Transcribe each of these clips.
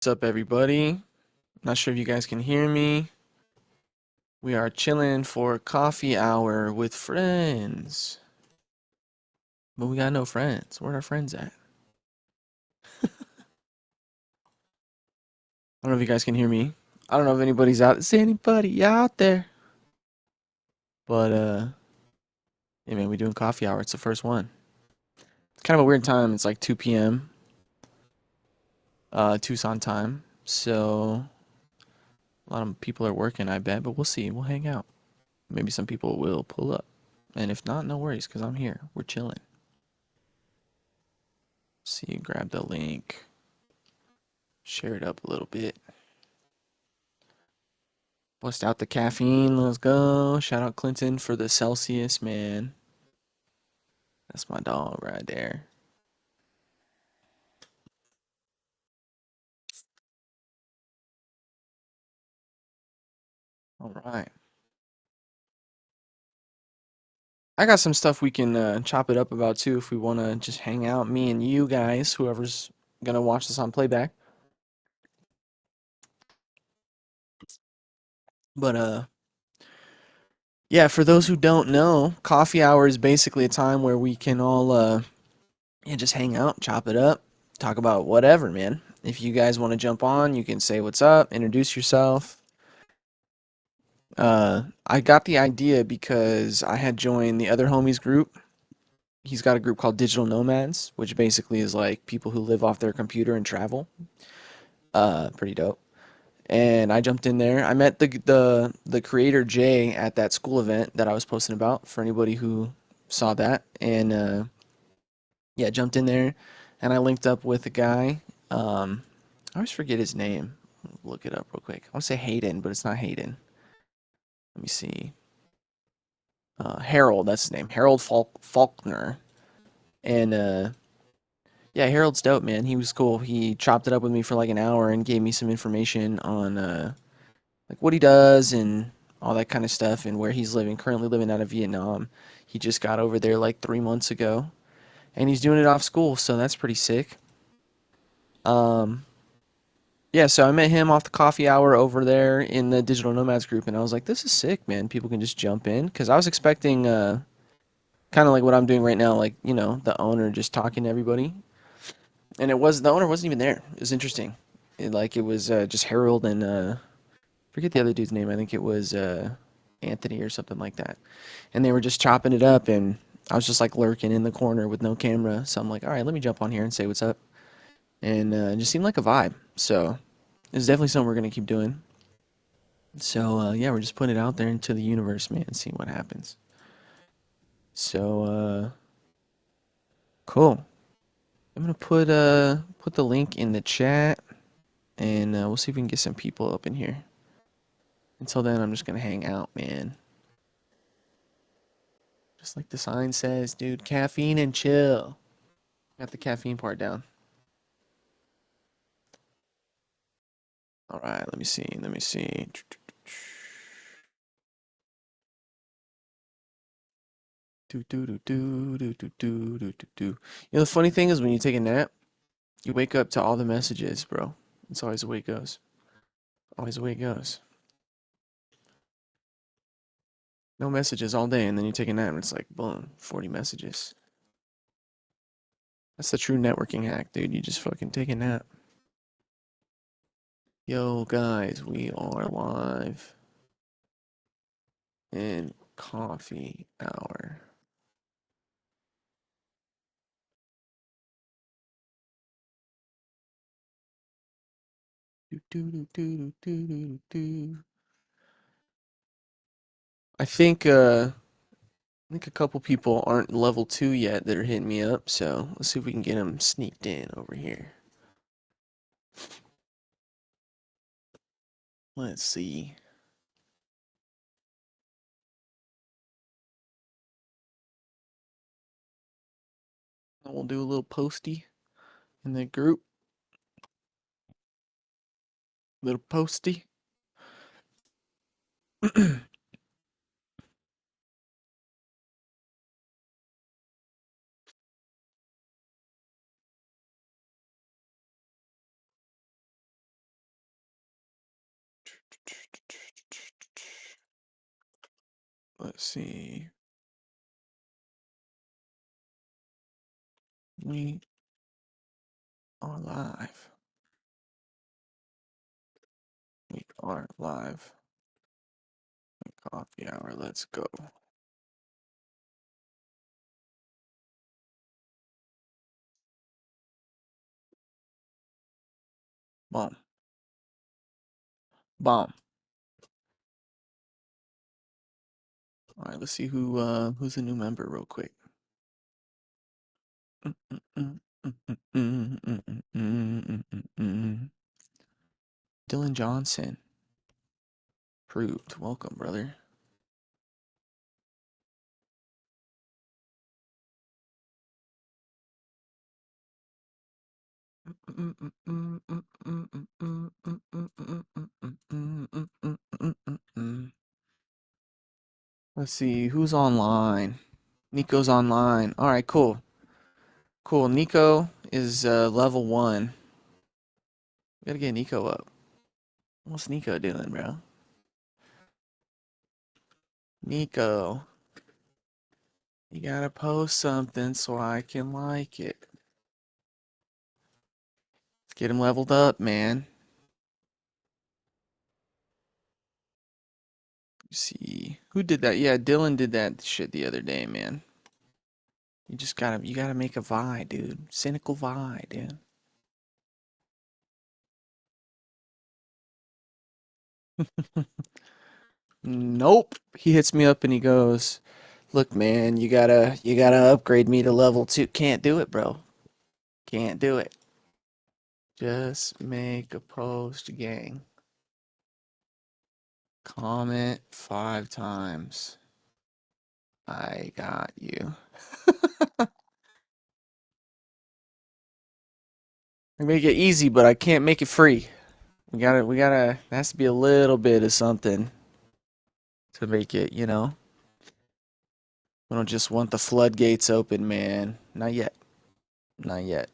What's up, everybody? Not sure if you guys can hear me. We are chilling for coffee hour with friends. But we got no friends. Where are our friends at? I don't know if you guys can hear me. I don't know if anybody's out. Is anybody out there? But yeah, man, we doing coffee hour. It's the first one. It's kind of a weird time. It's like 2 p.m. Tucson time. So a lot of people are working, I bet, but we'll see. We'll hang out. Maybe some people will pull up. And if not, no worries, because I'm here. We're chilling. See, grab the link. Share it up a little bit. Bust out the caffeine. Let's go. Shout out Clinton for the Celsius, man. That's my dog right there. All right. I got some stuff we can chop it up about too if we want to just hang out, me and you guys, whoever's gonna watch this on playback. But yeah, for those who don't know, coffee hour is basically a time where we can all yeah, just hang out, chop it up, talk about whatever, man. If you guys want to jump on, you can say what's up, introduce yourself. I got the idea because I had joined the other homies group. He's got a group called Digital Nomads, which basically is like people who live off their computer and travel. Pretty dope. And I jumped in there. I met the creator Jay at that school event that I was posting about for anybody who saw that. And yeah, jumped in there, and I linked up with a guy. I always forget his name. Look it up real quick. I want to say Hayden, but it's not Hayden. Let me see. Harold, that's his name. Harold Faulkner. And yeah, Harold's dope, man. He was cool. He chopped it up with me for like an hour and gave me some information on like what he does and all that kind of stuff and where he's living. Currently living out of Vietnam. He just got over there like 3 months ago, and he's doing it off school, so that's pretty sick. Um, yeah, so I met him off the coffee hour over there in the Digital Nomads group, and I was like, this is sick, man. People can just jump in because I was expecting kind of like what I'm doing right now, like the owner just talking to everybody, and the owner wasn't even there. It was interesting. It was just Harold and forget the other dude's name. I think it was Anthony or something like that, and they were just chopping it up, and I was just like lurking in the corner with no camera. So I'm like, all right, let me jump on here and say what's up, and it just seemed like a vibe. So it's definitely something we're gonna keep doing. So yeah, we're just putting it out there into the universe, man, and seeing what happens. So cool. I'm gonna put the link in the chat, and we'll see if we can get some people up in here. Until then, I'm just gonna hang out, man. Just like the sign says, dude, caffeine and chill. Got the caffeine part down. All right, let me see. Let me see. Do do do do do do do do do do. The funny thing is when you take a nap, you wake up to all the messages, bro. It's always the way it goes. Always the way it goes. No messages all day, and then you take a nap, and it's like, boom, 40 messages. That's the true networking hack, dude. You just fucking take a nap. Yo, guys, we are live in coffee hour. Do, do, do, do, do, do, do. I think a couple people aren't level 2 yet that are hitting me up, so let's see if we can get them sneaked in over here. Let's see. We'll do a little posty in the group. Little posty. Let's see. We are live. We are live. Coffee hour. Let's go. Bomb. Bomb. All right, let's see who's a new member real quick. Dylan Johnson. Approved. Welcome, brother. Let's see who's online. Nico's online. All right, cool. Cool. Nico is level 1. We gotta get Nico up. What's Nico doing, bro? Nico, you gotta post something so I can like it. Let's get him leveled up, man. See who did that? Yeah, Dylan did that shit the other day, man. You gotta make a Vi, dude. Cynical Vi, dude. Nope. He hits me up and he goes, "Look, man, you gotta upgrade me to level 2." Can't do it, bro. Can't do it. Just make a post, gang. Comment 5 times. I got you. I make it easy, but I can't make it free. There has to be a little bit of something to make it, you know? We don't just want the floodgates open, man. Not yet. Not yet.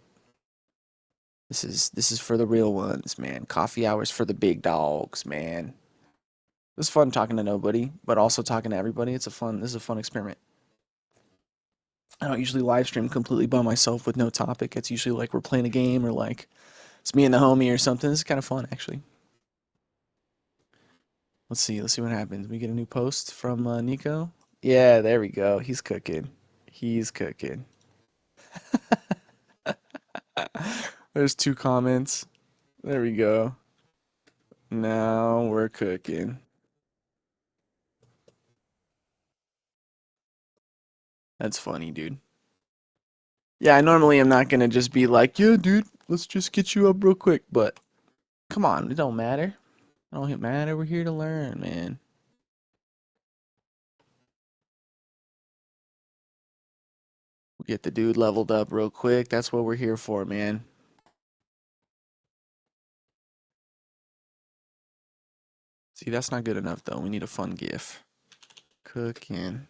This is for the real ones, man. Coffee hours for the big dogs, man. It was fun talking to nobody, but also talking to everybody. This is a fun experiment. I don't usually live stream completely by myself with no topic. It's usually like we're playing a game or like it's me and the homie or something. This is kind of fun, actually. Let's see. Let's see what happens. We get a new post from Nico. Yeah, there we go. He's cooking. He's cooking. There's 2 comments. There we go. Now we're cooking. That's funny, dude. Yeah, I normally am not gonna just be like, yeah, dude, let's just get you up real quick. But come on, it don't matter. It don't matter. We're here to learn, man. We'll get the dude leveled up real quick. That's what we're here for, man. See, that's not good enough though. We need a fun GIF. Cooking.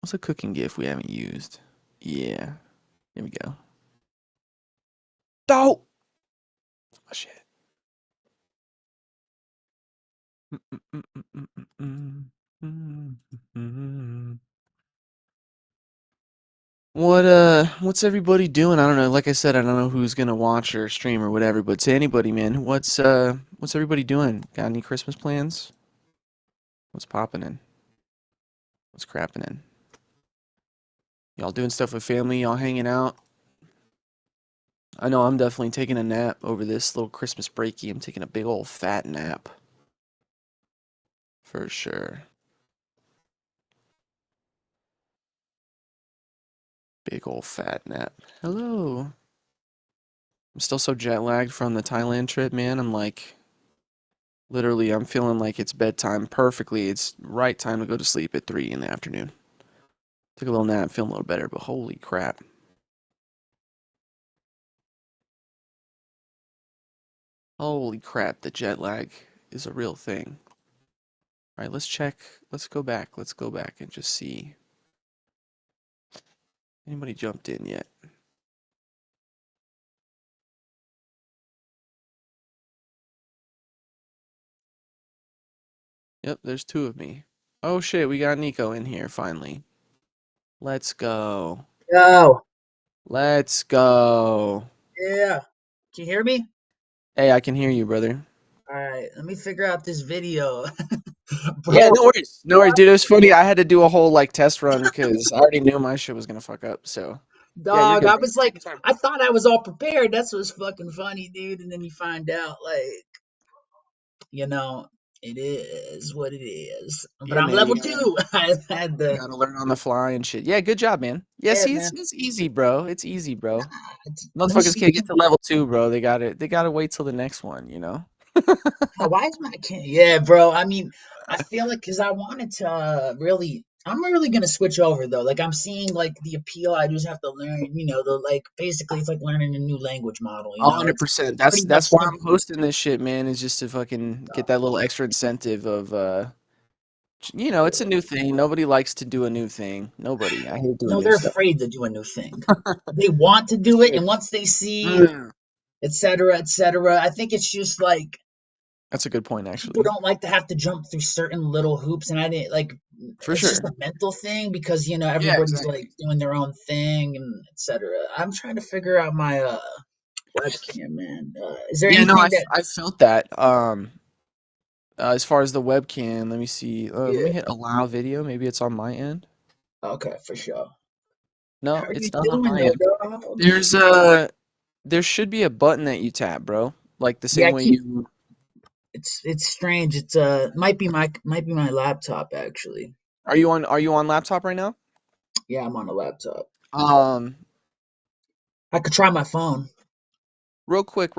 What's a cooking GIF we haven't used? Yeah. Here we go. Oh! Oh shit. What's everybody doing? I don't know. Like I said, I don't know who's gonna watch or stream or whatever, but to anybody, man, what's everybody doing? Got any Christmas plans? What's popping in? What's crapping in? Y'all doing stuff with family? Y'all hanging out? I know I'm definitely taking a nap over this little Christmas breaky. I'm taking a big old fat nap. For sure. Big old fat nap. Hello. I'm still so jet lagged from the Thailand trip, man. I'm like, literally, I'm feeling like it's bedtime perfectly. It's right time to go to sleep at 3 in the afternoon. Took a little nap, feeling a little better, but holy crap. Holy crap, the jet lag is a real thing. All right, let's check. Let's go back. Let's go back and just see. Anybody jumped in yet? Yep, there's two of me. Oh shit, we got Nico in here finally. Let's go. Yo, Let's go. yeah. Can you hear me? Hey, I can hear you, brother. All right, let me figure out this video. Yeah, Bro, no worries. No worries, dude. It was funny. I had to do a whole like test run because I already knew my shit was gonna fuck up. So, yeah, you're dog, good, I bro. was Take like, your time. I thought I was all prepared. That's what's fucking funny, dude. And then you find out, like, you know, it is what it is. But Yeah, I'm man. level two. I had You the, gotta learn on the fly and shit. Yeah, good job, man. Yeah, yeah, see, man. it's easy, bro. It's easy, bro. Let me Motherfuckers see. can't get to level two, bro. They gotta wait till the next one, you know? Why is my can Yeah, bro. I mean, I feel like because I wanted to really, I'm really gonna switch over though. Like I'm seeing like the appeal. I just have to learn, the like basically it's like learning a new language model. A hundred It's percent. That's pretty much that's why I'm simple. posting this shit, man, is just to fucking get that little extra incentive of it's a new thing. Nobody likes to do a new thing. Nobody. I hate doing No, new they're stuff. afraid to do a new thing. They want to do it, Shit. and once they see, Mm. et cetera, I think it's just like That's a good point, people actually. don't like to have to jump through certain little hoops, and I didn't like For it's just sure. a mental thing because Yeah, everybody's like exactly. doing their own thing and etc. I'm trying to figure out my webcam, man. Is there Yeah, no, anything that I felt that. As far as the webcam, let me see. Let me yeah, hit allow video. Maybe it's on my end. okay, for sure. How No, are it's you not on doing my though, end. dog? There's a there should be a button that you tap, bro. Like the Yeah, same way you it's strange. It's might be my laptop actually. are you on laptop right now? Yeah, I'm on a laptop. Um, I could try my phone. real quick,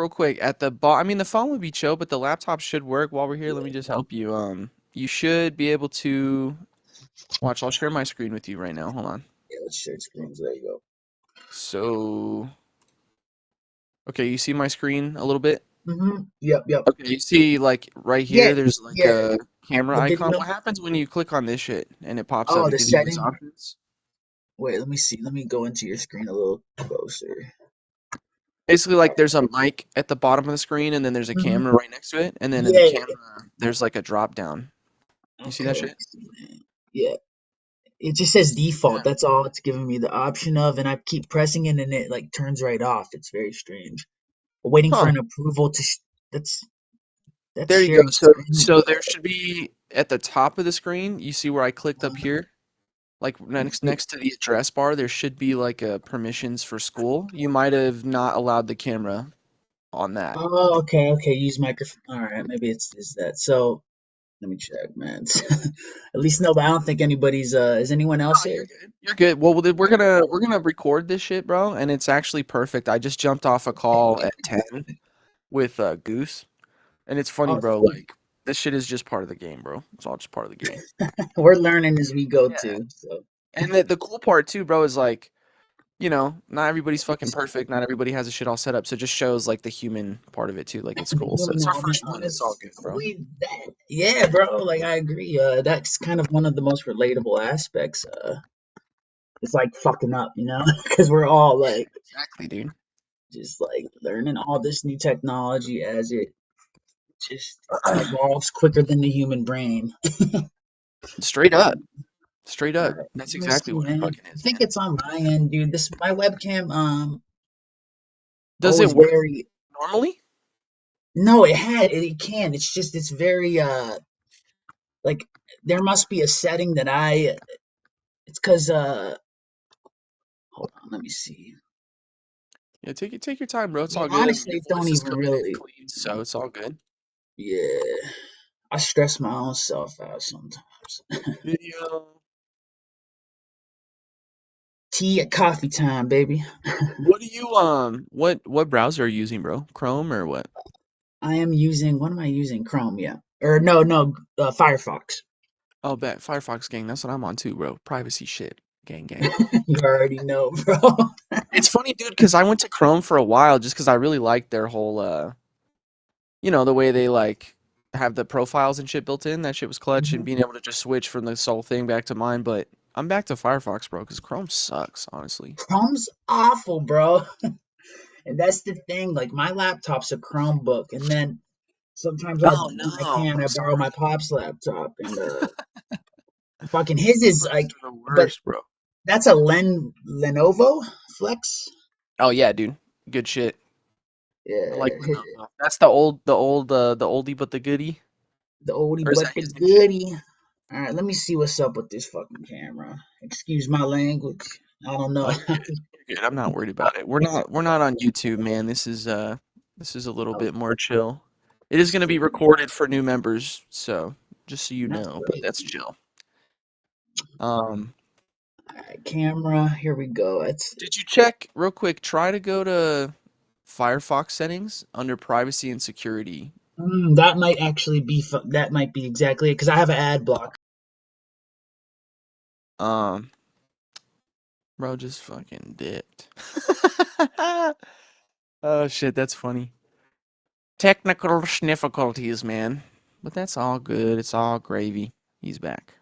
at the I mean, the phone would be chill, but the laptop should work. While we're here, let me Yeah, just help you. You should be able to watch. I'll share my screen with you right now. Hold on. yeah, let's share screens. There you go. So, okay, you see my screen a little bit? Yep, yep. Okay, you see like right Yeah, here, there's like yeah. a camera The icon. video. What happens when you click on this shit and it pops up? Oh, It the gives you all these setting. options. Wait, let me see. Let me go into your screen a little closer. Basically, like there's a mic at the bottom of the screen, and then there's a hmm camera right next to it, and then in the Yeah. camera, there's like a drop down. You see Okay, that let me shit? see, man. Yeah. It just says default. Yeah. That's all it's giving me the option of, and I keep pressing it, and it like turns right off. It's very strange. Waiting for Huh. an approval to. That's that's There you go. sharing So screen. so there should be at the top of the screen, you see where I clicked up here? Like next to the address bar, there should be like a permissions for school. You might have not allowed the camera on that. Oh, okay, okay. Use microphone. All right, maybe it's is that. So let me check, man. At least no, but I don't think anybody's. Is anyone else No, you're here? good. You're good. Well, then we're All right. gonna record this shit, bro, and it's actually perfect. I just jumped off a call at 10 with Goose, and it's funny, Oh, bro. Like this shit is just part of the game, bro. It's all just part of the game. we're learning as we go Yeah. too. So And the cool part too, bro, is like, not everybody's fucking perfect. Not everybody has a shit all set up. So it just shows like the human part of it too. Like it's the cool. So human it's our element, first one. It's all good, bro. honestly, that yeah, bro. Like I agree. That's kind of one of the most relatable aspects. It's like fucking up, because we're all Yeah, like exactly, dude. just like learning all this new technology as it just evolves quicker than the human brain. Straight up. Straight All up. right, That's let me exactly see, what it man. fucking I is, think man. it's on my end, dude. This my webcam. Does it Always work very. normally? No, it can. It's just it's very like there must be a setting that I. It's because hold on, let me see. Yeah, take your time, bro. It's Yeah, all good. I mean, your honestly, don't voice is even coming in really. clean, so it's all good. Yeah, I stress my own self out sometimes. Video. Tea at coffee time, baby. What do you what browser are you using, bro? Chrome or what? I am using. What am I using? Chrome, yeah. Or no, no, Firefox. Oh, bet Firefox gang. That's what I'm on too, bro. Privacy shit, gang gang. You already know, bro. It's funny, dude, because I went to Chrome for a while just because I really liked their whole the way they like have the profiles and shit built in. That shit was clutch, and Mhm. being able to just switch from this whole thing back to mine. But I'm back to Firefox, bro, because Chrome sucks, honestly. Chrome's awful, bro. And that's the thing. Like my laptop's a Chromebook, and then Sometimes Oh when I no, can, I'm I borrow my sorry. pop's laptop, and fucking his is Numbers like, are the but worst, bro. that's a Lenovo Flex. Oh yeah, dude. Good shit. I like Yeah, Lenovo. That's the oldie but the goodie. the oldie Or is but that the his new shit? goodie. All right, let me see what's up with this fucking camera. Excuse my language. I don't Oh, know. you're good. You're good. I'm not worried about it. We're not on YouTube, man. This is a little bit more chill. It is gonna be recorded for new members, so just so you That's know, but that's crazy. chill. Um, All right, camera. Here we go. did you check real quick? Try to go to Firefox settings under privacy and security. That might actually be. That might be exactly it because I have an ad block. Um, bro, just fucking dipped. Oh shit, that's funny. Technical difficulties, man. But that's all good. It's all gravy. He's back.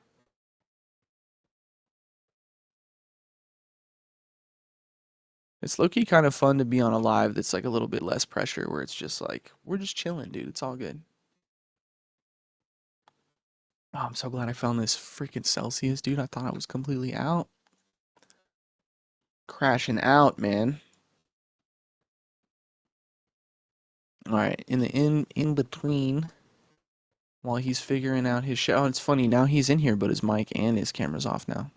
It's low-key kind of fun to be on a live that's like a little bit less pressure, where it's just like, we're just chilling, dude. It's all good. Oh, I'm so glad I found this freaking Celsius, dude. I thought I was completely out. Crashing out, man. All right, in between, while he's figuring out his shit. Oh, it's funny. Now he's in here, but his mic and his camera's off now.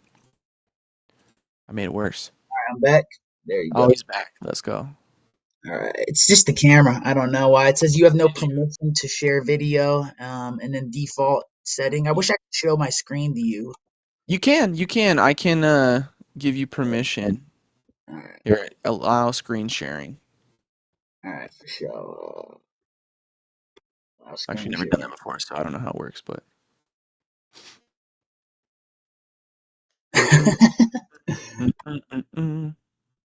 I made it worse. I'm back. There you Oh, go. he's back. Let's go. All right, it's just the camera. I don't know why it says you have no Did you? permission to share video, and then default setting. I wish I could show my screen to you. You can. You can. I can give you permission. All right, Here, allow screen sharing. all right, for sure. I'll I've actually screen never share. done that before, so I don't know how it works, but. Mm-mm, mm-mm, mm-mm.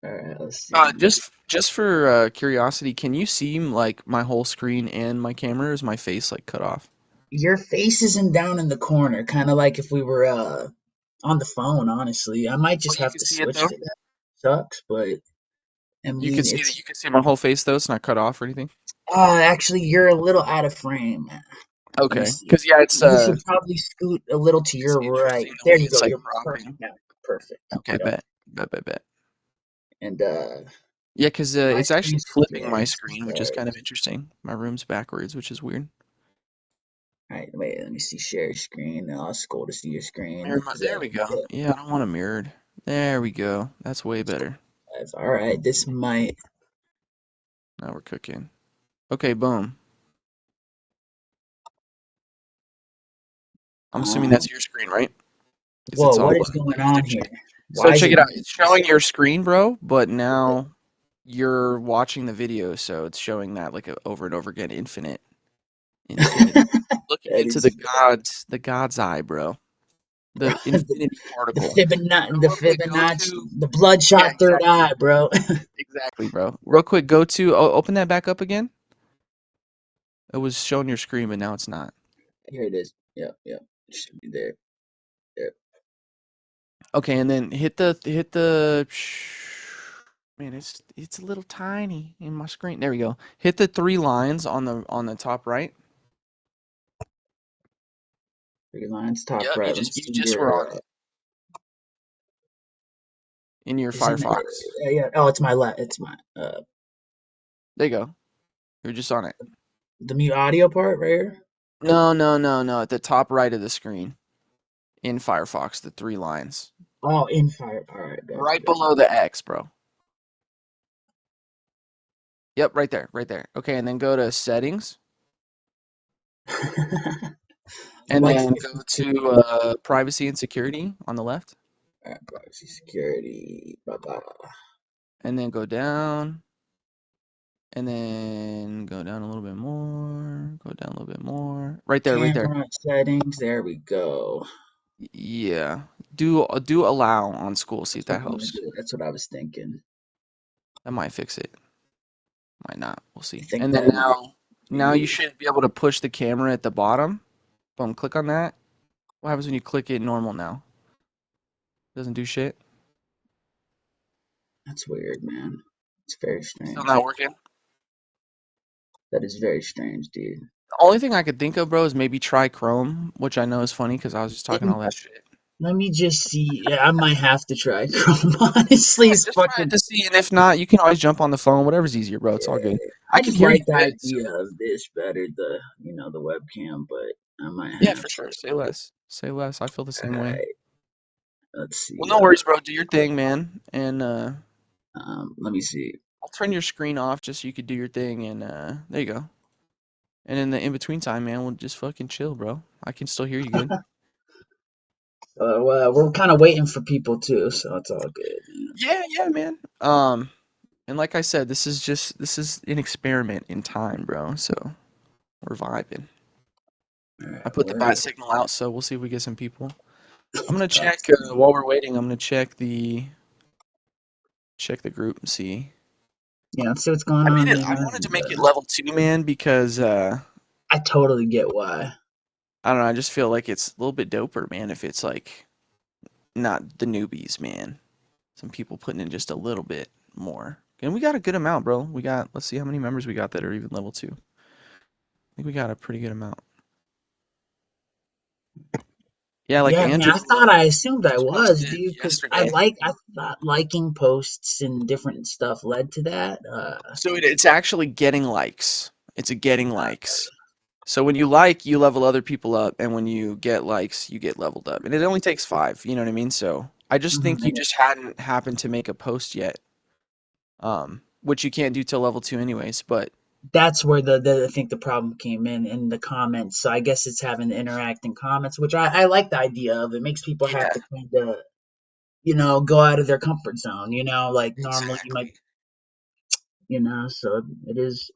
All right, let's see. Just for curiosity, can you see like my whole screen and my camera? Or is my face like cut off? Your face isn't down in the corner, kind of like if we were on the phone. Honestly, I might Oh, just you have can to see it switch though. to that. Sucks, but I You can mean, see that. it's You can see my whole face though. It's not cut off or anything. actually you're a little out of frame. Let me Okay, see. because yeah, it's You should probably scoot a little to it's your right. interesting the There way you go. it's like You're perfect cropping. now. Perfect. Okay, Yep. bet. And Yeah, because my it's actually screen's flipping my sharing. screen, which is Sorry. kind of interesting. My room's backwards, which is weird. All right, wait. Let me see. Share screen. I'll scroll to see your screen Mirror because there we go. Yeah, I don't want it mirrored. There we go. That's way better. all right. This might. Now we're cooking. Okay, boom. I'm assuming Um. that's your screen, right? Because Whoa, it's all what is going on juxtaposition. here? So Why is check it it out. doing It's this? showing your screen, bro, but now you're watching the video, so it's showing that like over and over again, infinity. Looking That into is the God's eye, bro. The the, infinity the particle. Fibonacci, So the real quick, go Fibonacci, to the yeah, bloodshot third exactly, eye, bro. exactly, bro. Real quick, go to open that back up again. It was showing your screen, but now it's not. Here it is. Yep, yep. It should be there. Yep. Okay, and then hit the. Man, it's a little tiny in my screen. There we go. Hit the three lines on the top right. Three lines, top Yep, right. Let me you see just were your. on it in your Isn't it? Firefox. Yeah, yeah. Oh, it's my left. It's my There you go. You're just on it. the mute audio part right here. No. At the top right of the screen in Firefox, the three lines Oh, in fire. All right, right got below the X, bro. Yep, right there. Okay, and then go to settings, you. I'm and like then go 52. to privacy and security on the left, All right, privacy, security. Blah blah. and then go down, and then go down a little bit more. Go down a little bit more. Right there, right there. Camera settings. There we go. Yeah. Do allow on school. See if That's what that I'm gonna helps. do. That's what I was thinking. That might fix it. Might not. We'll I see. think And then that might now you be. should be able to push the camera at the bottom. Boom, click on that. What happens when you click it normal now? Doesn't do shit. That's weird, man. It's very Still strange. not working? That is very strange, dude. The only thing I could think of, bro, is maybe try Chrome, which I know is funny because I was just talking all that shit. Let me just see. Yeah, I might have to try Chrome. Honestly, Yeah, it's just try it fucking. to see, and if not, you can always jump on the phone. Whatever's easier, bro. It's all good. Yeah, I I can just hear you like the good, so idea of this better. The webcam, but I might yeah, have for to. sure. Say less. Say less. I feel the All same way. right, let's Well, see. no worries, bro. Do your thing, man. And Let me see. I'll turn your screen off just so you could do your thing. And there you go. And in the in between time, man, we'll just fucking chill, bro. I can still hear you good. Well, we're kind of waiting for people too, so it's all good. Yeah, yeah, man. And like I said, this is an experiment in time, bro. So we're vibing. All right, I put the bat word. signal out, so we'll see if we get some people. I'm gonna Bye. check while we're waiting. I'm gonna check the group and see. Yeah, let's see what's going I made on it. there. I wanted to And, make it level 2, man, because I totally get why. I don't know. I just feel like it's a little bit doper, man. If it's like not the newbies, man. Some people putting in just a little bit more, and we got a good amount, bro. We got. Let's see how many members we got that are even level 2. I think we got a pretty good amount. Yeah, like Yeah, man, Andrew I thought I assumed I just was, posted dude, because yesterday. I thought liking posts and different stuff led to that. So it's actually getting likes. It's a getting likes. So when you like, you level other people up, and when you get likes, you get leveled up. And it only takes 5. You know what I mean? So I just think you Mhm. just hadn't happened to make a post yet, which you can't do till level 2 anyways. But That's where the I think the problem came in the comments. So I guess it's having the interacting comments, which I like the idea of. It makes people have yeah, to kind of, go out of their comfort zone, like normally you might, exactly. so it is.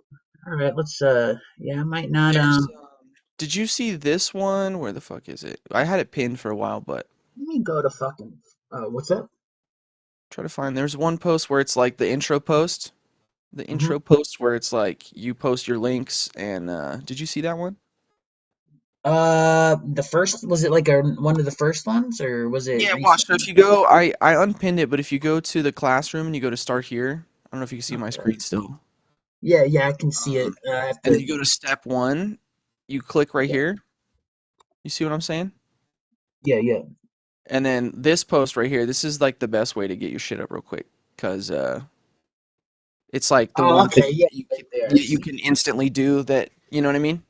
All right, let's, yeah, I might not, There's did you see this one? Where the fuck is it? I had it pinned for a while, but let me go to fucking, what's up? try to find. There's one post where it's like the intro post. The Hmm. intro post where it's like you post your links and did you see that one? The first, was it like one of the first ones or was it Yeah, watch. So recently? if you go, I unpinned it, but if you go to the classroom and you go to start here, I don't know if you can see my Okay. screen still. Yeah, yeah, I can see it. Um, I have and then to, you go to step 1, you click right yeah, here. You see what I'm saying? yeah, yeah. And then this post right here, this is like the best way to get your shit up real quick because it's like the Oh, one thing okay, yeah, that you right can there, I you see. can instantly do that. You know what I mean?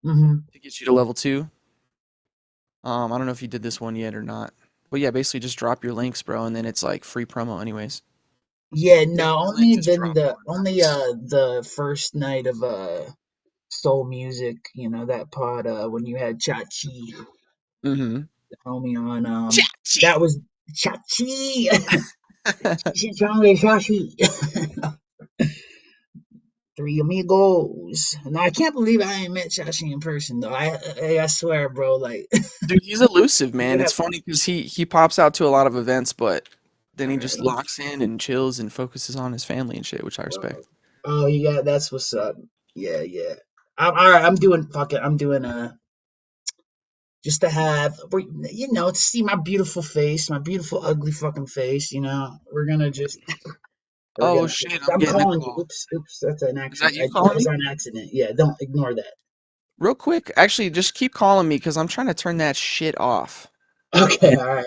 Hmm. To get you to level 2. I don't know if you did this one yet or not. But yeah, basically just drop your links, bro, and then it's like free promo anyways. Yeah, Got no, your link, only just then drop it the on. only Nice. the first night of soul music, that pod when you had Chachi, Mm-hmm. the homie on that Chachi. was Chachi. Chachi. Three amigos. No, I can't believe I ain't met Chachi in person though. I swear, bro, like Dude, he's elusive, you man. It's have funny because he pops out to a lot of events, but then all he right, just locks in and chills and focuses on his family and shit, which I respect. oh, you got that's what's up. Yeah, yeah. I'm all right. I'm doing fuck it. I'm doing just to have to see my beautiful face, my beautiful ugly fucking face. We're gonna just we're Oh gonna. shit, I'm I'm getting a calling you. call. Oops, oops. That's an Is that accident. you That calling was me? an accident. Yeah, don't ignore that. Real quick, actually, just keep calling me because I'm trying to turn that shit off. Okay, And all right.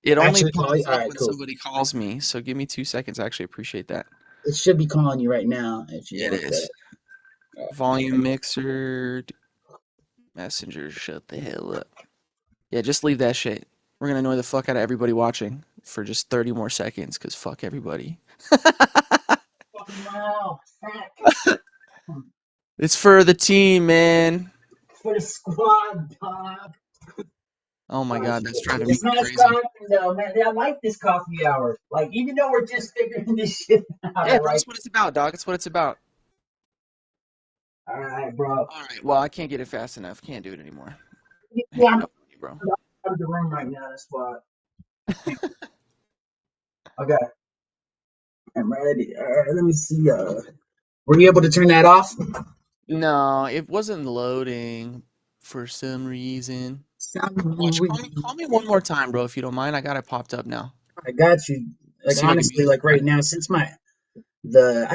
it only Actually, call you. pops All up right, when cool. somebody calls me, so give me 2 seconds. I actually appreciate that. It should be calling you right now if you It want that. is. Volume mixer, messenger, shut the hell up. Yeah, just leave that shit. We're gonna annoy the fuck out of everybody watching for just 30 more seconds, because fuck everybody. Fucking wow, sack It's for the team, man. for the squad, dog. Oh my Oh god, that's shit. driving me It's nice crazy. talking though, man. I like this coffee hour. Like even though we're just figuring this shit out, I Yeah, bro, like that's what it's about, dog. It's what it's about. it. All right, bro. All right, well, I can't get it fast enough. Can't do it anymore. Yeah, Hanging I'm up on you, bro. out of the room right now. That's why. Okay, I'm ready. All right, let me see. Were you able to turn that off? No, it wasn't loading for some reason. Watch, call me one more time, bro, if you don't mind. I got it popped up now. I got you. Let's Like see if I can honestly, mute it. like right now, since my the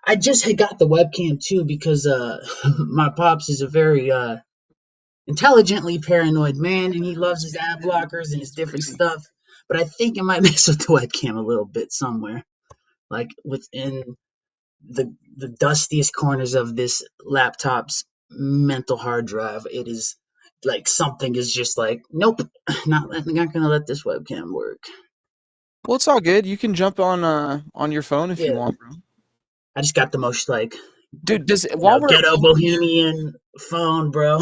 I just had got the webcam too because my pops is a very intelligently paranoid man, and he loves his ad blockers and his It's different crazy. stuff. But I think it might mess with the webcam a little bit somewhere, like within the dustiest corners of this laptop's mental hard drive. It is like something is just like, nope, not gonna let this webcam work. Well, it's all good. You can jump on your phone if you Yeah, want, bro. I just got the most like Dude, does while we're ghetto while we're here bohemian phone, bro.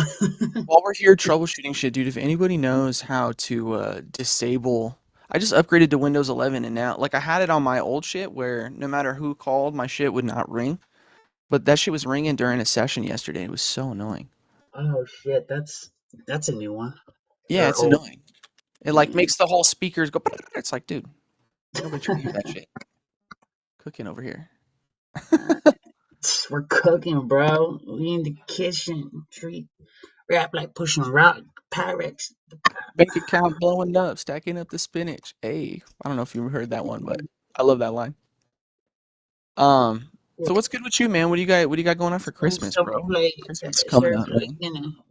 while we're here troubleshooting shit, dude, if anybody knows how to disable, I just upgraded to Windows 11 and now like I had it on my old shit where no matter who called, my shit would not ring. But that shit was ringing during a session yesterday. It was so annoying. Oh shit, that's a new one Yeah, or it's old. annoying. It like Mm. makes the whole speakers go. It's like, dude, ain't nobody trying to hear that shit. Cooking over here. Uh, we're cooking, bro. We in the kitchen. Treat rap like pushing rock. Pyrex. Bank account blowing up, stacking up the spinach. Hey, I don't know if you heard that one, but I love that line. So what's good with you, man? What do you got going on for Christmas, So bro? like, Christmas is coming sure, up, man.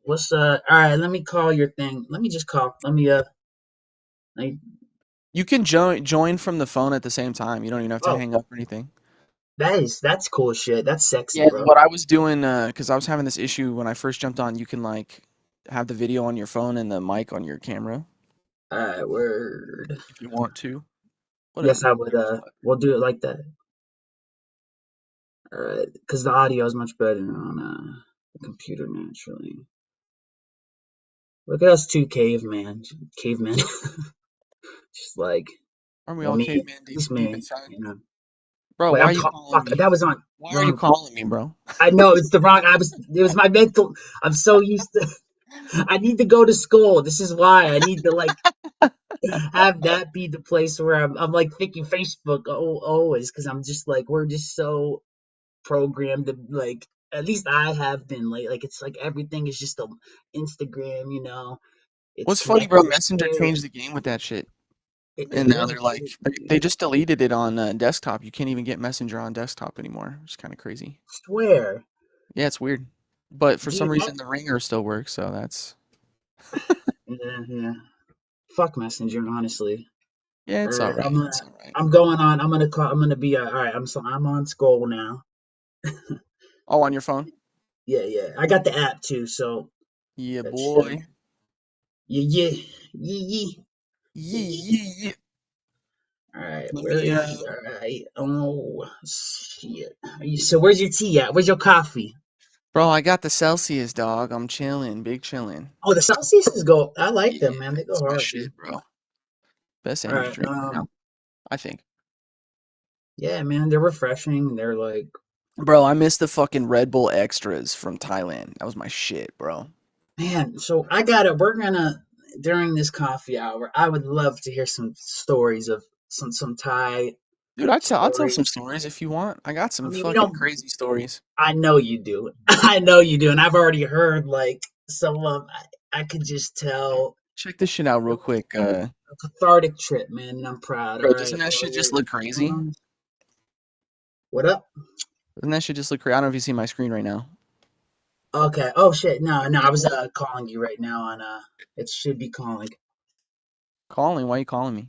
what's all right? Let me call your thing. Let me just call. Like, You can join from the phone at the same time. You don't even have to oh, hang up or anything. that's cool shit. That's sexy, Yeah, bro. what I was doing, because I was having this issue when I first jumped on, you can like have the video on your phone and the mic on your camera All right, word. if you want to. Yes, Whatever. I would. We'll do it like that. All right, because the audio is much better on the computer naturally. Look at us two cavemen, just like, Aren't we well, all me, caveman just deep me, inside? you know. Bro, Wait, why are you calling fuck. me? That was on Why are you wrong. calling me, bro? I know it's the wrong. It was my mental. I'm so used to. I need to go to school. This is why I need to like have that be the place where I'm like thinking Facebook always because I'm just like we're just so programmed to like at least I have been like it's like everything is just a Instagram, it's What's funny, bro? connected, it's Messenger shared. changed the game with that shit. It And now really they're like, did, they dude. just deleted it on desktop. You can't even get Messenger on desktop anymore. It's kind of crazy. Swear, Yeah, it's weird. But for some dude. That reason, the ringer still works, so that's yeah. Fuck Messenger, honestly. yeah, All it's all right, right. It's all right. I'm going on. I'm gonna call. I'm gonna be all right. I'm on school now. Oh, on your phone? Yeah, yeah. I got the app too, so Yeah, that should. boy. Yeah, yeah, yeah, yeah, Yeah, yeah. yeah, yeah. All right, Let where me is? All right. Oh shit. So where's your tea at? Where's your coffee? bro, I got the Celsius, dog. I'm chilling, big chilling. Oh, the Celsiuses go. I like Yeah, them, man. They go it's my hard, dude. shit, bro. Best All energy right. drink right now, I think. Yeah, man. They're refreshing. They're like, Bro, I miss the fucking Red Bull Extras from Thailand. That was my shit, bro. man. So I got it. We're gonna during this coffee hour. I would love to hear some stories of some Thai Dude, I'll tell some stories. stories if you want. I got I some mean, we fucking don't. crazy stories. I know you do. I know you do, and I've already heard like some of. I could just tell Check this shit out it real was quick. a cathartic trip, man, and I'm proud. All Bro, right, doesn't that shit just word. look Hold crazy? on. What up? Doesn't that shit just look crazy? I don't know if you see my screen right now. Okay. Oh shit. No, Look no. I pretty was cool. calling you right now on it should be calling. Calling? Why you calling me?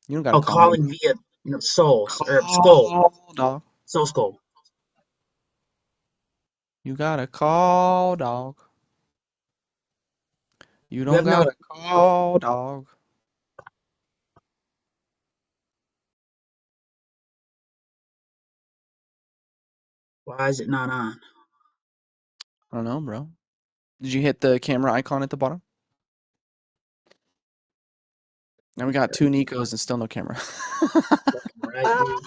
You don't gotta Oh, call me, calling bro. via souls or skull. Call, dog. Soul skull. You gotta call, dog. You You don't have no. gotta call, dog. Why is it not on? I don't know, bro. Did you hit the camera icon at the bottom? Now we got two Nikos and still no camera. Fucking right, dude.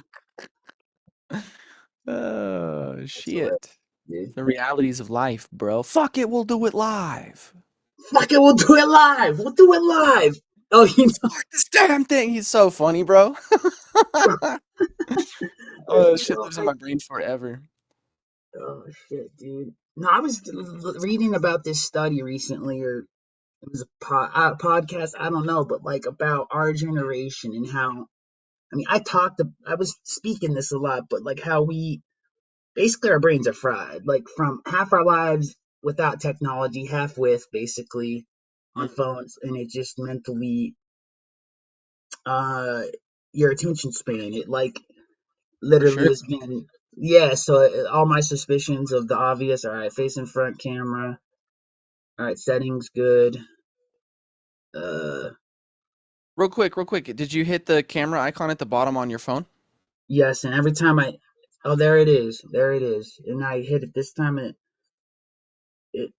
Oh, That's hilarious, shit. dude. The realities of life, bro. Fuck it, we'll do it live. Fuck it, we'll do it live. We'll do it live. Oh, Fuck this damn thing. He's so funny, bro. Oh, you shit know, lives in like, my brain forever. oh shit, dude. No, I was reading about this study recently, or it was a podcast. I don't know, but like about our generation and how. I mean, I was speaking this a lot, but like how we basically our brains are fried. Like from half our lives without technology, half with basically on Mm, phones, and it just mentally uh your attention span. It like for literally sure. has been yeah. So all my suspicions of the obvious. All right, face in front camera. All right, settings good. Uh, Real quick. Did you hit the camera icon at the bottom on your phone? yes, and every time oh, there it is, there it is, and I hit it this time, and it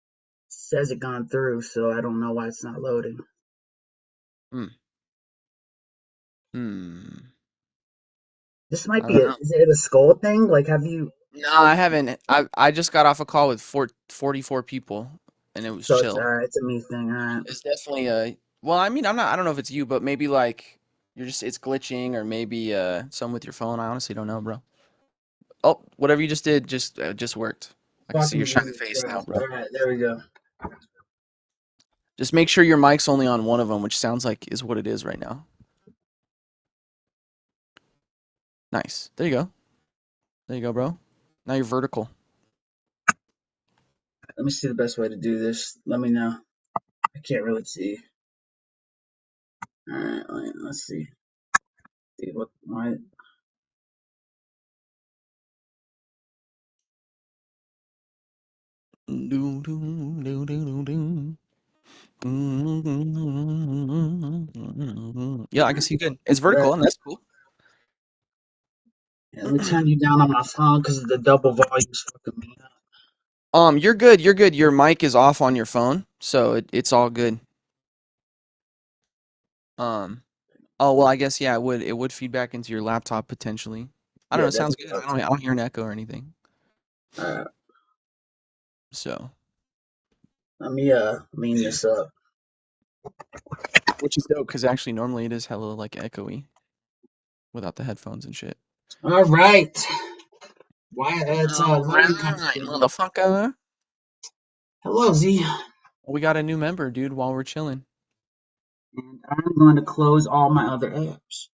says it gone through, so I don't know why it's not loading. Hmm. Hmm. This might I be don't a, know. is it a skull thing? Like, have you? No, I haven't. I just got off a call with 44 people, and it was So it's all chill. right. It's a me thing. All right. It's definitely a. Well, I mean, I'm not. I don't know if it's you, but maybe like you're just it's glitching, or maybe some with your phone. I honestly don't know, bro. Oh, whatever you just did just worked. I can see your Talking shiny really face now, fast. bro. All right, there we go. Just make sure your mic's only on one of them, which sounds like is what it is right now. Nice. There you go. There you go, bro. Now you're vertical. Let me see the best way to do this. Let me know. I can't really see. All right, let's see. See what my Do, do, do, do, do. Yeah, I can see good. It's vertical, right. and that's cool. Yeah, let me turn you down on my phone because the double volume is fucking me up. You're good. You're good. Your mic is off on your phone, so it's all good. Um, oh well, I guess yeah, it would feed back into your laptop potentially. I don't know. Yeah, It that's sounds what good. I I was don't hear an echo or anything. thinking. All right, So, let me lean this up. which is dope because actually normally it is hella like echoey without the headphones and shit. All right. Why it's All loading kind of right, slow. motherfucker. Hello, Z. We got a new member, dude. While we're chilling. And I'm going to close all my other apps.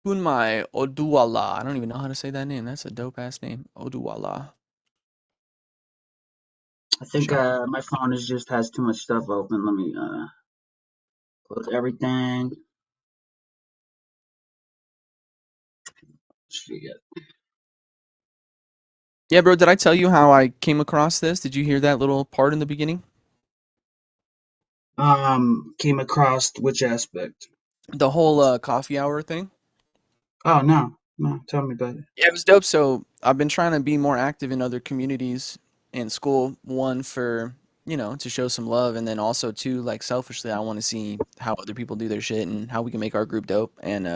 Kunmai Oduwala. I don't even know how to say that name. That's a dope ass name. Oduwala. I think Shout out. my phone is just has too much stuff open. Let me close everything. Shit. Yeah, bro, did I tell you how I came across this? Did you hear that little part in the beginning? Came across which aspect? The whole coffee hour thing? Oh no, no. Tell me about it. Yeah, it was dope. So I've been trying to be more active in other communities in school. One for, to show some love, and then also two, like selfishly, I want to see how other people do their shit and how we can make our group dope. And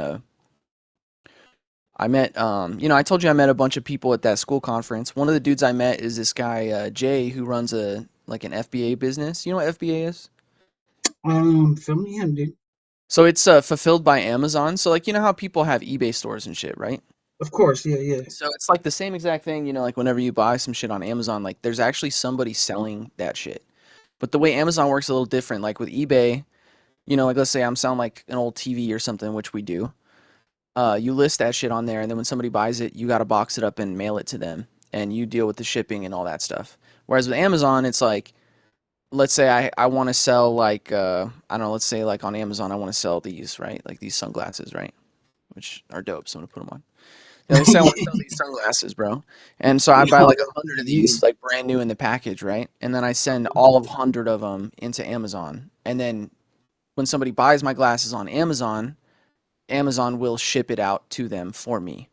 I met, I told you I met a bunch of people at that school conference. One of the dudes I met is this guy Jay, who runs a like an FBA business. You know what FBA is? Fill me in, dude. So it's fulfilled by Amazon. So like how people have eBay stores and shit, right? Of course, yeah, yeah. So it's like the same exact thing, like whenever you buy some shit on Amazon, like there's actually somebody selling that shit. But the way Amazon works is a little different. Like with eBay, like let's say I'm selling like an old TV or something, which we do. You list that shit on there, and then when somebody buys it, you got to box it up and mail it to them, and you deal with the shipping and all that stuff. Whereas with Amazon, it's like, let's say I want to sell like I don't know, let's say like on Amazon I want to sell these, right? Like these sunglasses, right? Which are dope, so I'm gonna put them on. Yeah, let's say I want to sell these sunglasses, bro. And so I buy Yo, like 100 of these, like brand new in the package, right? And then I send all of 100 of them into Amazon. And then when somebody buys my glasses on Amazon, Amazon will ship it out to them for me,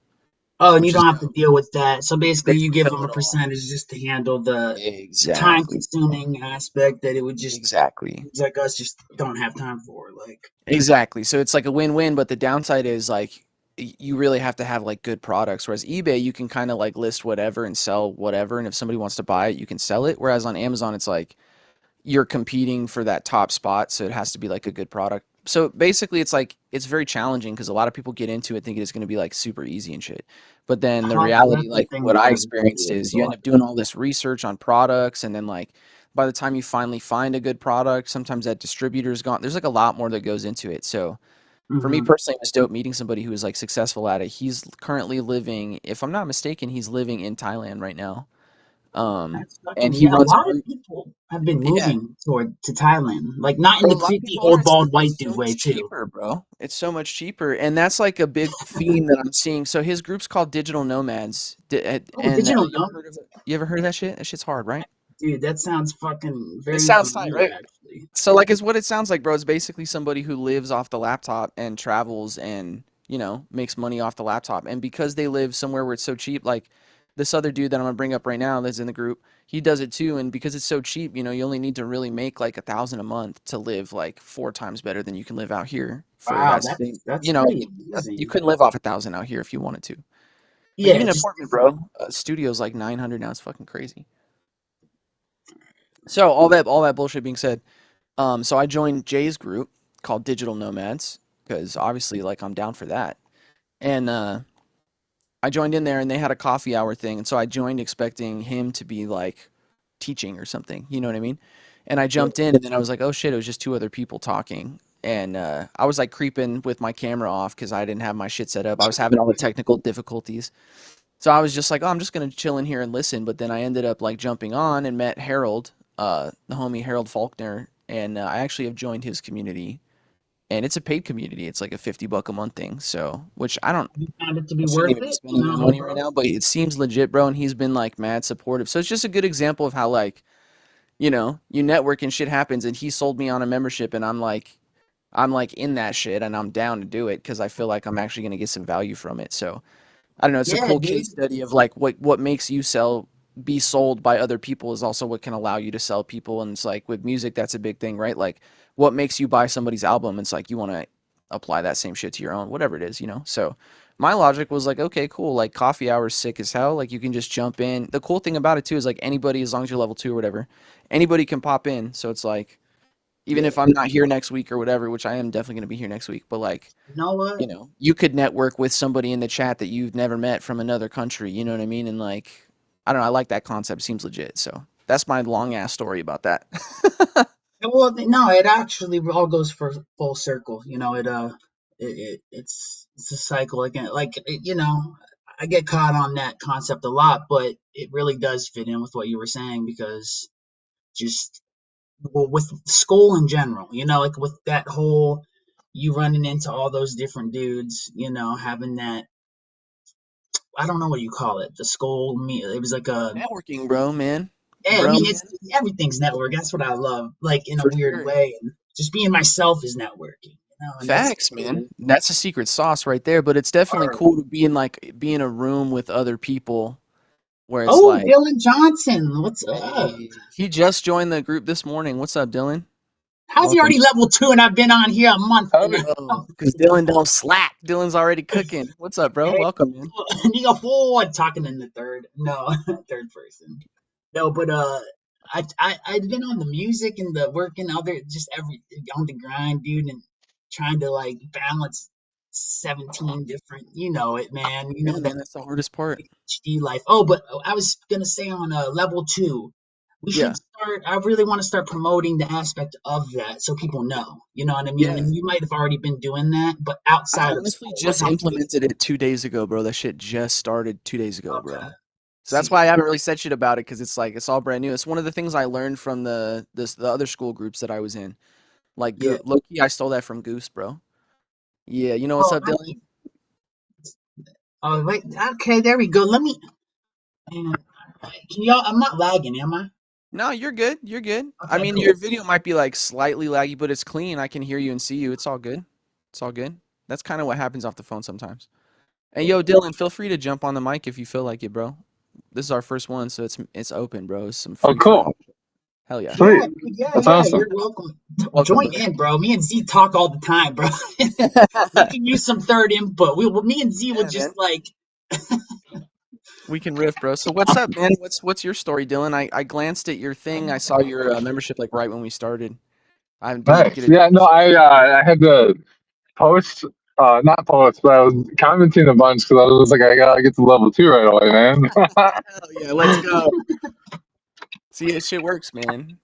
oh, and you which is don't have to dope. deal with that. So They basically, you give fulfill them a it all. percentage just to handle the Exactly. time-consuming aspect that it would just Exactly. like us just don't have time for. Like, Exactly. So it's like a win-win, but the downside is like you really have to have like good products. Whereas eBay, you can kind of like list whatever and sell whatever, and if somebody wants to buy it, you can sell it. Whereas on Amazon, it's like you're competing for that top spot, so it has to be like a good product. So basically, it's like it's very challenging because a lot of people get into it thinking it's going to be like super easy and shit. But then the that's reality, the like thing what with I everybody experienced is is you end up doing all this research on products, and then like by the time you finally find a good product, sometimes that distributor's gone. There's like a lot more that goes into it. So For me Hmm. personally, it was dope meeting somebody who is like successful at it. He's currently living, if I'm not mistaken, he's living in Thailand right now. That's And fucking he yeah. A runs a lot of group. people have been Yeah, moving toward to Thailand, like not in bro, the a lot of creepy people are. old bald It's white so dude way much too. cheaper, bro. It's so much cheaper, and that's like a big theme that I'm seeing. So his group's called Digital Nomads, Oh, digital you ever numb, heard of it? You ever heard of that shit? That shit's hard, right? dude. That sounds fucking It very sounds tight, familiar, right? actually. So like it's what it sounds like, bro. It's basically somebody who lives off the laptop and travels and, makes money off the laptop. And because they live somewhere where it's so cheap, like this other dude that I'm gonna bring up right now that's in the group, he does it too. And because it's so cheap, you only need to really make like 1,000 a month to live like 4 times better than you can live out here for Wow, that same, that's pretty you amazing. couldn't live off 1,000 out here if you wanted to. Like Yeah, even an just apartment, bro. Studio's like 900 now. It's fucking crazy. So all that bullshit being said, so I joined Jay's group called Digital Nomads because obviously, like, I'm down for that. And I joined in there, and they had a coffee hour thing, and so I joined expecting him to be like teaching or something. You know what I mean? And I yeah. jumped in, and then I was like, oh shit, it was just two other people talking. And I was like creeping with my camera off because I didn't have my shit set up. I was having all the technical difficulties. So I was just like, oh, I'm just gonna chill in here and listen. But then I ended up like jumping on and met Harold, the homie Harold Faulkner, and I actually have joined his community. And it's a paid community. It's like a $50 a month thing. So, which You found it to be I shouldn't worth even be it, spending my no, money right bro. now, but it seems legit, bro. And he's been like mad supportive. So it's just a good example of how like, you network and shit happens. And he sold me on a membership, and I'm like in that shit, and I'm down to do it because I feel like I'm actually gonna get some value from it. So I don't know. It's a Yeah, cool dude. case study of like what makes you be sold by other people is also what can allow you to sell people. And it's like with music, that's a big thing, right? Like what makes you buy somebody's album? It's like you want to apply that same shit to your own, whatever it is. So my logic was like, okay, cool. Like coffee hours sick as hell. Like you can just jump in. The cool thing about it too is like anybody, as long as you're level 2 or whatever, anybody can pop in. So it's like even Yeah. if I'm not here next week or whatever, which I am definitely going to be here next week, but like You know what? you could network with somebody in the chat that you've never met from another country. You know what I mean? And like, I don't know. I like that concept. Seems legit. So that's my long ass story about that. Well, no, it actually all goes for full circle. It's a cycle again. I get caught on that concept a lot, but it really does fit in with what you were saying because just well, with school in general, like with that whole you running into all those different dudes, having that I don't know what you call it, the school me. It was like a Networking, bro, man, yeah, I bro, mean, man, it's everything's network. That's what I love, like in a for weird sure. way. And just being myself is networking, and that's Facts, man. cool. That's a secret sauce right there. But it's definitely Or, cool to be in a room with other people where it's oh, like, Dylan Johnson, what's up? hey, he just joined the group this morning. What's up, Dylan? How's he Welcome. already level 2 and I've been on here a month and a Oh, because Dylan don't slack. Dylan's already cooking. What's up, bro? hey, Welcome, man. Neo Ford talking in the third, no, third person. No, but I've been on the music and the working other just every on the grind, dude, and trying to like balance 17 different, man, Yeah, that man, that's the hardest part. HD life. Oh, but I was gonna say on level 2, we should Yeah. start. I really want to start promoting the aspect of that so people know. You know what I mean? Yeah. And you might have already been doing that, but I outside of honestly school, like just on Facebook. implemented it 2 days ago, bro. That shit just started 2 days ago, Okay. bro. So that's See, why I haven't really said shit about it because it's like it's all brand new. It's one of the things I learned from the other school groups that I was in. Like yeah. Low key, I stole that from Goose, bro. Yeah, you know what's Oh, up, Dylan? oh, wait. Okay, there we go. Let me. Man, can y'all? I'm not lagging, am I? No, you're good. You're good. I Okay, mean, cool. your video might be like slightly laggy, but it's clean. I can hear you and see you. It's all good. It's all good. That's kind of what happens off the phone sometimes. And Yeah. yo, Dylan, feel free to jump on the mic if you feel like it, bro. This is our first one, so it's open, bro. It's some Oh, free for cool. all. Hell yeah. Yeah, Sweet. dude, yeah, That's yeah. awesome. You're welcome. Welcome, Join brother. in, bro. Me and Z talk all the time, bro. We can use some third input. Me and Z will Yeah, just man. like, We can riff, bro. So what's up, man? What's your story, Dylan? I glanced at your thing. I saw your membership like right when we started. I didn't get Nice. a Yeah, no, chance to. I had to post, not post, but I was commenting a bunch because I was like, I gotta get to level 2 right away, man. Hell yeah, let's go. See, this shit works, man.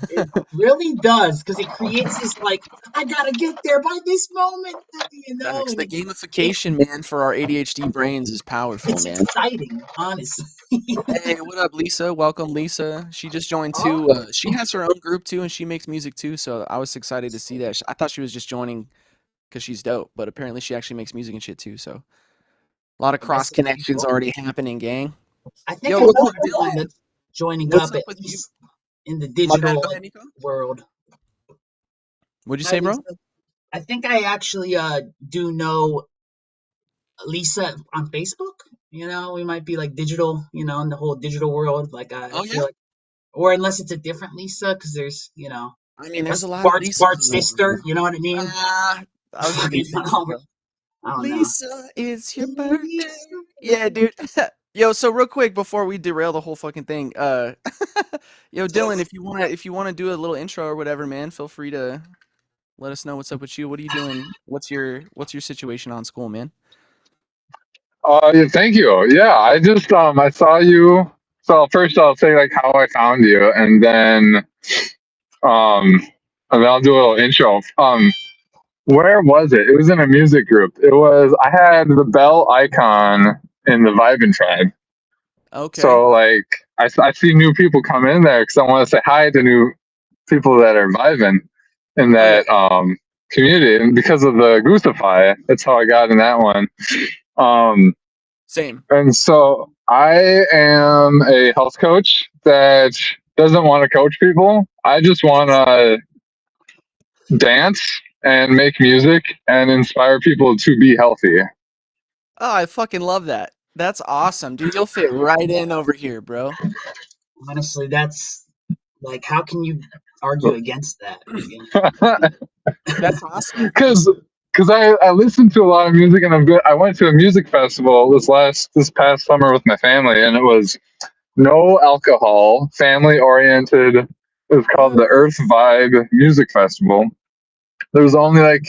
It really does, because it creates this like I gotta get there by this moment, Facts. and The it, gamification, man, for our ADHD brains is powerful, it's man. exciting, honestly. Hey, what up, Lisa? Welcome, Lisa. She just joined Oh, too. She has her own group too, and she makes music too. So I was excited to see that. I thought she was just joining because she's dope, but apparently she actually makes music and shit too. So a lot of I guess cross it's pretty connections cool. already happening, gang. I think Yo, I what's know up, everyone Dylan? that's joining What's up, up at with you? least in the My bad. Go digital ahead, Nico. world. What'd you Hi, say, bro? Lisa. I think I actually do know Lisa on Facebook. We might be like digital, in the whole digital world. Like I Oh yeah. feel like, or unless it's a different Lisa, because there's, I mean, there's what's a lot of Lisas Bart's in the sister? world. You know what I mean? I was thinking Lisa, bro. I don't know. Lisa, it's your birthday. Lisa. Yeah, dude. Yo, so real quick before we derail the whole fucking thing, yo, Dylan, if you wanna do a little intro or whatever, man, feel free to let us know what's up with you. What are you doing? What's your situation on school, man? Yeah, thank you. Yeah, I just I saw you. So first I'll say like how I found you, um and then I'll do a little intro. Where was it? It was in a music group. I had the bell icon in the Vibin tribe. Okay. So like I see new people come in there because I want to say hi to new people that are vibing in Oh yeah. that community. And because of the Goosify, that's how I got in that one. Um, Same. and so I am a health coach that doesn't want to coach people. I just want to dance and make music and inspire people to be healthy. Oh, I fucking love that. That's awesome, dude. You'll fit right in over here, bro. Honestly, that's like, how can you argue against that? That's awesome. Because I listened to a lot of music and I went to a music festival this past summer with my family, and it was no alcohol, family oriented. It was called the Ooh. Earth Vibe Music Festival. There was only like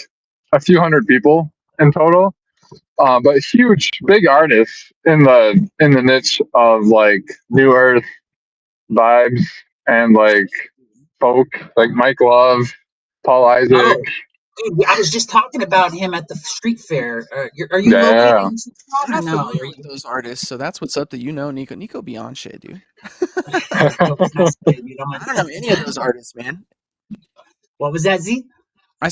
a few hundred people in total, but huge, big artists in the niche of like new earth vibes and like folk, like Mike Love, Paul Isaac. Oh, dude, I was just talking about him at the street fair. Are you located Yeah, in I'm Tucson or not no? familiar with those artists, so that's what's up that you know, Nico. Nico be on shit, dude. Nico was not spit, dude. I don't know any of those artists, man. What was that, Z?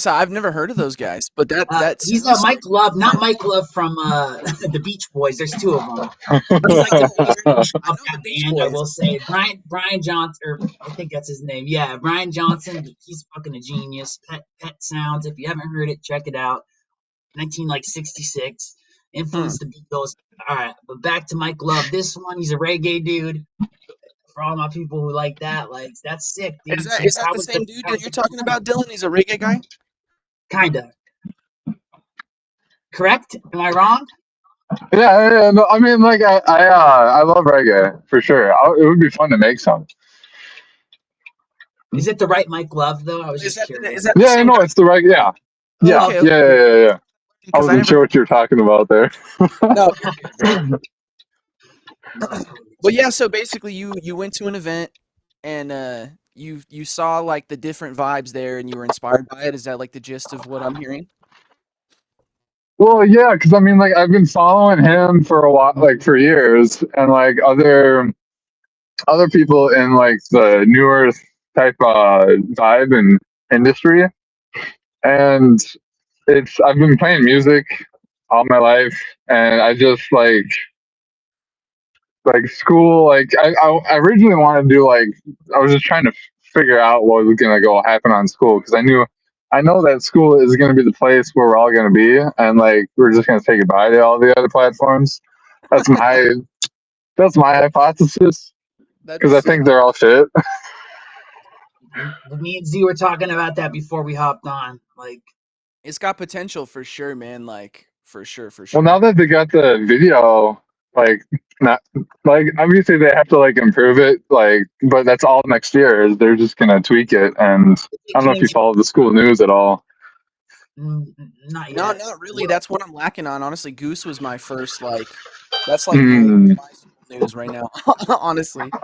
I've never heard of those guys, but that He's sounds Mike sick. Love, not Mike Love from the Beach Boys. There's two of them. Oh, He's like yeah, the leader I of know the that Beach band, I Boys. will say. Brian Johnson, or I think that's his name. Yeah, Brian Johnson. He's fucking a genius. Pet Sounds. If you haven't heard it, check it out. 1966. Hmm. Influenced the Beatles. All right, but back to Mike Love. This one, he's a reggae dude. For all my people who like that, like that's sick, Is dude. that So is that the same dude how that was you're the talking about, Dylan? He's a reggae guy. kinda correct? Am I wrong? yeah. No, I mean, like I love reggae for sure. It would be fun to make some. Is it the right Mike Love though? I was Is just that is curious. that the Yeah, same no, guy? it's the right. Yeah, yeah, Okay, Okay, yeah, okay. yeah, cool. yeah, yeah. I Because I wasn't never sure heard. what you were talking about there. No, you're good, bro. No, totally But chill. yeah, so basically, you went to an event and you saw like the different vibes there, and you were inspired by it. Is that like the gist of what I'm hearing? Well, yeah, because I mean, like I've been following him for a while, like for years, and like other people in like the newer type vibe and industry, and it's I've been playing music all my life, and I just like school, like I originally wanted to do like I was just trying to figure out what was gonna go happen on school because I know that school is gonna be the place where we're all gonna be, and like we're just gonna say goodbye to all the other platforms. That's my that's my hypothesis That'd be because I sick. think they're all shit. Me and Z were talking about that before we hopped on. Like, It's got potential for sure, man. Like for sure, for Well, sure. now that they got the video, like not like obviously they have to like improve it, like but that's all next year. Is They're just gonna tweak it, and they I don't know if you changed. follow the school news at all. Not No, yet. not really. That's what I'm lacking on. Honestly, Goose was my first like. That's like my Mm. my school news right now. Honestly.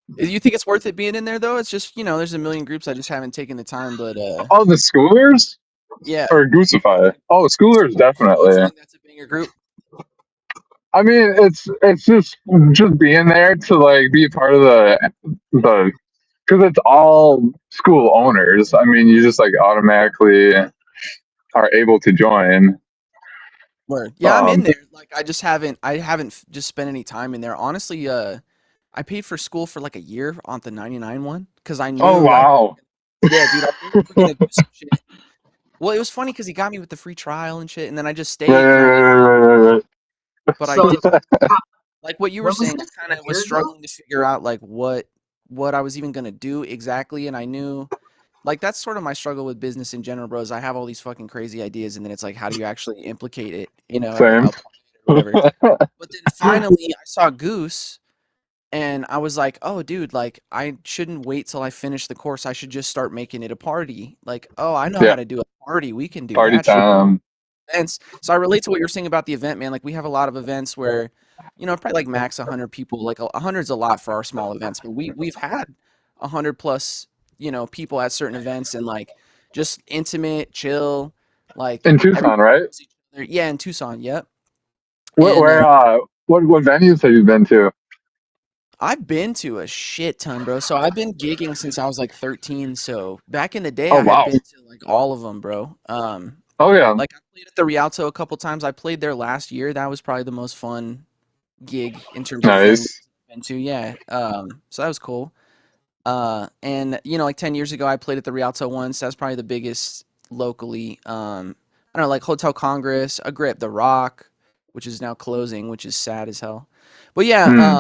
You think it's worth it being in there though? It's just there's a million groups. I just haven't taken the time, but Oh, the schoolers yeah. or Goosify? Oh, schoolers Oh, do you definitely. think that's a banger group? I mean, it's just being there to like be part of the because it's all school owners. I mean, you just like automatically are able to join. Word. Yeah, I'm in Um, there. Like I haven't just spent any time in there. Honestly, I paid for school for like a year on the 99 one because I oh knew wow, yeah, dude, I knew we were gonna do some shit. Well, it was funny because he got me with the free trial and shit, and then I just right, stayed and I didn't, right, but I So, did how, like what you were when was saying. this? I kind A of was year ago? struggling to figure out like what I was even gonna do exactly, and I knew like that's sort of my struggle with business in general, bros. I have all these fucking crazy ideas, and then it's like, how do you actually implicate it, or same. apply it or whatever. But then finally, I saw Goose, and I was like, "Oh, dude, like I shouldn't wait till I finish the course. I should just start making it a party. Like, oh, I know Yeah, how to do a party. We can do party that shit." time. Events. So I relate to what you're saying about the event, man. Like we have a lot of events where, probably like max 100 people. Like 100's a lot for our small events, but we've had 100 plus, people at certain events and like just intimate, chill, like In Tucson, everybody right? knows each other. Yeah, in Tucson. Yep. Where, And where what venues have you been to? I've been to a shit ton, bro. So I've been gigging since I was like 13. So back in the day, Oh I had wow. been to like all of them, bro. Oh yeah. Like I played at the Rialto a couple times. I played there last year. That was probably the most fun gig in terms of venues Nice. I've been to. Yeah. So that was cool. And like 10 years ago, I played at the Rialto once. That's probably the biggest locally. I don't know, like Hotel Congress, a grip, The Rock, which is now closing, which is sad as hell. But yeah, Hmm.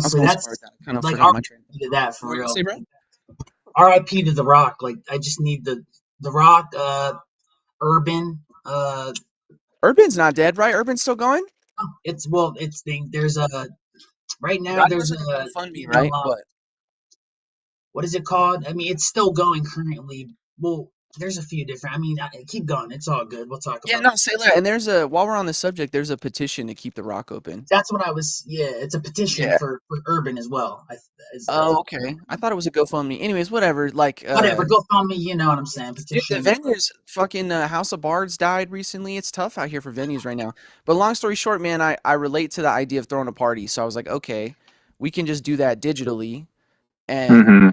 I was Honestly, going somewhere with that's that. I kind of like forgot my train. RIP to that What for were you gonna real. say, bro? RIP to The Rock. Like I just need the Rock, Urban. Urban's not dead, right? Urban's still going. It's well, it's there's a right Bro, now I know it's there's like a a GoFundMe, right? What? what is it called? I mean, it's still going currently. Well, there's a few different. I mean, keep going. It's all good. We'll talk Yeah, about no, it. say that. And while we're on the subject, there's a petition to keep the Rock open. That's what I was. Yeah, it's a petition Yeah. for Urban as well. Oh, okay. I thought it was a GoFundMe. Anyways, whatever. Like, Whatever. Go find me. You know what I'm saying? dude, the Petition. venues, fucking House of Bards died recently. It's tough out here for venues right now. But long story short, man, I relate to the idea of throwing a party. So I was like, okay, we can just do that digitally, and Hmm.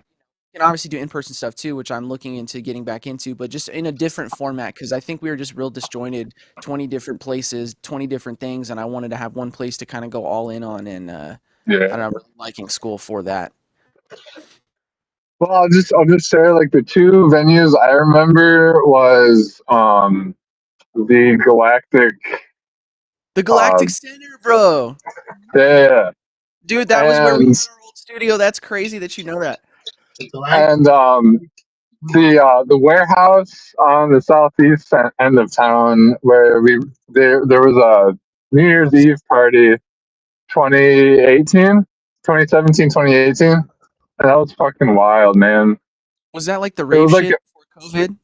can obviously do in-person stuff too, which I'm looking into getting back into, but just in a different format because I think we were just real disjointed, 20 different places, 20 different things, and I wanted to have one place to kind of go all in on, and I don't know, Yeah. I'm really liking school for that. Well, I'll just share like the two venues I remember was the Galactic The uh Galactic Center, bro. yeah, Dude, that was where we and had our old studio. That's crazy that you know that. The Galactic. and the warehouse on the southeast end of town where there was a New Year's Eve party 2018, 2017, 2018, and that was fucking wild, man. Was that like the It rave was like shit before COVID?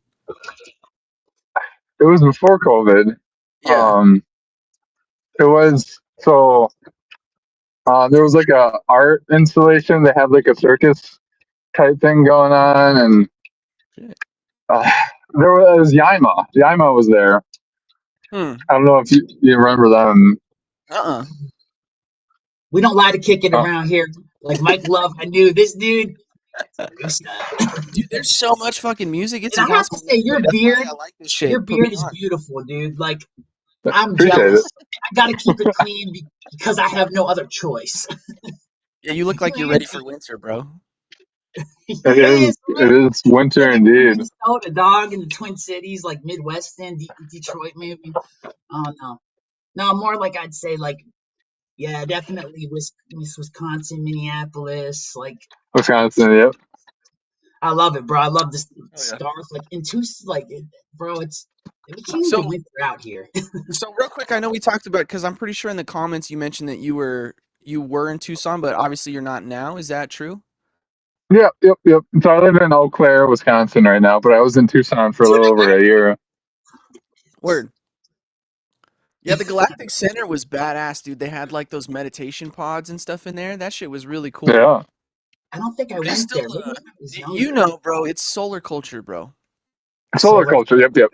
it was before COVID. Yeah. Um, it was so there was like a art installation. They had like a circus type thing going on, and Shit. uh, there was Yaima. Yaima was there. Hmm. I don't know if you remember them. Uh-uh. We don't lie to kick it Uh, around here. Like Mike Love, I knew this dude. Dude, there's so much fucking music. It's And I have to impossible say, not to play. That's why I like this your shit. Put me beard is on. beautiful, dude. Like I'm appreciate it. jealous. I gotta keep it clean because I have no other choice. Yeah, you look You like you're ready ain't. for winter, bro. It He is. is, It man. is Feel winter like I'm in indeed. Minnesota, dog, in the Twin Cities, like Midwestern, Detroit, maybe. Oh no, no, more like I'd say, like yeah, definitely Wisconsin, Minneapolis. Like Wisconsin. Yep. I love it, bro. I love this Oh yeah. scarf. Like in two, like bro, we can't So even winter out here. so real quick, I know we talked about because I'm pretty sure in the comments you mentioned that you were in Tucson, but obviously you're not now. Is that true? Yep. Yep. Yep. So I live in Eau Claire, Wisconsin right now, but I was in Tucson for a little over a year. Word. Yeah, the Galactic Center was badass, dude. They had like those meditation pods and stuff in there. That shit was really cool. Yeah. I don't think I They went still, there. Maybe when I was you younger. know, bro, it's solar culture, bro. Solar Solar. culture. Yep, yep.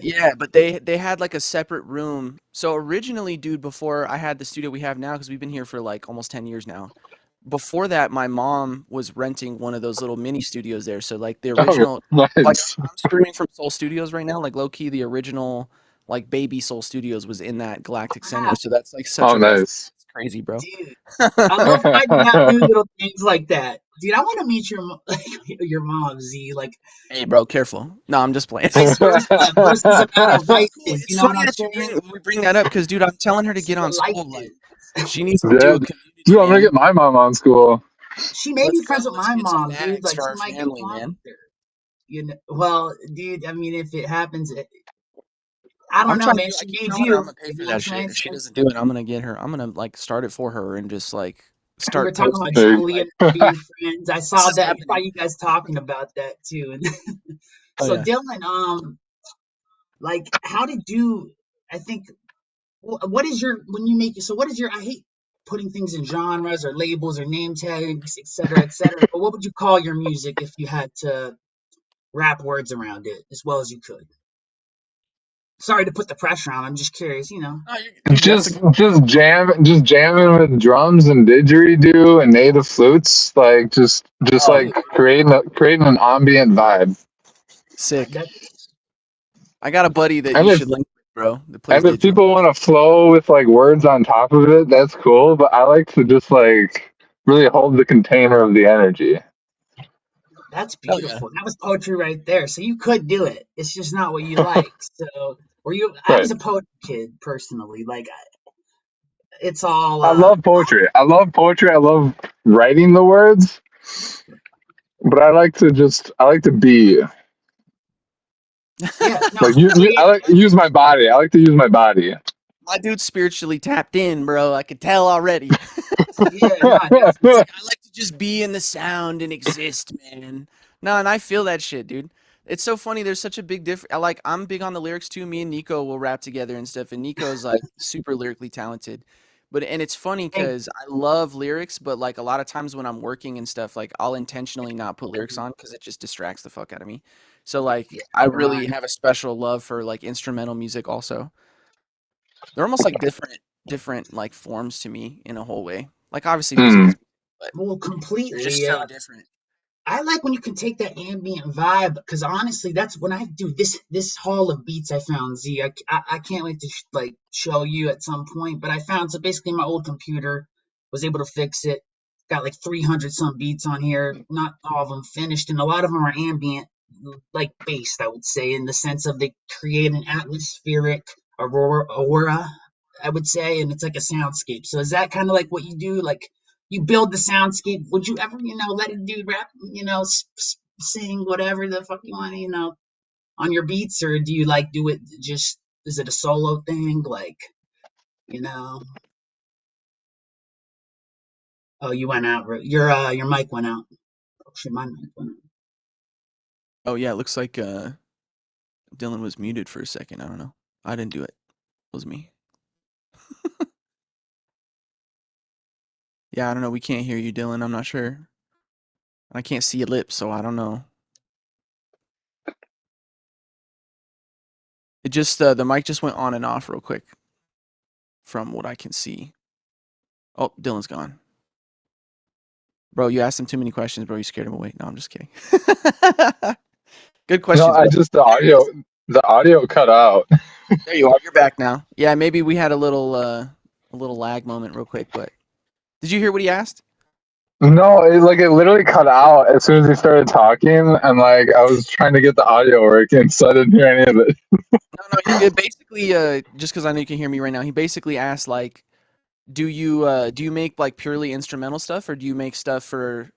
Yeah, but they had like a separate room. So originally, dude, before I had the studio we have now, because we've been here for like almost 10 years now. Before that, my mom was renting one of those little mini studios there. So like the Oh, original, like nice. I'm streaming from Soul Studios right now. Like low key, the original like baby Soul Studios was in that Galactic Center. Wow, So that's like such Oh, a reference. nice. It's crazy, bro. dude. I love finding out new little things like that. Dude, I want to meet your mom, Z. Like, Hey, bro, careful. No, I'm just playing. vice versa versus about No, it's cool. vices. You It's know what funny I'm that saying? we bring that up because, dude, I'm telling her to She's get a on life school. Like, dude. she needs to do Yeah, a community, dude, I'm gonna man. get my mom on school. She may Let's be go. friends with Let's my get some mom, dude. bags Like, for she our might get family, along man. with her. You know, well, dude. I mean, if it happens, I don't I'm know, trying to man. do. I She keep needs telling her I'm you. gonna pay You for know what I'm that shit. saying? If she So doesn't do it, I'm gonna get her. I'm gonna like start it for her and just like we were start talking about posting shit. There Julie Like, and being friends. I this saw is that. I saw happening. you guys talking about that too. And Oh so yeah. Dylan, like, how did you? I think what is your when you make so what is your I hate putting things in genres or labels or name tags, et cetera, but what would you call your music if you had to wrap words around it as well as you could? Sorry to put the pressure on. I'm just curious, you know. No, dude, that's a good. Just jamming with drums and didgeridoo and native flutes, like just Oh, like creating an ambient vibe. sick. That's I got a buddy that And you if should link with, bro, that plays and if digital. people want to flow with like words on top of it, that's cool. But I like to just like really hold the container of the energy. that's Hell yeah. beautiful. That was poetry right there. So you could do it. It's just not what you like. So were you I Right. was a poetry kid personally. Like it's all I love poetry. I love poetry. I love writing the words, but I like to be yeah, no, like I creative like to use my body. I like to use my body. My dude's spiritually tapped in, bro. I could tell already. yeah, no, He's definitely. like, I like to just be in the sound and exist, man. No, and I feel that shit, dude. It's so funny. There's such a big difference. Like, I'm big on the lyrics too. Me and Nico will rap together and stuff. And Nico's like super lyrically talented. But, and it's funny Thank because I love lyrics, but like a lot of times when I'm working and stuff, like I'll intentionally not put lyrics you. on because it just distracts the fuck out of me. So, like, Yeah, I right. really have a special love for like instrumental music also. They're almost like different like forms to me in a whole way. Like obviously music Mm. is, but Well, they're completely. just so different. I like when you can take that ambient vibe because honestly, that's when I do this haul of beats I found. Z, I can't wait to like show you at some point. But I found so basically my old computer was able to fix it. Got like 300 some beats on here. Not all of them finished, and a lot of them are ambient, like based. I would say in the sense of they create an atmospheric aura. I would say, and it's like a soundscape. So is that kind of like what you do? Like you build the soundscape. Would you ever, let a dude rap, sing whatever the fuck you want, on your beats, or do you like do it just? Is it a solo thing? Like, you know? Oh, you went out. Your mic went out. Oh shit, my mic went out. Oh yeah, it looks like Dylan was muted for a second. I don't know. I didn't do it. It was me. Yeah, I don't know. We can't hear you, Dylan. I'm not sure. I can't see your lips, so I don't know. It just the mic just went on and off real quick from what I can see. Oh, Dylan's gone. Bro, you asked him too many questions, bro. You scared him away. No, I'm just kidding. Good No, questions, bro. There he is. the audio cut out. There you are. You're back now. Yeah, maybe we had a little lag moment real quick, but did you hear what he asked? No, it literally cut out as soon as he started talking, and like I was trying to get the audio working, so I didn't hear any of it. No, no, you're good. Basically, just because I know you can hear me right now, he basically asked like, do you make like purely instrumental stuff, or do you make stuff for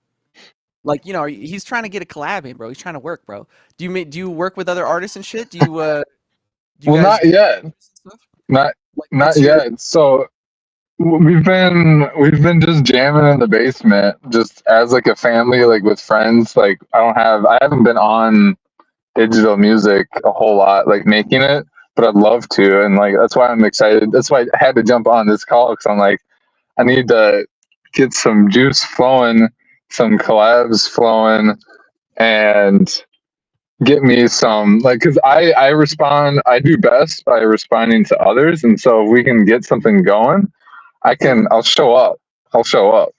like he's trying to get a collab in, bro. He's trying to work, bro. Do you work with other artists and shit? Do you Well, guys not do yet, stuff? not Like, not what's your yet. So we've been just jamming in the basement, just as like a family, like with friends. Like I haven't been on digital music a whole lot, like making it, but I'd love to, and like that's why I'm excited. That's why I had to jump on this call because I'm like I need to get some juice flowing some collabs flowing and get me some like because I do best by responding to others, and so if we can get something going, Yeah. I'll show up. I'll show up.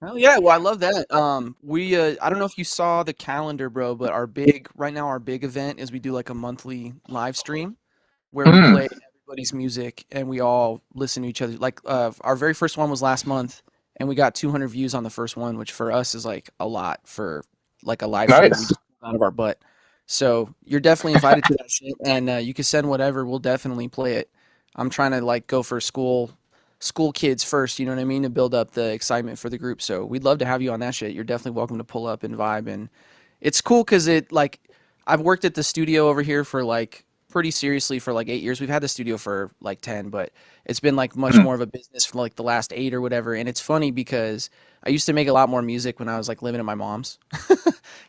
Oh yeah, well I love that. We I don't know if you saw the calendar, bro, but our big event is we do like a monthly live stream where we Mm, play everybody's music and we all listen to each other. Like our very first one was last month and we got 200 views on the first one, which for us is like a lot for like a live stream that we nice. just pulled out of our butt. So you're definitely invited to that shit and you can send whatever, we'll definitely play it. I'm trying to like go for school kids first, you know what I mean, to build up the excitement for the group. So we'd love to have you on that shit. You're definitely welcome to pull up and vibe. And it's cool because it like I've worked at the studio over here for like pretty seriously for like 8 years. We've had the studio for like 10, but it's been like much Mm, more of a business for like the last 8 or whatever. And it's funny because I used to make a lot more music when I was like living at my mom's.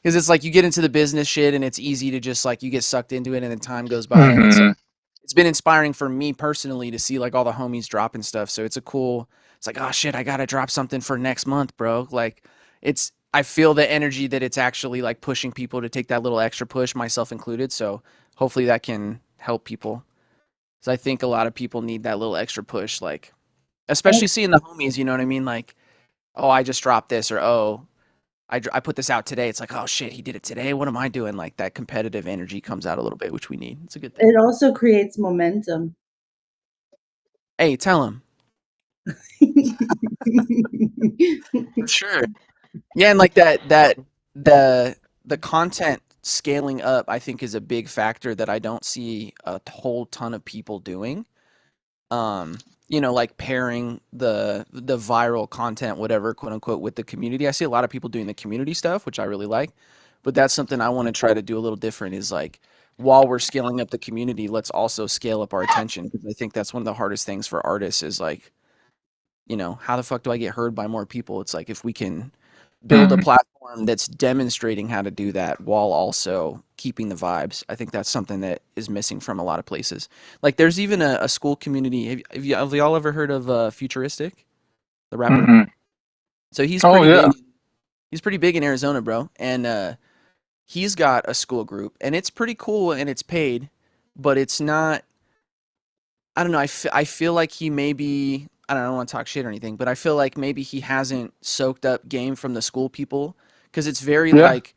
Because it's like you get into the business shit and it's easy to just like you get sucked into it and then time goes by and mhm. it's been inspiring for me personally to see like all the homies dropping stuff. So it's like, oh shit, I gotta drop something for next month, bro. Like I feel the energy that it's actually like pushing people to take that little extra push, myself included. So hopefully that can help people. Because I think a lot of people need that little extra push, like, especially seeing the homies, you know what I mean? Like, oh, I just dropped this, or oh, I put this out today. It's like, oh shit, he did it today. What am I doing? Like that competitive energy comes out a little bit, which we need. It's a good thing. It also creates momentum. Hey, tell him. For sure. Yeah, and like the the content scaling up, I think, is a big factor that I don't see a whole ton of people doing. Like pairing the viral content, whatever, quote unquote, with the community. I see a lot of people doing the community stuff, which I really like, but that's something I want to try to do a little different. Is like while we're scaling up the community, let's also scale up our attention because I think that's one of the hardest things for artists is like how the fuck do I get heard by more people? It's like if we can build a Mm. platform that's demonstrating how to do that while also keeping the vibes. I think that's something that is missing from a lot of places. Like there's even a school community. Have y'all ever heard of Futuristic, the rapper? Mm-mm. So Oh yeah. he's pretty big in Arizona, bro. And he's got a school group and it's pretty cool and it's paid, but it's not I don't know. I feel like he maybe I don't want to talk shit or anything, but I feel like maybe he hasn't soaked up game from the school people because it's very Yeah. like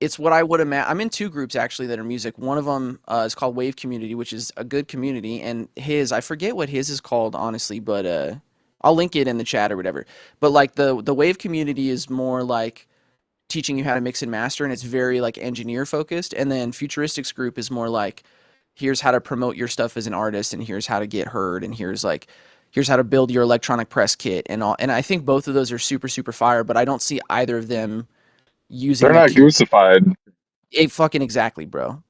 it's what I would imagine. I'm in two groups actually that are music. One of them is called Wave Community, which is a good community, and I forget what his is called honestly, but I'll link it in the chat or whatever. But like the Wave Community is more like teaching you how to mix and master, and it's very like engineer focused. And then Futuristics group is more like here's how to promote your stuff as an artist, and here's how to get heard, and here's how to build your electronic press kit and all. And I think both of those are super super fire, but I don't see either of them They're using the not goosified. fucking exactly, bro.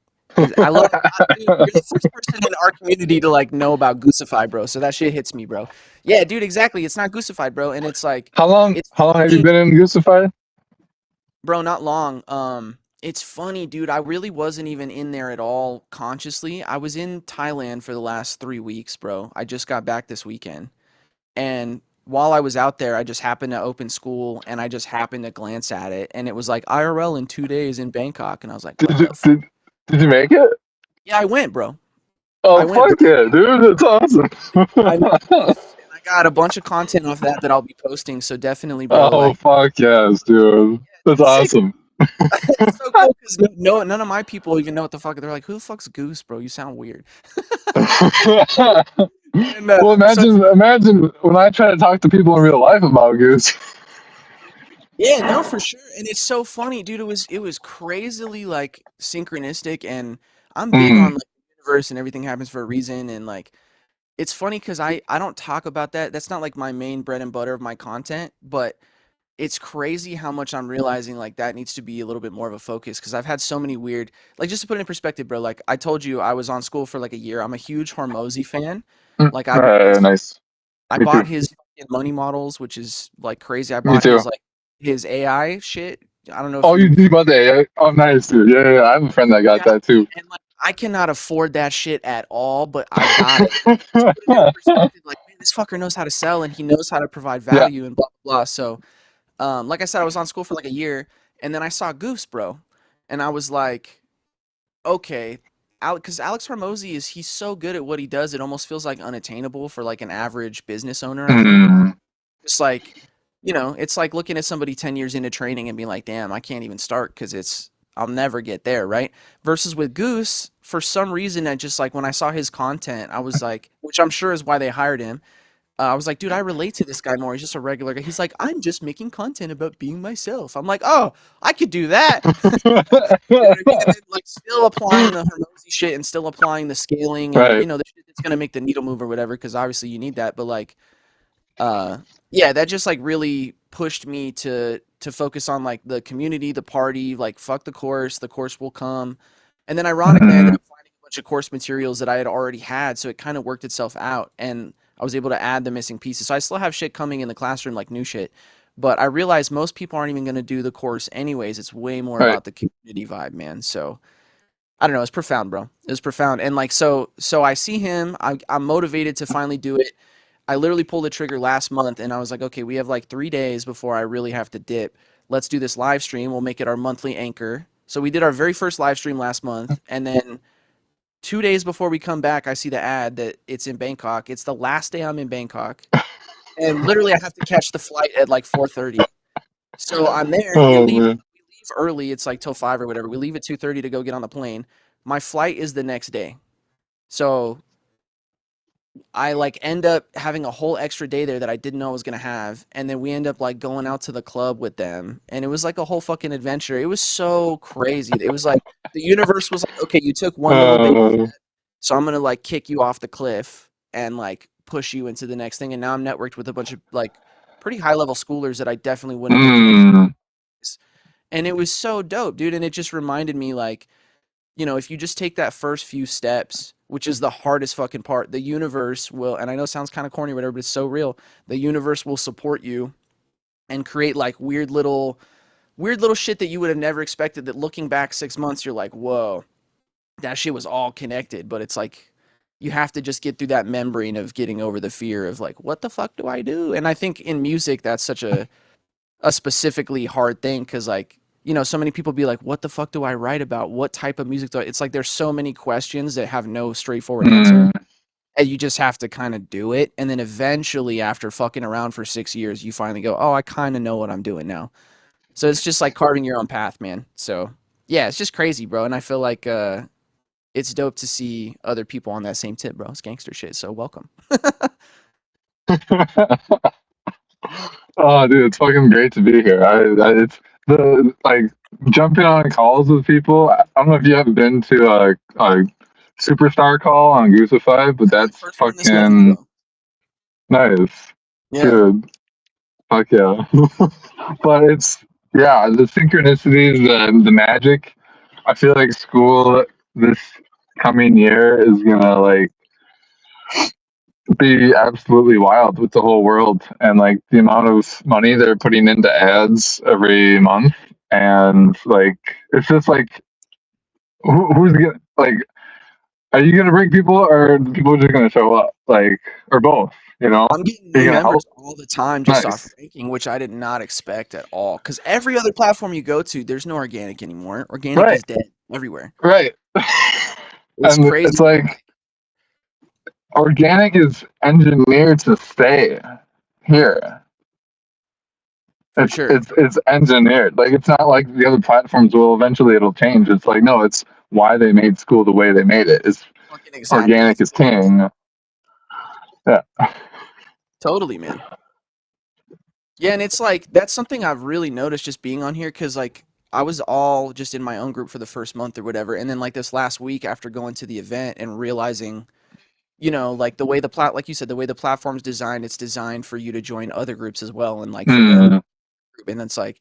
I love dude, you're the first person in our community to like know about Goosify, bro. So that shit hits me, bro. Yeah, dude, exactly. It's not Goosified, bro, and it's like it's How long have you funny, been in goosified? bro, not long. It's funny, dude. I really wasn't even in there at all consciously. I was in Thailand for the last 3 weeks, bro. I just got back this weekend. And while I was out there, I just happened to open school and I just happened to glance at it. And it was like IRL in 2 days in Bangkok. And I was like, Did what you the fuck? did you make it? Yeah, I went, bro. I Oh went, bro. fuck yeah, dude, that's awesome. I made it, dude. And I got a bunch of content off that I'll be posting. So definitely, bro, Oh like, fuck yes, dude. That's it's sick. awesome. It's so cool because none of my people even know what the fuck. They're like, who the fuck's Goose, bro? You sound weird. And Well, so it's imagine when I try to talk to people in real life about goose. yeah, no, for sure. And it's so funny, dude. It was crazily like synchronistic and I'm big Mm, on like the universe and everything happens for a reason and like it's funny because I don't talk about that. That's not like my main bread and butter of my content, but it's crazy how much I'm realizing like that needs to be a little bit more of a focus because I've had so many weird like just to put it in perspective, bro, like I told you I was on school for like a year. I'm a huge Hormozy fan. Like nice. I Me bought too. his fucking money models, which is like crazy. I Me bought too. his AI shit. I don't know if Oh, you you've about that? Oh, nice, dude. Yeah, yeah. I have a friend that got yeah, that too. and like I cannot afford that shit at all, but I got it. To put it in perspective, like man, this fucker knows how to sell and he knows how to provide Yeah. value and blah blah blah. So like I said, I was on school for like a year, and then I saw Goose, bro, and I was like, okay, because Alex Hormozy he's so good at what he does, it almost feels like unattainable for like an average business owner, I think. Mm, Just like, it's like looking at somebody 10 years into training and being like, damn, I can't even start because I'll never get there, right? Versus with Goose, for some reason, I just like when I saw his content, I was like, which I'm sure is why they hired him. I was like, dude, I relate to this guy more. He's just a regular guy. He's like, I'm just making content about being myself. I'm like, oh, I could do that. You know what I mean? And then, like, still applying the Hermosi shit and still applying the scaling and, right. the shit that's going to make the needle move or whatever, because obviously you need that. But, like, uh, yeah, that just, like, really pushed me to focus on, like, the community, the party, like, fuck the course will come. And then, ironically, I ended Mm, up finding a bunch of course materials that I had already had, so it kind of worked itself out. And I was able to add the missing pieces. So I still have shit coming in the classroom, like new shit. But I realized most people aren't even going to do the course anyways. It's way more right. about the community vibe, man. So I don't know. It's profound, bro. It was profound. And like, so I see him. I'm motivated to finally do it. I literally pulled the trigger last month, and I was like, okay, we have like 3 days before I really have to dip. Let's do this live stream. We'll make it our monthly anchor. So we did our very first live stream last month, and then 2 days before we come back, I see the ad that it's in Bangkok. It's the last day I'm in Bangkok, and literally I have to catch the flight at like 4:30. So I'm there. Oh man. We leave early. It's like till 5 or whatever. We leave at 2:30 to go get on the plane. My flight is the next day. So I like end up having a whole extra day there that I didn't know I was gonna have, and then we end up like going out to the club with them, and it was like a whole fucking adventure. It was so crazy. It was like the universe was like, okay, you took one little baby Uh, step, so I'm gonna like kick you off the cliff and like push you into the next thing. And now I'm networked with a bunch of like pretty high level schoolers that I definitely wouldn't have been connected mm, with. And it was so dope, dude. And it just reminded me like, if you just take that first few steps, which is the hardest fucking part, the universe will, and I know it sounds kind of corny or whatever, but it's so real. The universe will support you and create like weird little shit that you would have never expected that looking back 6 months, you're like, whoa, that shit was all connected. But it's like, you have to just get through that membrane of getting over the fear of like, what the fuck do I do? And I think in music, that's such a specifically hard thing because like so many people be like, what the fuck do I write about, what type of music do I, it's like there's so many questions that have no straightforward answer, mm. and you just have to kind of do it, and then eventually after fucking around for 6 years you finally go, oh, I kind of know what I'm doing now. So it's just like carving your own path, man. So yeah, it's just crazy, bro. And I feel like it's dope to see other people on that same tip, bro. It's gangster shit, so welcome. Oh, dude, it's fucking great to be here. It's the like jumping on calls with people. I don't know if you have been to a superstar call on Goosify, but This is my that's first one this month, fucking bro. nice, Yeah. dude. Fuck yeah. But it's yeah, the synchronicities, the magic. I feel like school this coming year is gonna like be absolutely wild with the whole world and like the amount of money they're putting into ads every month, and like it's just like who's gonna like, are you gonna bring people or are people just gonna show up, like, or both, I'm getting are you new gonna help? members all the time just off Nice. ranking, which I did not expect at all. Because every other platform you go to, there's no organic anymore. Organic Right, is dead everywhere. right. It's And it's crazy. like organic is engineered to stay here. For sure. It's engineered. Like it's not like the other platforms will eventually it'll change. It's like no, it's why they made school the way they made it. It's Fucking exactly. organic That's is what it is. king. Yeah. Totally, man. Yeah, and it's like that's something I've really noticed just being on here because like I was all just in my own group for the first month or whatever, and then like this last week after going to the event and realizing, like the way like you said, the way the platform's designed, it's designed for you to join other groups as well, and like for the Mm, group, and it's like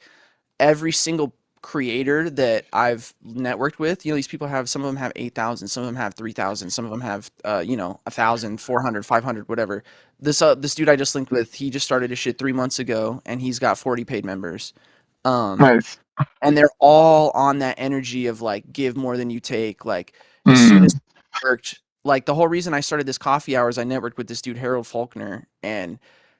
every single creator that I've networked with, these people have, some of them have 8,000, some of them have 3,000, some of them have 1,000, 400, 500, whatever. This dude I just linked with, he just started his shit 3 months ago and he's got 40 paid members. Um nice. and they're all on that energy of like give more than you take. Like as soon Mm, as it worked, like the whole reason I started this coffee hour is I networked with this dude Harold Faulkner, and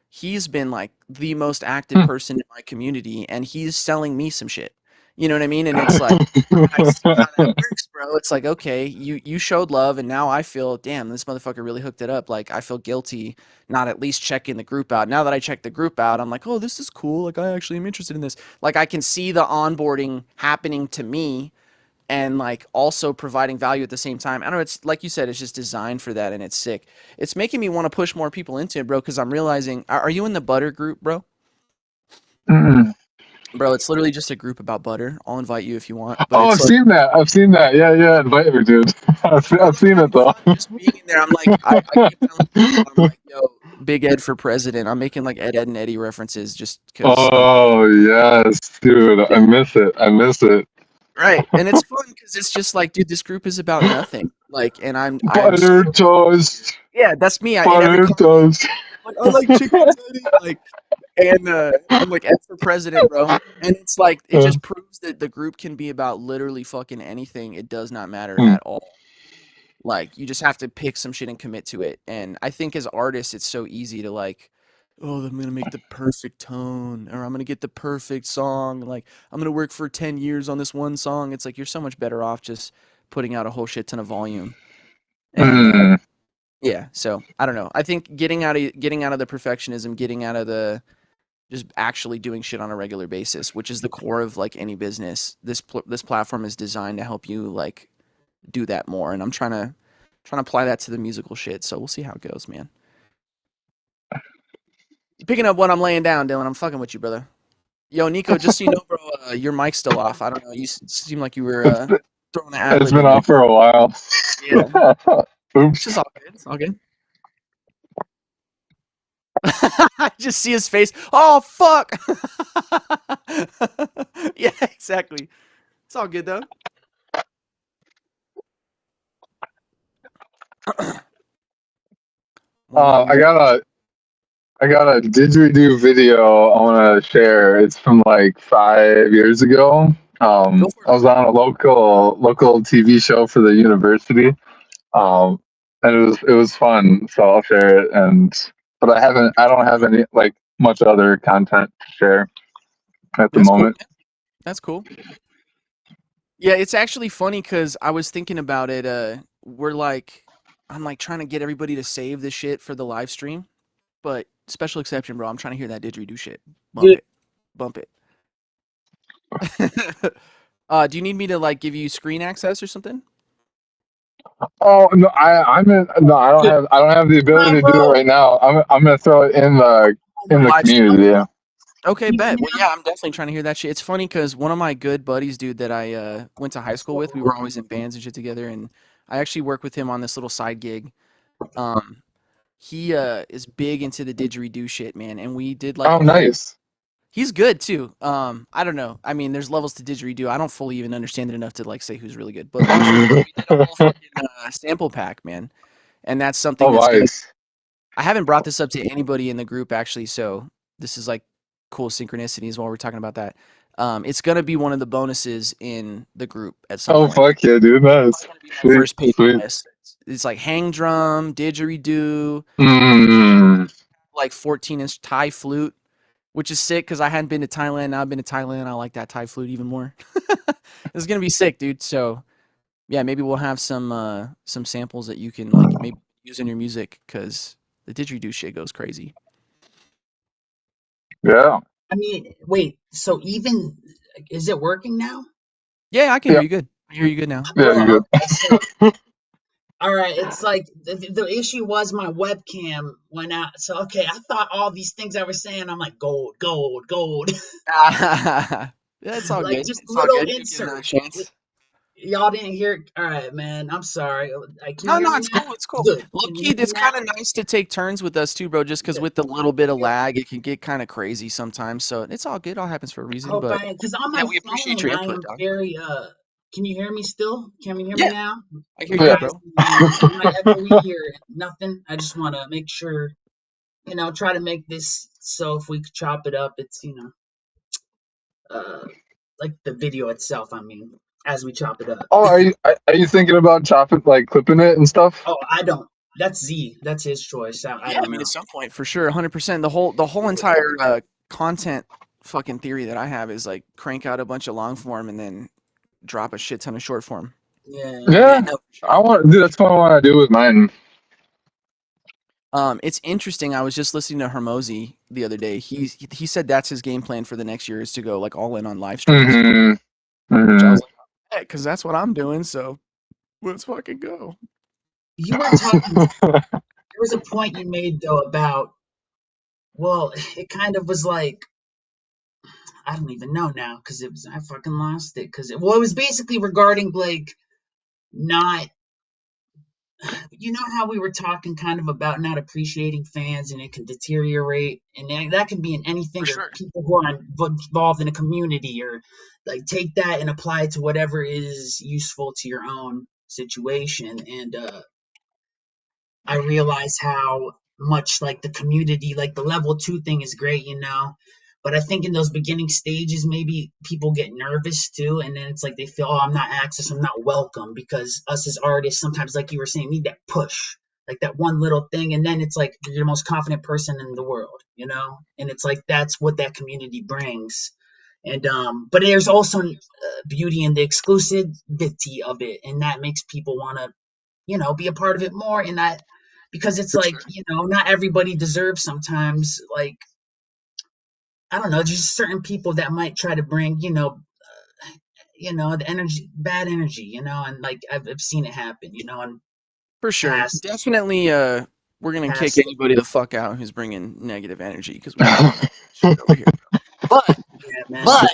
he's been like the most active person in my community, and he's selling me some shit. You know what I mean? And it's like I see how that works, bro. It's like, okay, you showed love, and now I feel, damn, this motherfucker really hooked it up. Like I feel guilty not at least checking the group out. Now that I check the group out, I'm like, oh, this is cool. Like I actually am interested in this. Like I can see the onboarding happening to me, and like also providing value at the same time. I don't know. It's like you said, it's just designed for that, and it's sick. It's making me want to push more people into it, bro. Because I'm realizing, are you in the butter group, bro? Mm. Bro, it's literally just a group about butter. I'll invite you if you want, but Oh, it's I've like seen that. I've seen that. Yeah, yeah. Invite me, dude. bro, I've it's seen it having though. fun just being in there. I'm like, I keep telling people, I'm like, yo, Big Ed for president. I'm making like Ed, Ed, and Eddie references just because I'm Oh yes, dude. I yeah, miss it. I miss it. right. And it's fun because it's just like, dude, this group is about nothing. Like, and I'm Butter so toast. yeah, that's me. In every Butter comment, toast. like, I like chickens, Eddie. Like, and I'm like Ed for president, bro. And it's like it Uh, just proves that the group can be about literally fucking anything. It does not matter mm, at all. Like you just have to pick some shit and commit to it. And I think as artists, it's so easy to like, oh, I'm gonna make the perfect tone, or I'm gonna get the perfect song. Like I'm gonna work for 10 years on this one song. It's like you're so much better off just putting out a whole shit ton of volume. And mm, yeah, so I don't know. I think getting out of the perfectionism, getting out of the just actually doing shit on a regular basis, which is the core of like any business. This platform is designed to help you like do that more, and I'm trying to apply that to the musical shit. So we'll see how it goes, man. Picking up what I'm laying down, Dylan. I'm fucking with you, brother. Yo, Nico, just so you know, bro, your mic's still off. I don't know. You seem like you were it's throwing an ad it's lib been in there. off for a while. Yeah, it's Oops. just all good. It's all good. I just see his face. Oh fuck! Yeah, exactly. It's all good though. One more. I One. got a didgeridoo video I want to share. It's from like 5 years ago. Go for I it. was on a local TV show for the university. Um, and it was fun. So I'll share it. But I don't have any like much other content to share at the That's cool, moment. man. That's cool. Yeah, it's actually funny because I was thinking about it. We're like, I'm like trying to get everybody to save this shit for the live stream, but special exception, bro. I'm trying to hear that didgeridoo shit. Bump Dude, it, bump it. Do you need me to like give you screen access or something? Oh no, no, dude, I don't have the ability time, to do it bro. right now. I'm gonna throw it Oh in my the Live god. stream. community. Yeah. Okay, Can you hear bet. me Well, now? yeah, I'm definitely trying to hear that shit. It's funny because one of my good buddies, dude, that I went to high school with, we were always in bands and shit together, and I actually work with him on this little side gig. Um, he is big into the didgeridoo shit, man, and we did like Oh, a whole. nice. He's good too. I don't know. I mean, there's levels to didgeridoo. I don't fully even understand it enough to like say who's really good. But long story short, we did a whole fucking sample pack, man, and that's something Oh, that's gonna. nice. I haven't brought this up to anybody in the group actually, so this is like cool synchronicities while we're talking about that. It's gonna be one of the bonuses in the group at some Oh, point. fuck yeah, dude. It's Nice. gonna be my Sweet, first paid sweet. bonus. It's like hang drum, didgeridoo, Mm. like 14-inch Thai flute, which is sick because I hadn't been to Thailand. Now I've been to Thailand. I like that Thai flute even more. It's gonna be sick, dude. So yeah, maybe we'll have some samples that you can like maybe use in your music because the didgeridoo shit goes crazy. Yeah. I mean, wait, so even is it working now? Yeah, I can hear Yeah. you good. I hear you good now. Yeah, Bro, you're okay, so all right, it's like the issue was my webcam went out. So okay, I thought all these things I was saying, I'm like gold, gold, gold. Yeah, it's all Like good. just It's all little good. You'll get another insert. chance. Y'all didn't hear it? All right, man. I'm sorry. Can No, you hear no, me it's now? cool. It's cool. Good. Low Can you key, hear me it's now? kind of nice to take turns with us too, bro. Just because Good. with the little bit of Yeah. lag, it can get kind of crazy sometimes. So it's all good. All happens for a I reason. hope But because on yeah, my we appreciate phone your I input, am dog. very can you hear me still? Can you hear me Yeah, now? I hear you yeah. good, Alright, bro. am I echoey or nothing? I just wanna make sure, try to make this so if we chop it up, it's uh like the video itself, I mean, as we chop it up. Oh, are you thinking about chopping, like clipping it and stuff? Oh, I don't. That's Z. That's his choice. I Yeah, I don't mean, know. at some point, for sure, 100%. The whole entire content fucking theory that I have is like crank out a bunch of long form and then drop a shit ton of short form. Yeah. But yeah, Yeah, no, for sure. I want, dude. That's what I want to do with mine. It's interesting. I was just listening to Hermosi the other day. He said that's his game plan for the next year is to go like all in on live streams, Hmm. which I Hmm. was like, yeah, because that's what I'm doing. So let's fucking go. You were talking. There was a point you made though about. Well, it kind of was like I don't even know now because it was I fucking lost it because it was basically regarding like not you know how we were talking kind of about not appreciating fans and it can deteriorate and that can be in For anything or sure. people who are involved in a community or like take that and apply it to whatever is useful to your own situation and I realize how much like the community, like the level 2 thing is great, you know. But I think in those beginning stages, maybe people get nervous too, and then it's like they feel, oh, I'm not access, I'm not welcome, because us as artists sometimes, like you were saying, need that push, like that one little thing, and then it's like you're the most confident person in the world, you know. And it's like that's what that community brings. And but there's also beauty in the exclusivity of it, and that makes people want to be a part of it more and not because it's For like, sure. not everybody deserves sometimes like I don't know, just certain people that might try to bring, the energy, bad energy, and like I've seen it happen, in For sure. past Definitely. We're gonna kick past anybody the fuck out who's bringing negative energy because we don't want that shit over here. But yeah, man. But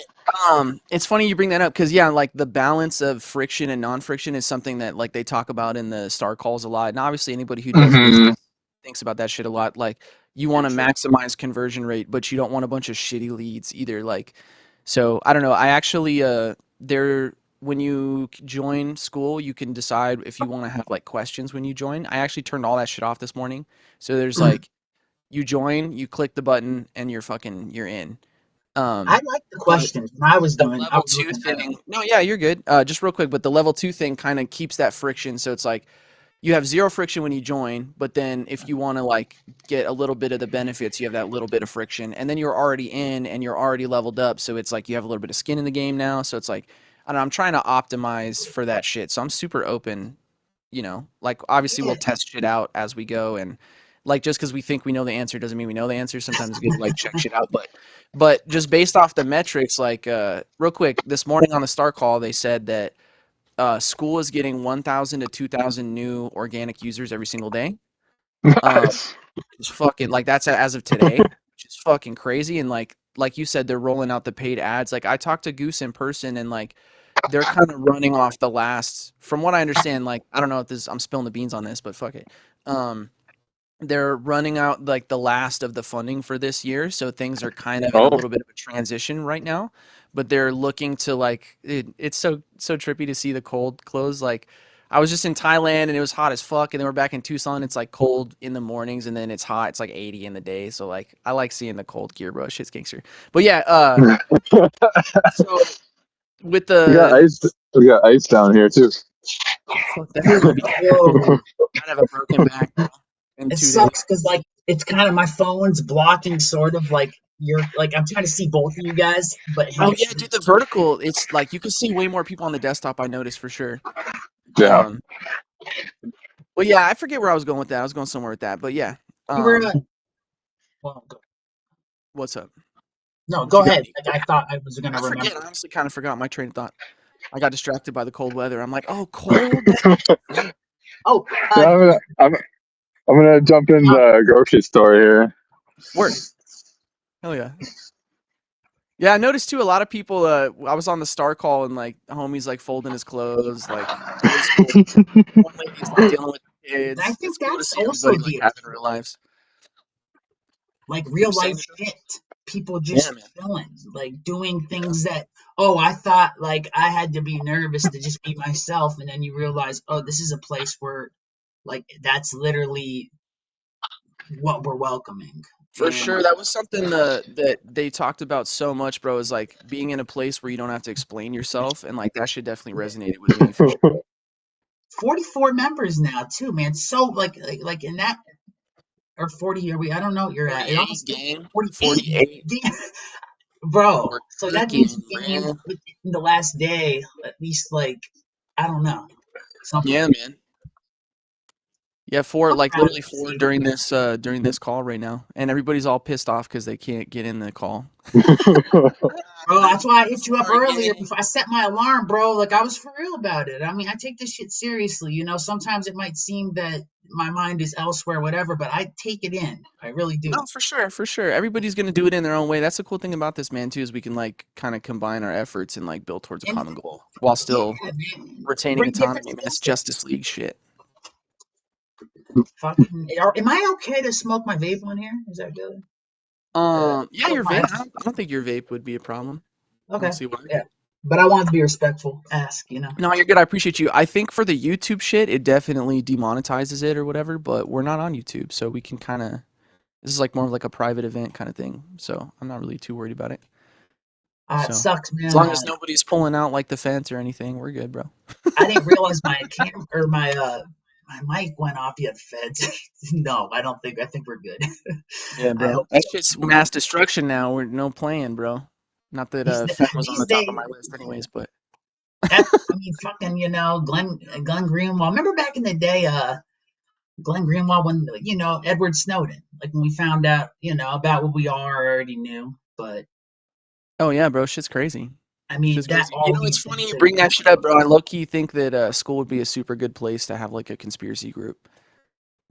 it's funny you bring that up because yeah, like the balance of friction and non-friction is something that like they talk about in the star calls a lot. And obviously, anybody who does Hmm. business thinks about that shit a lot. Like you want to True. maximize conversion rate, but you don't want a bunch of shitty leads either. Like, so I don't know. I actually there when you join school, you can decide if you want to have like questions when you join. I actually turned all that shit off this morning. So there's like you join, you click the button, and you're in. I Um, like the but questions when I was the doing I level was two looking that up. thing, no, yeah, you're good. Just real quick, but the level two thing kind of keeps that friction. So it's like you have zero friction when you join, but then if you want to like get a little bit of the benefits, you have that little bit of friction, and then you're already in and you're already leveled up. So it's like you have a little bit of skin in the game now. So it's like I don't know, I'm trying to optimize for that shit. So I'm super open, like obviously Yeah. we'll test shit out as we go and like just because we think we know the answer doesn't mean we know the answer. Sometimes it's good to like check shit out, but just based off the metrics, like real quick, this morning on the star call they said that school is getting 1,000 to 2,000 new organic users every single day. um Nice. it's fucking like that's as of today, which is fucking crazy. And like you said, they're rolling out the paid ads. Like I talked to Goose in person and like they're kind of running off the last, from what I understand, like I don't know if this, I'm spilling the beans on this, but fuck it. um they're running out like the last of the funding for this year, so things are kind of in a Oh. little bit of a transition right now. But they're looking to like it's so trippy to see the cold close. Like I was just in Thailand and it was hot as fuck, and then we're back in Tucson. It's like cold in the mornings and then it's hot. It's like 80 in the day. So like I like seeing the cold gear, bro. Shit's gangster. But yeah, so with We got the ice. We got ice down here too. oh fuck, that would be Whoa. I'd have a broken back in It 2 days. sucks because like it's kind of my phone's blocking sort of like you're like I'm trying to see both of you guys, but Oh hence yeah, dude, the vertical, it's like you can see way more people on the desktop, I noticed for sure. Yeah. Um, well, yeah, I forget where I was going with that. I was going somewhere with that, but yeah. you were Um, well, what's up? no, What go you got? ahead. Like I thought I was gonna I forget. remember. I honestly kind of forgot my train of thought. I got distracted by the cold weather. I'm like, oh, cold. Oh, Yeah, I'm gonna jump in uh, the grocery store here. Word. Hell yeah. Yeah, I noticed too. A lot of people. I was on the star call and like homie's like folding his clothes. Like it was cool. One lady's like dealing with I kids. It's think cool to that's see also everybody like the having real lives. like You were real saying, life Joe? shit. People Yeah, just man. chilling, like doing Yeah, things that I thought like I had to be nervous to just be myself, and then you realize, oh, this is a place where like that's literally what we're welcoming. for And sure. That was something that they talked about so much, bro. Is like being in a place where you don't have to explain yourself, and like that shit definitely resonated with me for sure. 44 members now too, man. So like in that or 40 here we I don't know what you're at. It 48 almost gang. 48. 48. Bro. We're So that means cooking, you gained man. in the last day at least like I don't know something. Yeah, man. Yeah, four, I'm like proud of literally you, four Steve. during this call right now, and everybody's all pissed off because they can't get in the call. Bro, that's why I hit you up Sorry, earlier gang. before I set my alarm, bro. Like I was for real about it. I mean, I take this shit seriously. You know, sometimes it might seem that my mind is elsewhere, whatever, but I take it in. I really do. No, for sure, for sure. Everybody's gonna do it in their own way. That's the cool thing about this, man, too, is we can like kind of combine our efforts and like build towards a And common goal while yeah, still man. retaining Bring different autonomy. Man, skill it's sets. Justice League shit. Fucking, am I okay to smoke my vape on here? Is that good? Yeah, Like your my vape. I don't think your vape would be a problem. I don't okay, see why. yeah. But I wanted to be respectful. Ask, you know. No, you're good. I appreciate you. I think for the YouTube shit, it definitely demonetizes it or whatever, but we're not on YouTube, so we can kind of. This is like more of like a private event kind of thing, so I'm not really too worried about it. It So sucks, as man. long as nobody's pulling out like the fence or anything, we're good, bro. I didn't realize my cam or my mic went off yet, feds. No, I don't think. I think we're good. Yeah, I bro. hope That so. shit's mass destruction now. We're no playing, bro. Not that These Fen was on these the top of days, my list, anyways, but that I mean, fucking, you know, Glenn Greenwald. Remember back in the day, Glenn Greenwald when Edward Snowden, like when we found out, about what we already knew, but oh yeah, bro, shit's crazy. I mean Shit's that crazy. You all know, it's these funny things you that bring that shit up, bro. I low key think that school would be a super good place to have like a conspiracy group.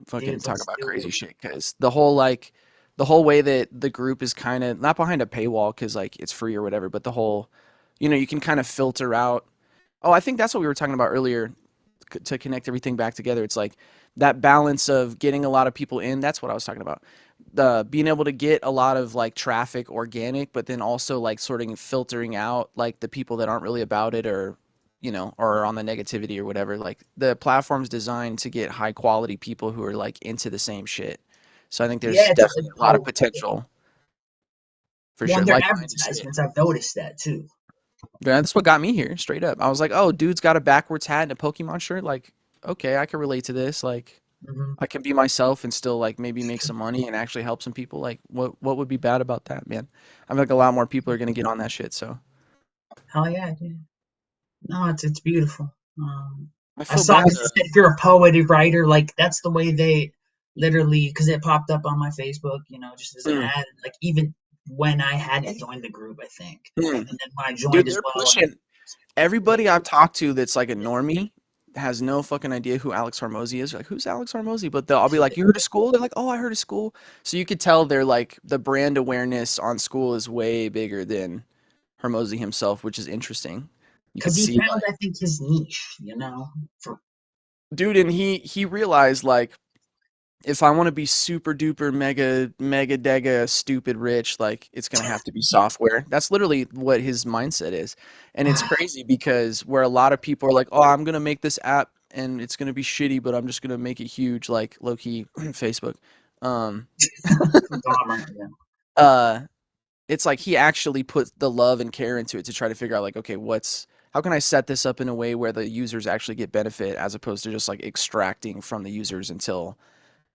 Fucking dudes, talk let's about do it. crazy shit because the whole way that the group is kind of not behind a paywall because like it's free or whatever, but the whole, you can kind of filter out. Oh, I think that's what we were talking about earlier to connect everything back together. It's like that balance of getting a lot of people in. That's what I was talking about. The being able to get a lot of like traffic organic, but then also like sorting and filtering out like the people that aren't really about it or or on the negativity or whatever. Like the platform's designed to get high quality people who are like into the same shit. So I think Yeah, there's it's definitely a lot of how potential for one sure. their Like-minded shit. advertisements. I've noticed that too. Yeah, that's what got me here, straight up. I was like, oh, dude's got a backwards hat and a Pokemon shirt. Like, okay, I can relate to this. Like, Hmm. I can be myself and still like maybe make some money and actually help some people. Like, what would be bad about that, man? I feel like a lot more people are gonna get on that shit. So Hell yeah, dude. No, it's beautiful. I I feel saw bad. because if you're a poet, a writer, like that's the way they literally because it popped up on my Facebook, just as an Mm, ad. Like even when I hadn't joined the group, I think, mm. and then when I Dude, joined as they're well, pushing. Everybody I've talked to that's like a normie has no fucking idea who Alex Hormozy is. You're like, who's Alex Hormozy? But I'll be like, you heard of school? They're like, oh, I heard of school. So you could tell they're like the brand awareness on school is way bigger than Hormozy himself, which is interesting. You because could he see found, like, I think, his niche. For dude, and he realized like if I want to be super duper mega mega dega stupid rich, like it's gonna have to be software. That's literally what his mindset is, and it's crazy because where a lot of people are like, oh, I'm gonna make this app and it's gonna be shitty, but I'm just gonna make it huge, like low key Facebook. Um, conglomerate. Yeah. uh, it's like he actually put the love and care into it to try to figure out like, okay, how can I set this up in a way where the users actually get benefit as opposed to just like extracting from the users until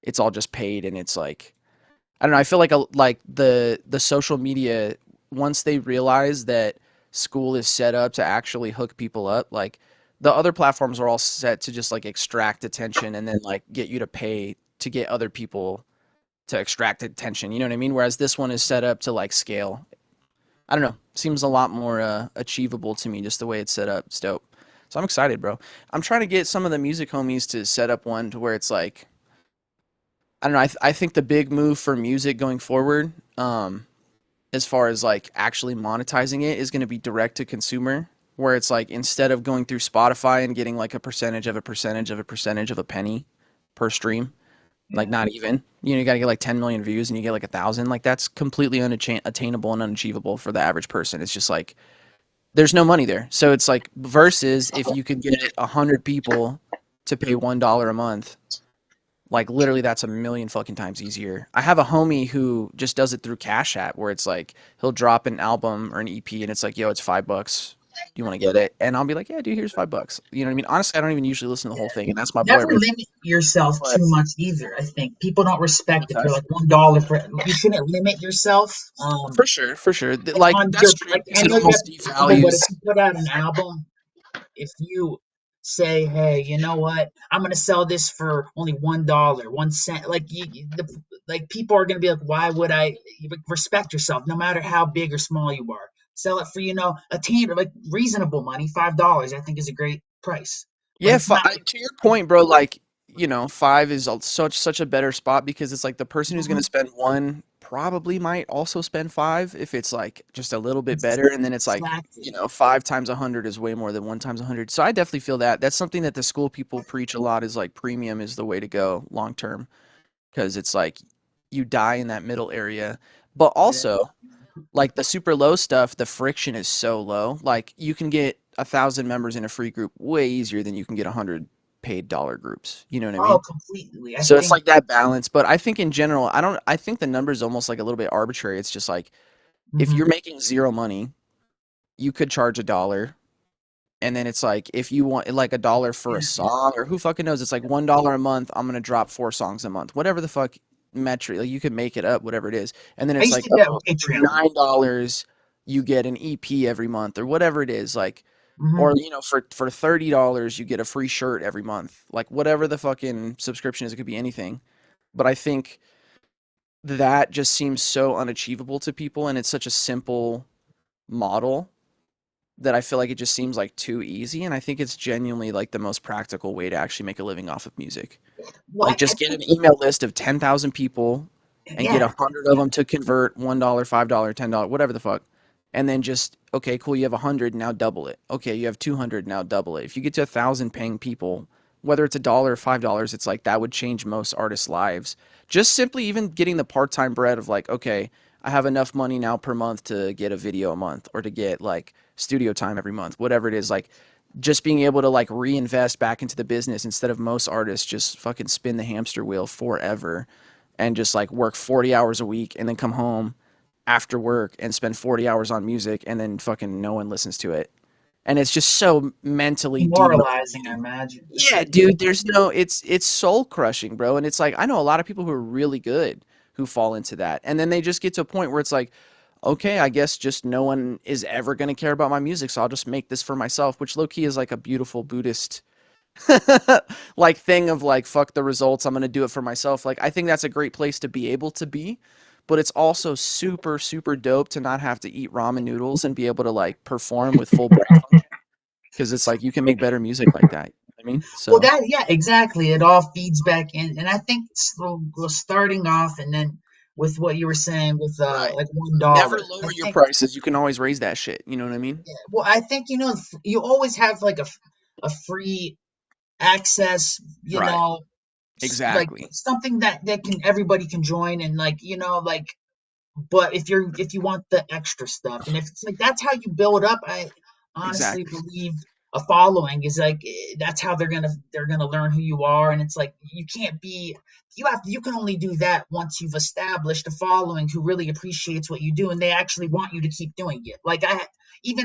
it's all just paid and it's like I don't know. I feel like the social media once they realize that school is set up to actually hook people up, like the other platforms are all set to just like extract attention and then like get you to pay to get other people to extract attention. You know what I mean? Whereas this one is set up to like scale. I don't know. Seems a lot more achievable to me just the way it's set up. It's dope. So I'm excited, bro. I'm trying to get some of the music homies to set up one to where it's like I don't know. I think the big move for music going forward, as far as like actually monetizing it, is going to be direct to consumer, where it's like instead of going through Spotify and getting like a percentage of a percentage of a percentage of a penny per stream, like Yeah. not even, you got to get like 10 million views and you get like 1,000. Like that's completely unattainable and unachievable for the average person. It's just like there's no money there. So it's like versus if you could get 100 people to pay $1 a month like literally that's a million fucking times easier. I have a homie who just does it through Cash App where it's like he'll drop an album or an EP and it's like, yo, it's $5 Do you want to get it? And I'll be like, yeah, dude, here's $5. You know what I mean? Honestly, I don't even usually listen to the whole thing, and that's my boy Never right limit yourself there. too much either. I think people don't respect What's if that? you're like $1 for. You shouldn't limit yourself. For sure, for sure. Like Like on that's your true like because I it know you have almost an album, but if devalues. you put out an album, if you say, "Hey, you know what? I'm gonna sell this for only $1, 1 cent," like like people are gonna be like, "Why would I?" Respect yourself, no matter how big or small you are. Sell it for attainable, like reasonable money. $5, I think, is a great price, but Yeah, it's not like. to your point, bro. Like, five is such a better spot because it's like the person who's Mhm. gonna spend one probably might also spend five if it's like just a little bit better, and then it's like Exactly. five times 100 is way more than one times 100. So I definitely feel that. That's something that the school people preach a lot is like premium is the way to go long term because it's like you die in that middle area, but Yeah. also like the super low stuff, the friction is so low. Like you can get 1,000 members in a free group way easier than you can get 100 paid dollar groups. You know what I Oh, mean? completely. I So it's think. like that balance. But I think in general, I don't. I think the number is almost like a little bit arbitrary. It's just like if Mhm. you're making zero money, you could charge $1. And then it's like if you want like $1 for a Yeah. song, or who fucking knows? It's like $1 a month. I'm gonna drop 4 songs a month, whatever the fuck metric. Like you can make it up, whatever it is. And then I it's used like, to do that oh, with for Patreon. $9, you get an EP every month, or whatever it is. Like, or Mhm. for $30, you get a free shirt every month. Like whatever the fucking subscription is, it could be anything. But I think that just seems so unachievable to people, and it's such a simple model that I feel like it just seems like too easy, and I think it's genuinely like the most practical way to actually make a living off of music. Well, Like I just get think. an email list of 10,000 people and get Yeah. 100 of them to convert $1, $5, $10, whatever the fuck. And then just okay, cool, you have 100, now double it. Okay, you have 200, now double it. If you get to 1,000 paying people, whether it's $1 or $5, it's like that would change most artists' lives. Just simply even getting the part-time bread of like, okay, I have enough money now per month to get a video a month or to get like studio time every month, whatever it is. Like just being able to like reinvest back into the business instead of most artists just fucking spin the hamster wheel forever and just like work 40 hours a week and then come home after work and spend 40 hours on music and then fucking no one listens to it. And it's just so mentally Demoralizing, I demotivating. imagine. Yeah, dude, there's no it's soul crushing, bro. And it's like I know a lot of people who are really good who fall into that. And then they just get to a point where it's like, okay, I guess just no one is ever going to care about my music, so I'll just make this for myself, which low key is like a beautiful Buddhist like thing of like fuck the results, I'm going to do it for myself. Like I think that's a great place to be able to be, but it's also super super dope to not have to eat ramen noodles and be able to like perform with full brain function because it's like you can make better music like that. You know what I mean? Well, So yeah, exactly. It all feeds back in, and I think starting off, and then with what you were saying with right. like one Never dollar. I lower your think. prices. You can always raise that shit. You know what I mean? Well, I think you always have like a free access. Right. Like Exactly. something that can everybody can join, and like like. But if you want the extra stuff, and if it's like that's how you build up, I honestly Exactly. believe a following is like that's how they're gonna learn who you are, and it's like you can't be you can only do that once you've established a following who really appreciates what you do, and they actually want you to keep doing it. Like I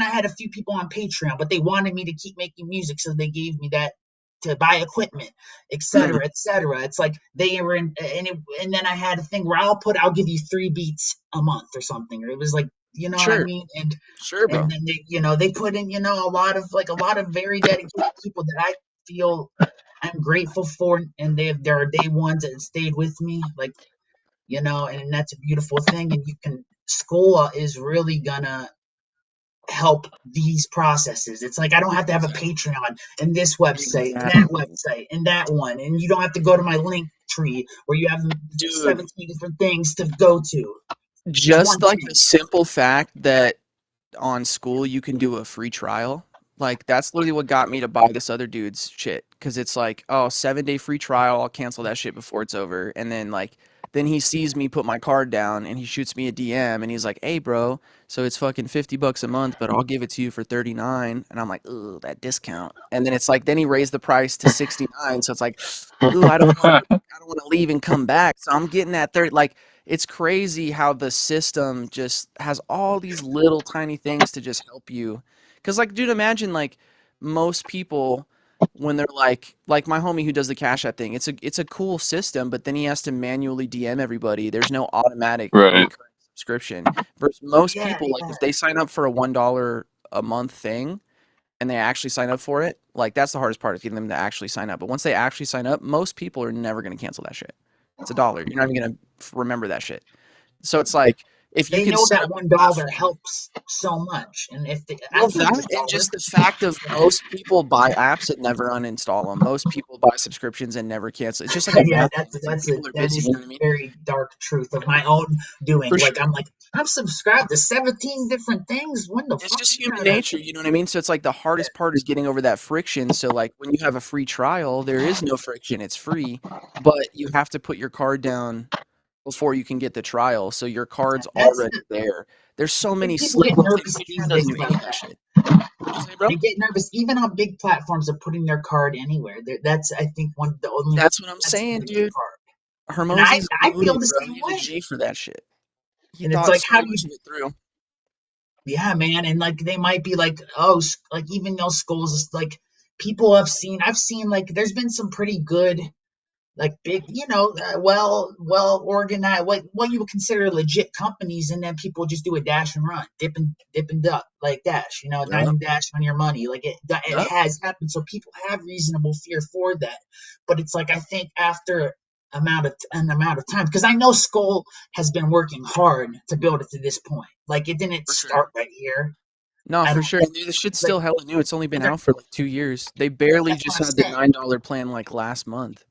had a few people on Patreon, but they wanted me to keep making music, so they gave me that to buy equipment, Hmm. etc., etc. It's like they were in, and then I had a thing where I'll give you 3 beats a month or something, or it was like what I Sure. mean, Sure, and bro. then they put in a lot of very dedicated people that I feel I'm grateful for, and there are day ones that stayed with me, like and that's a beautiful thing, and you can school is really gonna help these processes. It's like I don't have to have a Exactly. Patreon and this website and that Exactly. website and that one, and you don't have to go to my link tree where you have Dude, 17 different things to go to. Just one just like the thing. simple fact that on school you can do a free trial. Like that's literally what got me to buy this other dude's shit because it's like, oh, 7 day free trial. I'll cancel that shit before it's over. And then like, then he sees me put my card down and he shoots me a DM and he's like, hey, bro, so it's fucking $50 a month, but I'll give it to you for 39. And I'm like, ooh, that discount. And then it's like, then he raised the price to 69. So it's like, ooh, I don't want to leave and come back. So I'm getting that 30. Like, it's crazy how the system just has all these little tiny things to just help you Because like, dude, imagine like most people when they're like my homie who does the Cash App thing. It's a cool system, but then he has to manually DM everybody. There's no automatic Right. recurring subscription. Versus most Yeah, people, like if they sign up for a $1 a month thing and they actually sign up for it, like that's the hardest part is getting them to actually sign up. But once they actually sign up, most people are never going to cancel that shit. It's $1. You're not even going to remember that shit. So it's like if you they can know set that up a $1 platform. helps so much, and if they Well, after the that and dollar, just the fact of most people buy apps and never uninstall them. Most people buy subscriptions and never cancel. It's just like a yeah, math thing. It's like people are that busy. is You a know what I mean? very dark truth of my own doing. For Like sure. I'm subscribed to 17 different things. When the It's fuck just am I human gonna? nature. You know what I mean? So it's like the hardest part is getting over that friction. So like when you have a free trial, there is no friction. It's free, but you have to put your card down before you can get the trial. So your card's That's already there. There's so many people get slip-ups. Like nervous Patreon too big doesn't do any about of that that. shit. What'd you say, bro? They get nervous even on big platforms of putting their card anywhere. That's I think one of the only That's what I'm that's the saying, biggest dude. part. And Hermosi's I feel goaded, the bro. same He's a way. G for that shit. He And it's thought like, so how do you? much of it through. Yeah, man. And like they might be like, oh, like even those schools, like people I've seen like there's been some pretty good like big, well organized, what you would consider legit companies, and then people just do a dash and run, dip and duck, like dash, dime Yup, and dash on your money, like it yup, has happened. So people have reasonable fear for that, but it's like I think after an amount of time, because I know Skull has been working hard to build it to this point. Like it didn't for sure. start right here. No, I for don't sure. think Dude, this shit's like still hella new. It's only been they're out for like 2 years. They barely that's what just I'm had the saying. $9 plan like last month.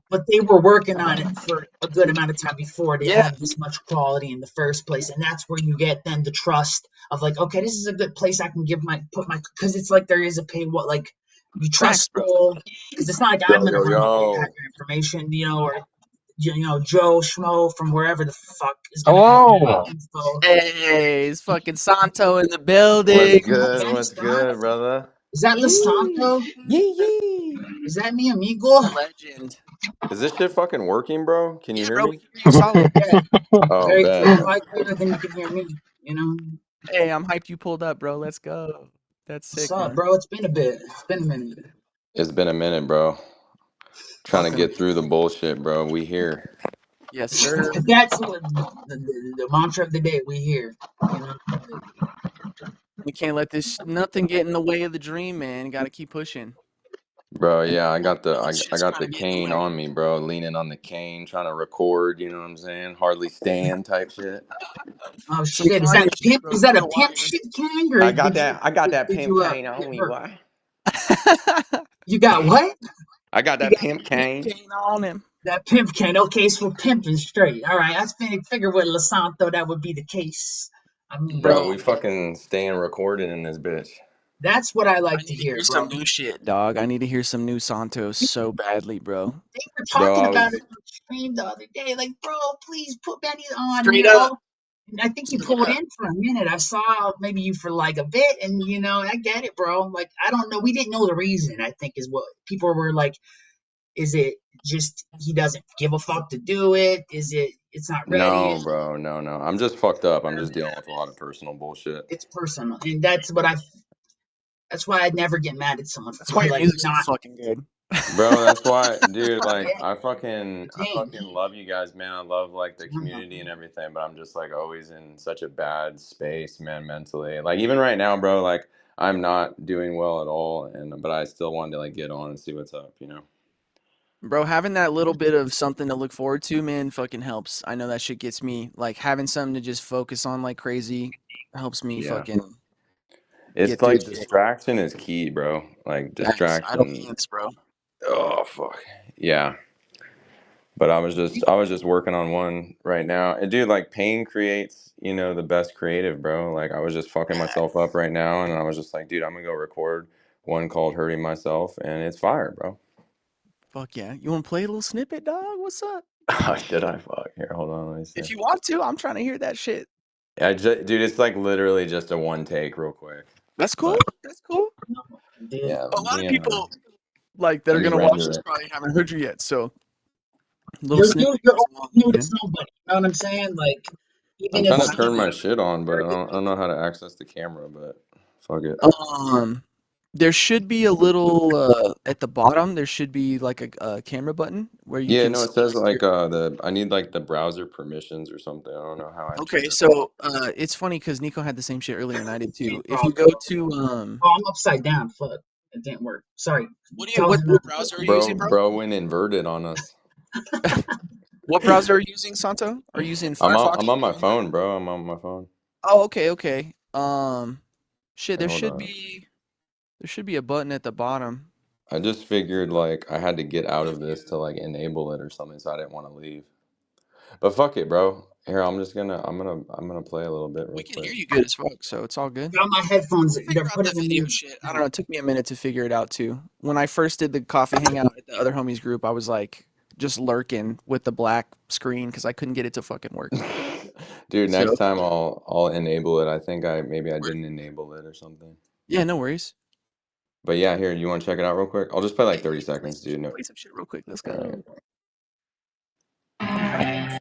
But they were working on it for a good amount of time before they Yeah, had this much quality in the first place, and that's where you get then the trust of like, okay, this is a good place I can put my, because it's like there is a paywall, like you trust facts, bro. Skull, because it's not like I'm Yo, gonna yo, run off and have yo. your information, or Joe Schmo from wherever the fuck is gonna have your Hello. info. Hey, it's fucking Santo in the What's building. good? Ben What's Scott, good, brother? is that Yee, Lisanto? Yee yee. Is that me, amigo? legend. Is this shit fucking working, bro? Can you Yeah, hear bro, we me? can hear you solid. Yeah, Oh, very bet. clear, probably clearer than you can hear me. Hey, I'm hyped you pulled up, bro. Let's go. That's What's sick, up, man. bro? It's been a bit. It's been a minute. It's been a minute, bro. Trying to Fucking. get through the bullshit, bro. We here. Yes, sir. That's what the mantra of the day we hear. Like, We can't let this nothing get in the way of the dream, man. Got to keep pushing. Bro, yeah, I got the All I, this I shit's got trying the to get in the cane way. on me, bro. Leaning on the cane, trying to record, you know what I'm saying? Hardly stand type shit. oh Some shit, is that Kanye a shit, pimp? bro. Is You that a know pimp Hawaiian. shit, Kang, or I got that did pimp you cane get on me, hurt? boy. You got what? I got He that got pimp that pimp cane. cane on him. That pimp can. Okay, so pimping straight. All right, figure with Lasanto that would be the case. I mean, Bro, Bro, we fucking staying recorded in this bitch. that's what I I like to need to hear, hear some bro. new shit, dog. I need to hear some new Santos so badly, bro. They were Bro, talking I about was it on stream the other day. Like, bro, please put Benny on, Straight up. And I think you Straight pulled up. in for a minute. I saw maybe you for like a bit, and I get it, bro. Like, I don't know. We didn't know the reason, I think, is what people were like. Is it just he doesn't give a fuck to do it? Is it's not ready? No, bro, no, no. I'm just fucked up. I'm just dealing with a lot of personal bullshit. It's personal, and that's why I'd never get mad at someone That's why for your like music's so not. fucking good. Bro, that's why, dude, like Yeah, I same. fucking love you guys, man. I love like the community and everything, but I'm just like always in such a bad space, man, mentally. Like even right now, bro, like I'm not doing well at all, and but I still wanted to like get on and see what's up, you know? Bro, having that little bit of something to look forward to, man, fucking helps. I know that shit gets me. Like having something to just focus on like crazy helps me Yeah. fucking get It's through like shit. distraction is key, bro. Like Facts. Idle distraction. hands, bro. Oh, fuck. Yeah. But I was just working on one right now. And dude, like pain creates, the best creative, bro. Like I was just fucking myself up right now and I was just like, dude, I'm gonna go record one called Hurting Myself and it's fire, bro. Fuck yeah. You want to play a little snippet, dog? What's up? Oh, should I fuck? Here, hold on, let me see. If you want to, I'm trying to hear that shit. Dude, it's like literally just a one take real quick. That's cool. But That's cool. Dude. yeah, A lot of people like that let are me gonna watch render this it. probably haven't heard you yet. So little You're snippet you're goes a long way, new to man. somebody. You know what I'm saying? Like, I'm even if trying Well, to hell turn yeah. my shit on, but you're I don't know how to access the camera, but Fuck it. There should be a little at the bottom. There should be like a camera button where you Yeah, can no, it says select your. like I need like the browser permissions or something. I don't know how I turn Okay, it on. so it's funny because Nico had the same shit earlier and I did Same too. If you problem. go to Oh, I'm upside down. Fuck. It didn't work. Sorry. what Tell him. browser are you using, bro? Bro went inverted on us. What browser are you using, Santo? Are you using I'm Firefox? on my phone, bro. I'm on my phone. Oh, okay. Shit, Hey, hold on. there should be a button at the bottom. I just figured like I had to get out of this to like enable it or something, so I didn't want to leave. But fuck it, bro. Here, I'm gonna play a little bit We real can hear quick. you good as fuck, so it's all good. Got my headphones. We'll figure They're out the putting them video in. shit. I don't know. It took me a minute to figure it out too. When I first did the coffee hangout at the other homies group, I was like just lurking with the black screen because I couldn't get it to fucking work. Dude, next So time I'll enable it. I think maybe I didn't enable it or something. yeah, no worries. But yeah, here, you want to check it out real quick? I'll just play like 30 Play seconds, some dude. shit. No. Play some shit real quick. Let's All right. go. I'm hyped.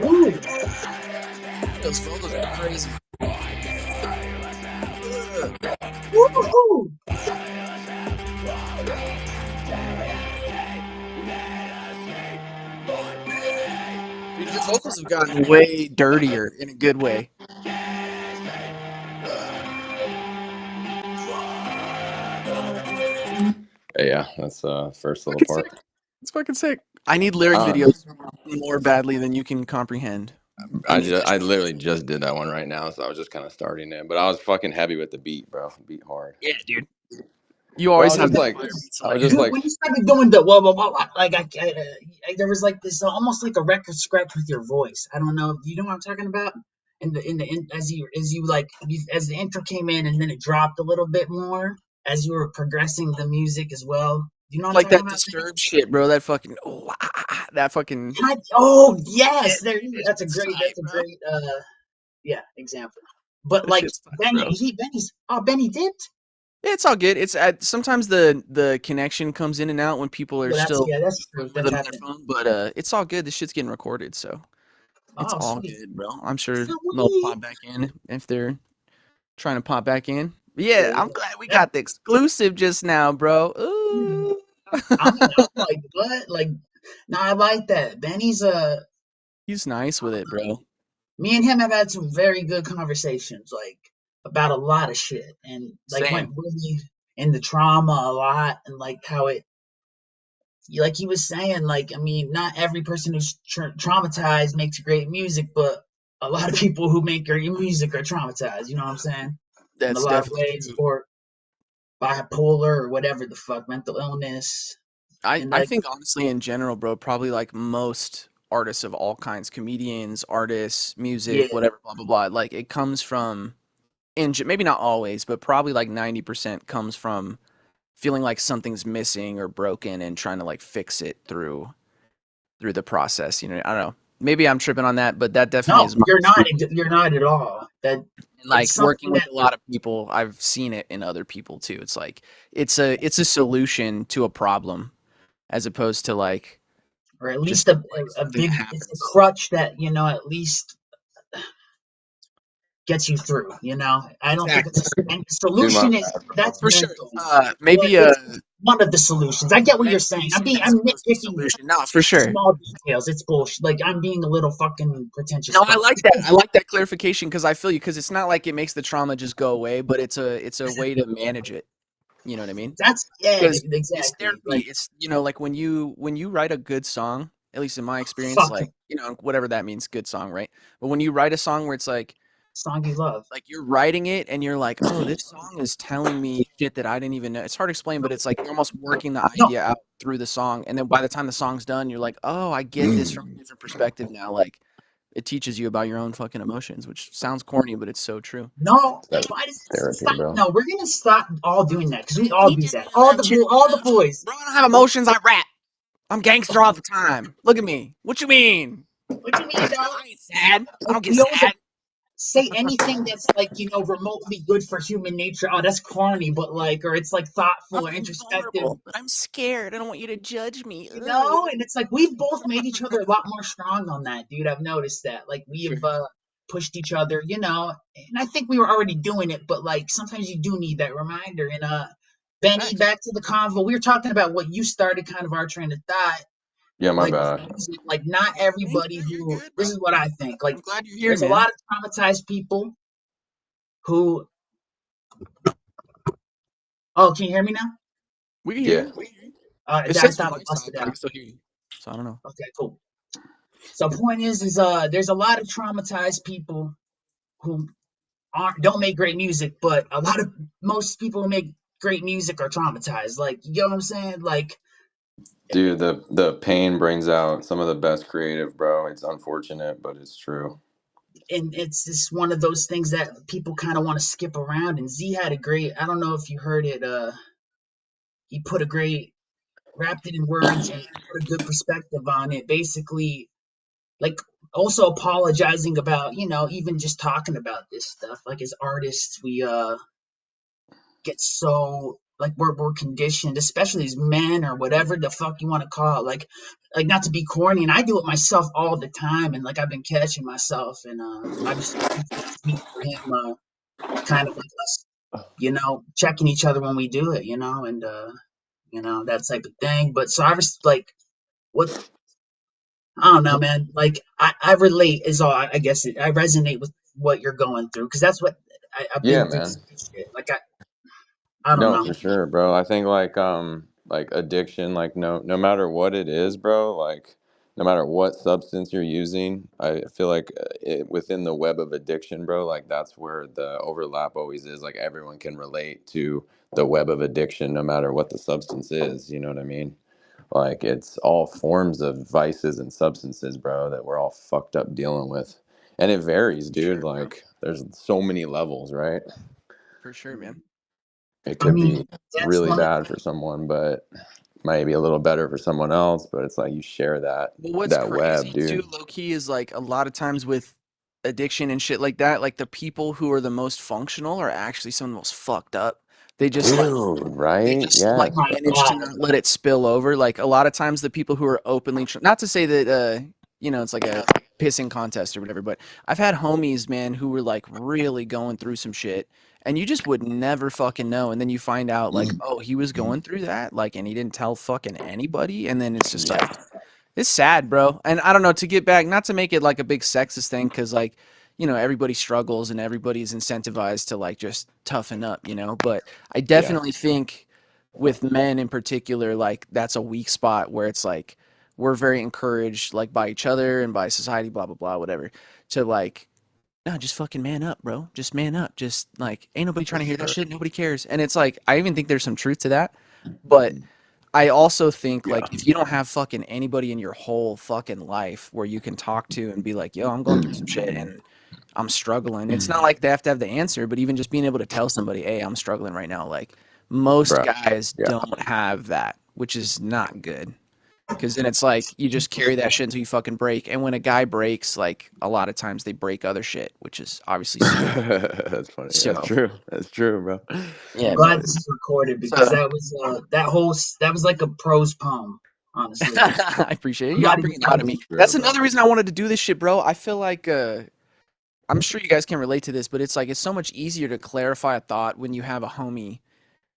Ooh. Those vocals are crazy. Woo-hoo. Dude, your vocals have gotten way dirtier in a good way. Yeah, that's first little Fucking sick. part. It's fucking sick. I need lyric Uh, videos more badly than you can comprehend. I need that I shit. literally just did that one right now, so I was just kind of starting it. But I was fucking heavy with the beat, bro. Beat hard. Yeah, dude. You But always have that fire beat I was selector. just Dude, like, when you started doing the whoa, whoa, whoa, whoa, like there was like this almost like a record scratch with your voice. I don't know. You know what I'm talking about? As you like as the intro came in and then it dropped a little bit more as you were progressing the music as well. You know what I'm Like talking that about? disturbed shit, bro. That fucking that fucking Oh yeah, yes, there. that That's a shit's great. tight, That's a bro. great. Yeah, example. But That like shit's tight, bro. Benny dipped. Yeah, it's all good. It's sometimes the connection comes in and out when people are still That's true. with That's it on their happened. phone, but it's all good. This shit's getting recorded, so it's Oh all sweet, good, bro. I'm sure they'll sweet. pop back in if they're trying to pop back in. But yeah, Yeah, I'm glad we yeah. got the exclusive just now, bro. Mm. Ooh. I'm like, what? Like, no, I like that. Benny's He's nice with it, bro. me and him have had some very good conversations, like about a lot of shit, and like went Same. really into trauma a lot, and like how it, like he was saying, like I mean, not every person who's traumatized makes great music, but a lot of people who make great music are traumatized. You know what I'm saying? In a That's lot of definitely ways, true. or bipolar or whatever the fuck, mental illness, and I like think honestly in general, bro, probably like most artists of all kinds, comedians, artists, yeah, music, whatever, blah blah blah. Like it comes from maybe not always, but probably like 90% comes from feeling like something's missing or broken and trying to like fix it through the process. You know, I don't know. Maybe I'm tripping on that, but that definitely no, is my you're not. experience. You're not at all. That And it's like working something with that, a lot of people, I've seen it in other people too. It's like it's a solution to a problem as opposed to like or at just least like a something that big. It's a happens. crutch that at least gets you through. I don't think it's Exactly. a and dude, my solution is bad, bro. that's For sure. mental, but Maybe it's one of the solutions. I get what you're saying. medication as I'm opposed to nitpicking solution. No, for sure. small details. It's bullshit. Like I'm being a little fucking pretentious, No, I but like that. I like that clarification because I feel you because it's not like it makes the trauma just go away, but it's a way to manage it. You know what I mean? that's yeah, Because it's exactly. therapy. Like It's like when you write a good song, at least in my experience, fuck like whatever that means, good song, right? But when you write a song where it's song you love. like you're writing it and you're like, oh, this song is telling me shit that I didn't even know. It's hard to explain, but it's like you're almost working the No, idea out through the song, and then by the time the song's done, you're like, oh, I get this from a different perspective now. Like it teaches you about your own fucking emotions, which sounds corny, but it's so true. no, That's why does therapy, stop? bro. No, we're gonna stop all doing that because we It all do teaches that. you about your All the emotions. boys. Bro, I don't have emotions, I rap. I'm gangster all the time. Look at me. What you mean? What you mean, dog? I ain't sad. I Like don't get we always sad. say anything that's like remotely good for human nature. Oh, that's corny, but like, or it's like thoughtful or I'm introspective. vulnerable, but I'm scared. I don't want you to judge me. And it's like we've both made each other a lot more strong on that, dude. I've noticed that. Like we Sure. have pushed each other, and I think we were already doing it, but like sometimes you do need that reminder. And Benny, Facts. back to the convo. We were talking about what you started, kind of our train of thought. Yeah, my Like bad. music, like not Thank everybody you. You're who. good, bro. This is what I think. Like I'm glad you're here, there's a man. lot of traumatized people who. Oh, can you hear me now? We can hear Yeah, you. We can hear you. I It says your thought I mic's on, busted but I out. can still hear you. So I don't know. Okay, cool. So point is there's a lot of traumatized people who don't make great music, but most people who make great music are traumatized. Like, you know what I'm saying? Like, dude, the pain brings out some of the best creative, bro. It's unfortunate, but it's true. and it's just one of those things that people kind of want to skip around. And Z had a great, I don't know if you heard it. He put a great, wrapped it in words and put a good perspective on it. Basically, like also apologizing about, even just talking about this stuff. Like as artists, we get so like we're conditioned, especially as men or whatever the fuck you want to call it. Like not to be corny, and I do it myself all the time, and like I've been catching myself, and I just think it's sweet for him, kind of like us, checking each other when we do it, and that type of thing. But so I was like, what I don't know, man. Like I relate is all. I guess I resonate with what you're going through because that's what I've Yeah, been through. man. Some shit. Like I don't No, know. for sure, bro. I think like addiction, like no matter what it is, bro, like no matter what substance you're using, I feel like within the web of addiction, bro, like that's where the overlap always is. Like everyone can relate to the web of addiction no matter what the substance is, you know what I mean? Like it's all forms of vices and substances, bro, that we're all fucked up dealing with. And it varies, dude. Sure, bro. Like there's so many levels, right? For sure, man. It I could mean, be that's really one of bad for someone, but might be a little better for someone else. But it's like you share Well, what's that web, crazy too, dude. low key, is like a lot of times with addiction and shit like that, like the people who are the most functional are actually some of the most fucked up. They just like Dude, they right? just like Yes, my bro. manage to God. not let it spill over. Like a lot of times, the people who are openly, not to say that it's like a pissing contest or whatever, but I've had homies, man, who were like really going through some shit, and you just would never fucking know. And then you find out like, oh, he was going through that, like, and he didn't tell fucking anybody. And then it's just Yeah. like it's sad, bro. And I don't know, to get back, not to make it like a big sexist thing, because like, everybody struggles and everybody's incentivized to like just toughen up, But I Yeah. definitely think with men in particular, like that's a weak spot where it's like we're very encouraged, like by each other and by society, blah blah blah, whatever, to like, no, just fucking man up, bro. Just man up. Just like ain't nobody For trying to hear that sure. shit. Nobody cares. And it's like I even think there's some truth to that, but I also think Yeah. like if you don't have fucking anybody in your whole fucking life where you can talk to and be like, yo, I'm going through some shit and I'm struggling. It's not like they have to have the answer, but even just being able to tell somebody, hey, I'm struggling right now. Like most Bro. guys Yeah. don't have that, which is not good. Because then it's like you just carry that shit until you fucking break. And when a guy breaks, like a lot of times they break other shit, which is obviously stupid. That's funny. That's So true. That's true, bro. I'm yeah, glad bro. this is recorded because So that was like a prose poem, honestly. I appreciate it. I'm You gotta not bring even it out of kidding. me. For sure, That's bro. another reason I wanted to do this shit, bro. I feel like I'm sure you guys can relate to this, but it's like it's so much easier to clarify a thought when you have a homie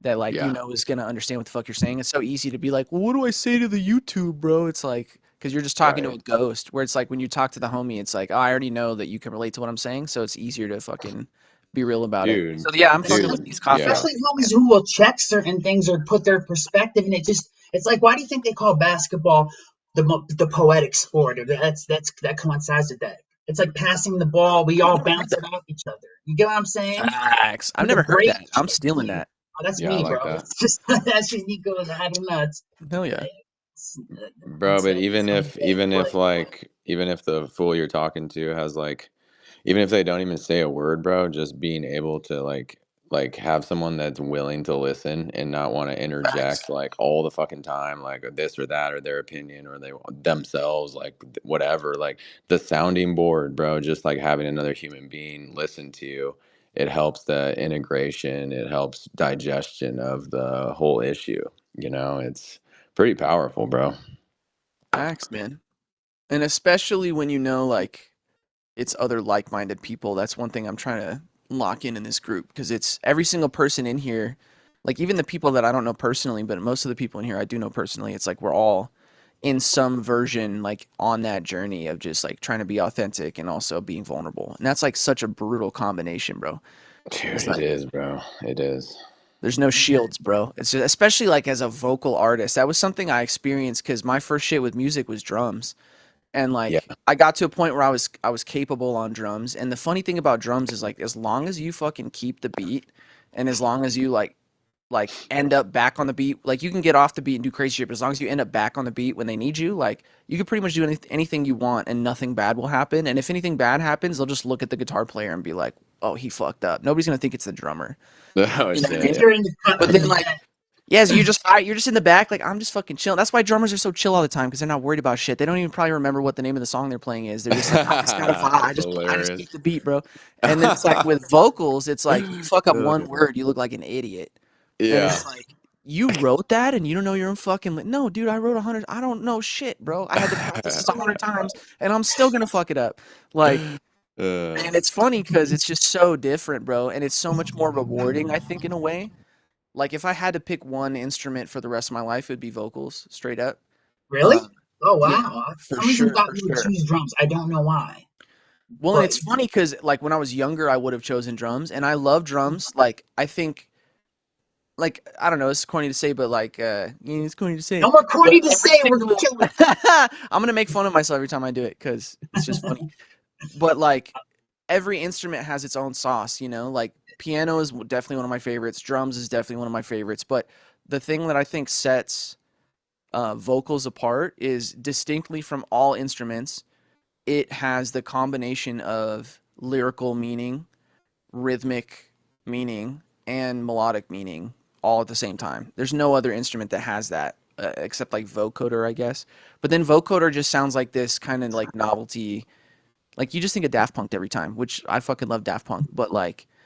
that like Yeah. is gonna understand what the fuck you're saying. It's so easy to be like, well, what do I say to the YouTube, bro? It's like because you're just talking to a Right. ghost. Where it's like when you talk to the homie, it's like, oh, I already know that you can relate to what I'm saying, so it's easier to fucking be real about it. Dude. So yeah, I'm fucking with Especially, these Dude. coffee Yeah. especially ideas, homies man. who will check certain things or put their perspective, and it's like, why do you think they call basketball the poetic sport? Or that coincides with that. It's like passing the ball. We I've all never heard bounce that. it off each other. You get what I'm saying? Facts. I've With the never heard break, that. I'm stealing yeah. that. Oh, that's Yeah, I me, bro. like that. It's just that's just me going. I don't know. Hell yeah. It's, Bro, but it's even if the fool you're talking to has like even if they don't even say a word, bro, just being able to like like have someone that's willing to listen and not want to Facts. interject like all the fucking time, like this or that or their opinion or they themselves, like whatever. Like the sounding board, bro, just like having another human being listen to you, it helps the integration, it helps digestion of the whole issue. You know, it's pretty powerful, bro. Facts, man. And especially when you know, like, it's other like-minded people. That's one thing I'm trying to lock in this group because it's every single person in here, like even the people that I don't know personally, but most of the people in here I do know personally. It's like we're all in some version like on that journey of just like trying to be authentic and also being vulnerable. And that's like such a brutal combination, bro. Dude, It's it like is, bro. It is. there's no shields, bro. It's just, especially like as a vocal artist. That was something I experienced cuz my first shit with music was drums. And Yeah. like I got to a point where I was capable on drums. And the funny thing about drums is like as long as you fucking keep the beat and as long as you like end up back on the beat, like you can get off the beat and do crazy shit, but as long as you end up back on the beat when they need you, like you can pretty much do anything you want and nothing bad will happen. And if anything bad happens, they'll just look at the guitar player and be like, "Oh, he fucked up." Nobody's gonna think it's the drummer. Oh You know what I shit, mean? yeah. You're in the cut But in then the like back. yeah, so you're just in the back, like I'm just fucking chilling. That's why drummers are so chill all the time because they're not worried about shit. They don't even probably remember what the name of the song they're playing is. They're just like, I just got a vibe. I That's just hilarious. keep the beat, bro. And then it's like with vocals, it's like you fuck up one Uh, word, you look like an idiot, and yeah. it's like you wrote that and you don't know your own fucking. No, dude, I wrote 100. I don't know shit, bro. I had to practice this 100 times, and I'm still gonna fuck it up. Like, Uh, and it's funny because it's just so different, bro, and it's so much more rewarding. I think in a way like if I had to pick one instrument for the rest of my life, it'd be vocals, straight up. Really? Um, Oh yeah, wow. For for some reason sure, thought for you would sure. choose drums. I don't know why. Well, and But it's funny because like when I was younger, I would have chosen drums, and I love drums. Like I think, like I don't know, it's corny to say, but like yeah, it's corny to say, no more but corny to every say. We're gonna single. kill it. I'm gonna make fun of myself every time I do it because it's just funny. But like every instrument has its own sauce, you know. Like piano is definitely one of my favorites. Drums is definitely one of my favorites. But the thing that I think sets vocals apart is distinctly from all instruments. It has the combination of lyrical meaning, rhythmic meaning, and melodic meaning all at the same time. There's no other instrument that has that except like vocoder, I guess. But then vocoder just sounds like this kind of like novelty. Like you just think of Daft Punk every time, which I fucking love Daft Punk. But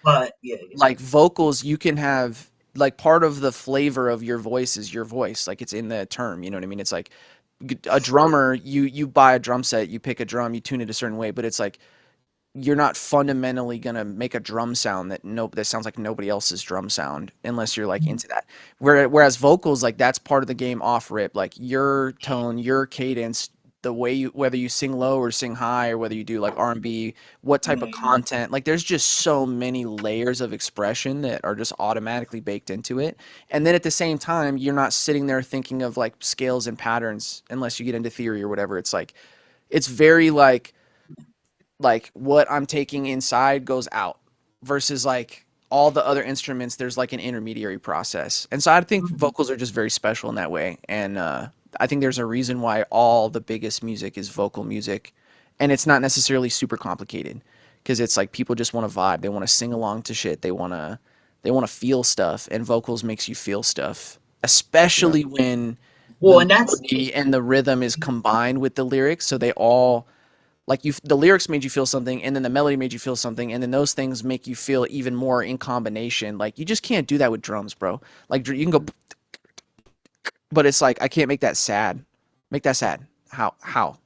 But yeah, like vocals, you can have like part of the flavor of your voice is your voice. Like it's in the term, you know what I mean? It's like a drummer, you buy a drum set, you pick a drum, you tune it a certain way, but it's like you're not fundamentally gonna make a drum sound that sounds like nobody else's drum sound unless you're like into that. Whereas vocals, like that's part of the game off rip. Like your tone, your cadence, the way you whether you sing low or sing high or whether you do like R&B, what type of content. Like there's just so many layers of expression that are just automatically baked into it. And then at the same time, you're not sitting there thinking of like scales and patterns unless you get into theory or whatever. It's like it's very like what I'm taking inside goes out versus like all the other instruments there's like an intermediary process. And so I think vocals are just very special in that way. And I think there's a reason why all the biggest music is vocal music and it's not necessarily super complicated because it's like people just want to vibe. They want to sing along to shit. They want to feel stuff and vocals makes you feel stuff, yeah. especially when well, the and that's melody and the rhythm is combined with the lyrics so they all like you the lyrics made you feel something and then the melody made you feel something and then those things make you feel even more in combination. Like you just can't do that with drums, bro. Like you can go but it's like I can't make that sad. Make that sad. How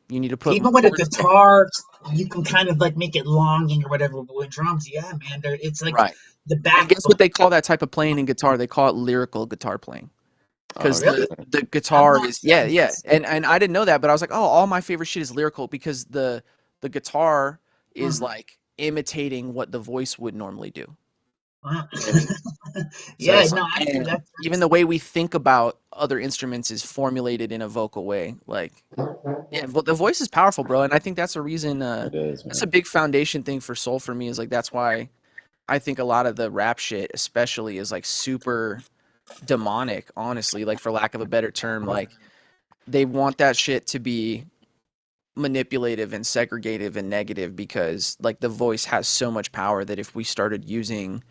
you need to put even with a more guitar, you can kind of like make it longing or whatever. But with drums, yeah, man, it's like right. the And guess backbone. what they call that type of playing in guitar? They call it lyrical guitar playing. Oh Because Really? shit. the I've guitar not is yeah, said yeah. this. And I didn't know that, but I was like, oh, all my favorite shit is lyrical because the guitar is Hmm. like imitating what the voice would normally do. Wow. You know what I mean? So Yeah, it's no, like, actually, man, even the way we think about other instruments is formulated in a vocal way. Like, yeah, the voice is powerful, bro. And I think that's a reason, It is, that's a man. big foundation thing for soul for me is like, that's why I think a lot of the rap shit, especially, is like super demonic, honestly, like, for lack of a better term. Like, they want that shit to be manipulative and segregative and negative because, like, the voice has so much power that if we started using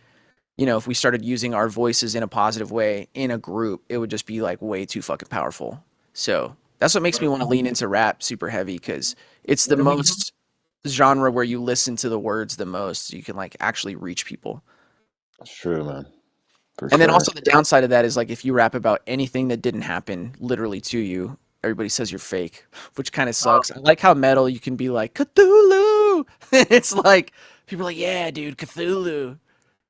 you know, if we started using our voices in a positive way in a group, it would just be like way too fucking powerful. So that's what makes me want to lean into rap super heavy because it's the What are we doing? most genre where you listen to the words the most. So you can like actually reach people. It's true, man. For And then sure. also the downside of that is like if you rap about anything that didn't happen literally to you, everybody says you're fake, which kind of Oh, sucks. I like how metal you can be like Cthulhu. It's like people are like, yeah, dude, Cthulhu.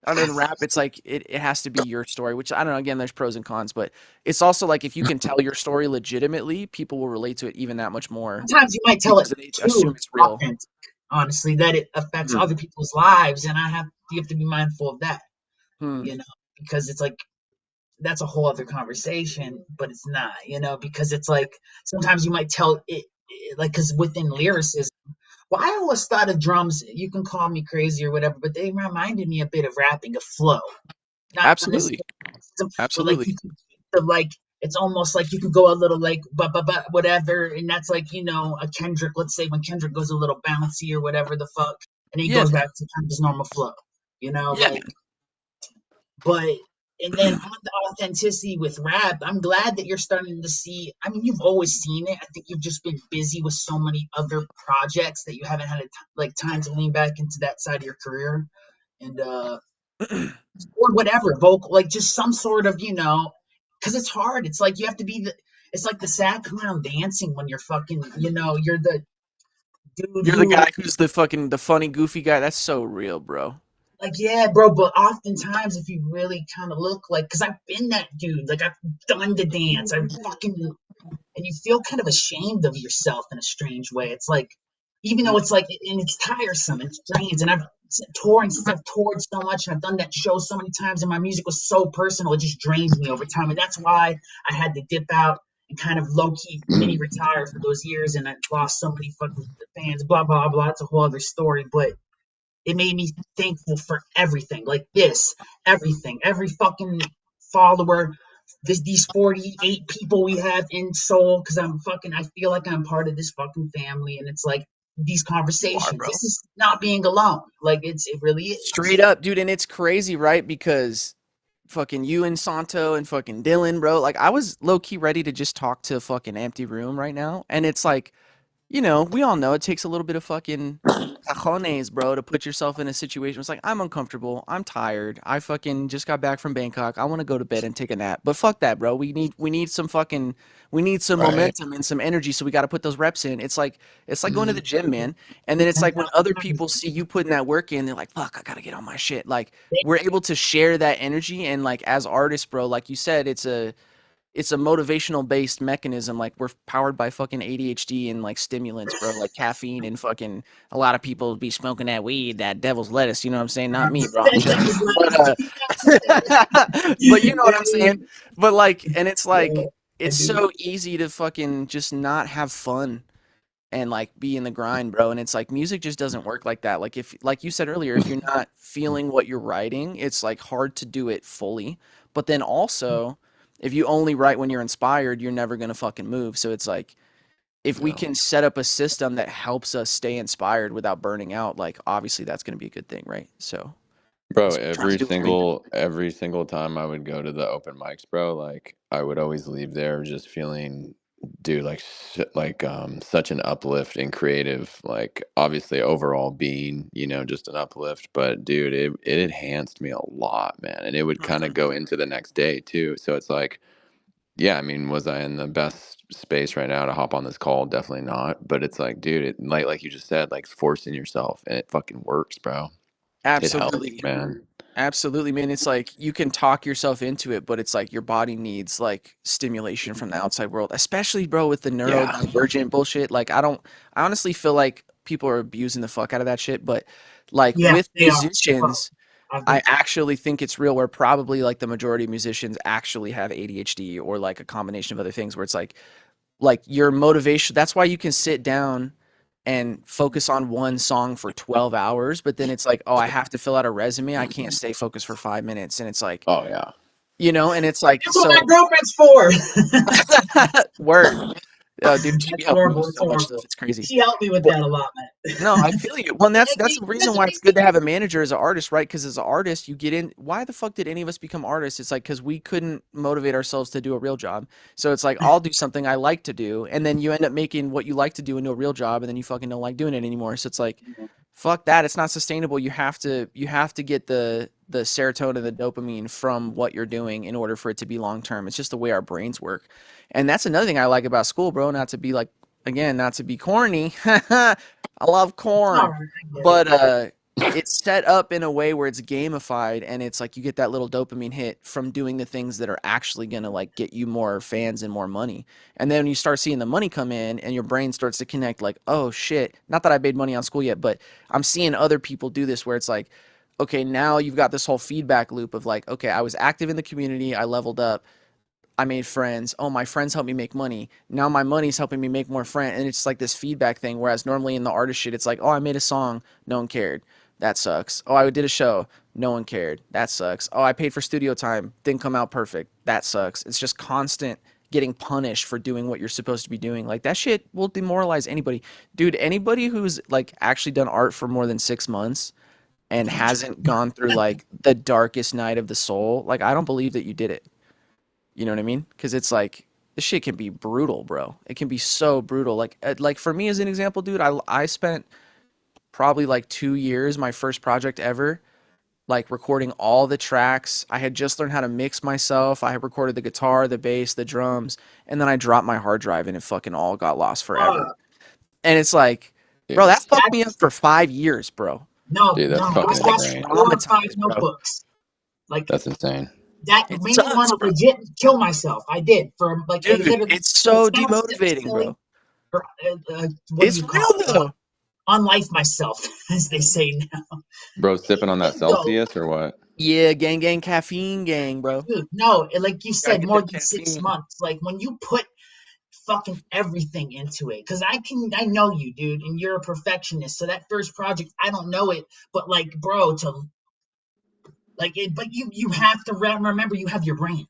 And then rap, it's like it has to be your story, which I don't know. Again, there's pros and cons, but it's also like if you can tell your story legitimately, people will relate to it even that much more sometimes you might tell it because they too assume it's real. authentic, honestly, that it affects Hmm. other people's lives, and you have to be mindful of that, Hmm. you know, because it's like that's a whole other conversation, but it's not, because it's like sometimes you might tell it like because within lyricism. Well, I always thought of drums. You can call me crazy or whatever, but they reminded me a bit of rapping, of flow, not from this Absolutely. system, but like you Absolutely. can keep the like. It's almost like you could go a little like but whatever, and that's like a Kendrick. Let's say when Kendrick goes a little bouncy or whatever the fuck, and he Yeah, goes man. back to kind of his normal flow, Yeah, like. But and then on the authenticity with rap, I'm glad that you're starting to see. I mean, you've always seen it. I think you've just been busy with so many other projects that you haven't had like time to lean back into that side of your career, and man. or whatever vocal, like just some sort of because it's hard. It's like you have to be the. It's like the sad clown dancing when you're fucking. You're the dude You're the who guy who's the funny, goofy guy. That's so real, bro. like, yeah, bro, but oftentimes if you really kind of look like, because I've been that dude, like I've done the dance, I fucking, and you feel kind of ashamed of yourself in a strange way. It's like, even though it's like, and it's tiresome, and it's drains, and since I've toured so much, and I've done that show so many times, and my music was so personal, it just drains me over time, and that's why I had to dip out and kind of low key mini retire for those years, and I lost so many fucking fans, blah blah blah. It's a whole other story, but it made me thankful for everything, like this, everything, every fucking follower, these 48 people we have in Soul, because I feel like I'm part of this fucking family, and it's like these You are, conversations. bro. This is not being alone. Like it really is. Straight up, dude. And it's crazy, right? Because fucking you and Santo and fucking Dylan, bro. Like I was low key ready to just talk to a fucking empty room right now. And it's like, you know, we all know it takes a little bit of fucking cajones, bro, to put yourself in a situation. It's like, I'm uncomfortable. I'm tired. I fucking just got back from Bangkok. I want to go to bed and take a nap. But fuck that, bro. We need some fucking, we need some Right. momentum and some energy. So we got to put those reps in. It's like going to the gym, man. And then it's like when other people see you putting that work in, they're like, fuck, I got to get on my shit. Like we're able to share that energy. And like as artists, bro, like you said, it's a motivational based mechanism. Like we're powered by fucking ADHD and like stimulants, bro, like caffeine and fucking a lot of people be smoking that weed, that devil's lettuce. You know what I'm saying? Not me, bro. I'm chilling. But but you know what I'm saying? But like, and it's Yeah, like I it's do. so easy to fucking just not have fun and like be in the grind, bro. And it's like music just doesn't work like that. Like if like you said earlier, if you're not feeling what you're writing, it's like hard to do it fully. But then also, if you only write when you're inspired, you're never gonna fucking move. So it's like if we Yeah. can set up a system that helps us stay inspired without burning out, like obviously that's gonna be a good thing, right? So Bro, that's what I'm trying to do with my music. every single time I would go to the open mics, bro, like I would always leave there just feeling, dude, like such an uplift and creative, like obviously overall being, just an uplift, but dude, it enhanced me a lot, man. And it would kind of Mhm. go into the next day too. So it's like, yeah, I mean, was I in the best space right now to hop on this call? Definitely not. But it's like, dude, like you just said, like forcing yourself and it fucking works, bro. It helps, Absolutely. man. Absolutely, man. It's like you can talk yourself into it, but it's like your body needs like stimulation from the outside world, especially, bro, with the Yeah. neurodivergent bullshit. I honestly feel like people are abusing the fuck out of that shit, but like Yeah, with they are. musicians, I've I been. actually think it's real where probably like the majority of musicians actually have ADHD or like a combination of other things where it's like your motivation. That's why you can sit down and focus on one song for 12 hours, but then it's like, oh, I have to fill out a resume. I can't stay focused for 5 minutes. And it's like, Oh yeah. and it's like, That's what my so girlfriend's for. word. Dude, GB That's helped me with horrible. It's so much stuff. horrible. It's crazy. She helped me with But that a lot, man. no, I feel you. Well, and that's the reason That's why it's good to basically have a manager as an artist, right? Because as an artist, you get in. Why the fuck did any of us become artists? It's like because we couldn't motivate ourselves to do a real job. So it's like I'll do something I like to do, and then you end up making what you like to do into a real job, and then you fucking don't like doing it anymore. So it's like, fuck that. It's not sustainable. You have to get the serotonin, the dopamine from what you're doing in order for it to be long term. It's just the way our brains work, and that's another thing I like about school, bro. Not to be like again, not to be corny. I love it's all corn, right. I get it. but it's set up in a way where it's gamified, and it's like you get that little dopamine hit from doing the things that are actually gonna like get you more fans and more money. And then you start seeing the money come in, and your brain starts to connect, like, oh shit. Not that I made money on school yet, but I'm seeing other people do this where it's like, okay, now you've got this whole feedback loop of like, okay, I was active in the community, I leveled up, I made friends. Oh, my friends helped me make money. Now my money's helping me make more friends. And it's like this feedback thing. Whereas normally in the artist shit, it's like, oh, I made a song. No one cared. That sucks. Oh, I did a show. No one cared. That sucks. Oh, I paid for studio time. Didn't come out perfect. That sucks. It's just constant getting punished for doing what you're supposed to be doing. Like that shit will demoralize anybody. Dude, anybody who's like actually done art for more than 6 months and hasn't gone through like the darkest night of the soul, like I don't believe that you did it. You know what I mean? Because it's like this shit can be brutal, bro. It can be so brutal. Like for me as an example, dude, I spent probably like 2 years, my first project ever, like recording all the tracks. I had just learned how to mix myself. I had recorded the guitar, the bass, the drums, and then I dropped my hard drive and it fucking all got lost forever. Uh, And it's like, bro, Dude, that fucked me up that's for 5 years, bro. no, dude, no. that's I fucking I was have insane. 4 or 5 traumatized, bro. notebooks. Like That's insane. that It made me want sucks, to bro. legit kill myself. I did for like I Dude, literally. it's It so sounds demotivating, silly, bro. or what do It's you call real it? though. Unlife myself, as they say now. Bro, sipping on that Even though, Celsius or what? Yeah, gang, gang, caffeine, gang, bro. dude, no, like you Gotta said, get more that than six caffeine. months. Like when you put fucking everything into it, because I know you, dude, and you're a perfectionist. So that first project, I don't know it, but like, bro, to like it, but you have to remember you have your brain.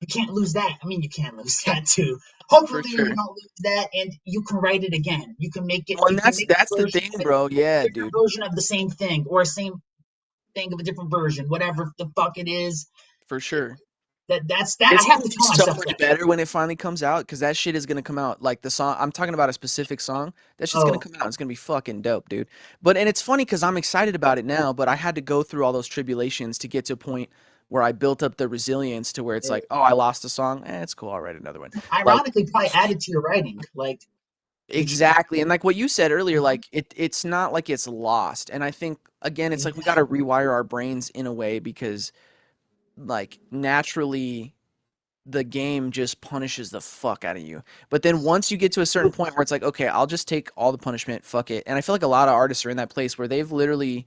You can't lose that. I mean, you can't lose that too. For Hopefully, you sure. don't lose that, and you can write it again. You can make it. Well, and You can that's make a that's the version thing, of it, bro. Yeah, different dude. version of the same thing, or same thing of a different version, whatever the fuck it is. For sure. That's that. I It's have gonna to be tell so myself much that. better when it finally comes out because that shit is gonna come out. Like the song, I'm talking about a specific song. That shit's gonna Oh, come out. It's gonna be fucking dope, dude. But and it's funny because I'm excited about it now, but I had to go through all those tribulations to get to a point where I built up the resilience to where it's yeah. like, oh, I lost a song. It's cool. I'll write another one. Like Ironically, probably added to your writing. Like, did you? exactly. And like what you said earlier, Mhm. like it's not like it's lost. And I think again, it's like we got to Exactly. rewire our brains in a way because like naturally the game just punishes the fuck out of you. But then once you get to a certain point where it's like, okay, I'll just take all the punishment, fuck it. And I feel like a lot of artists are in that place where they've literally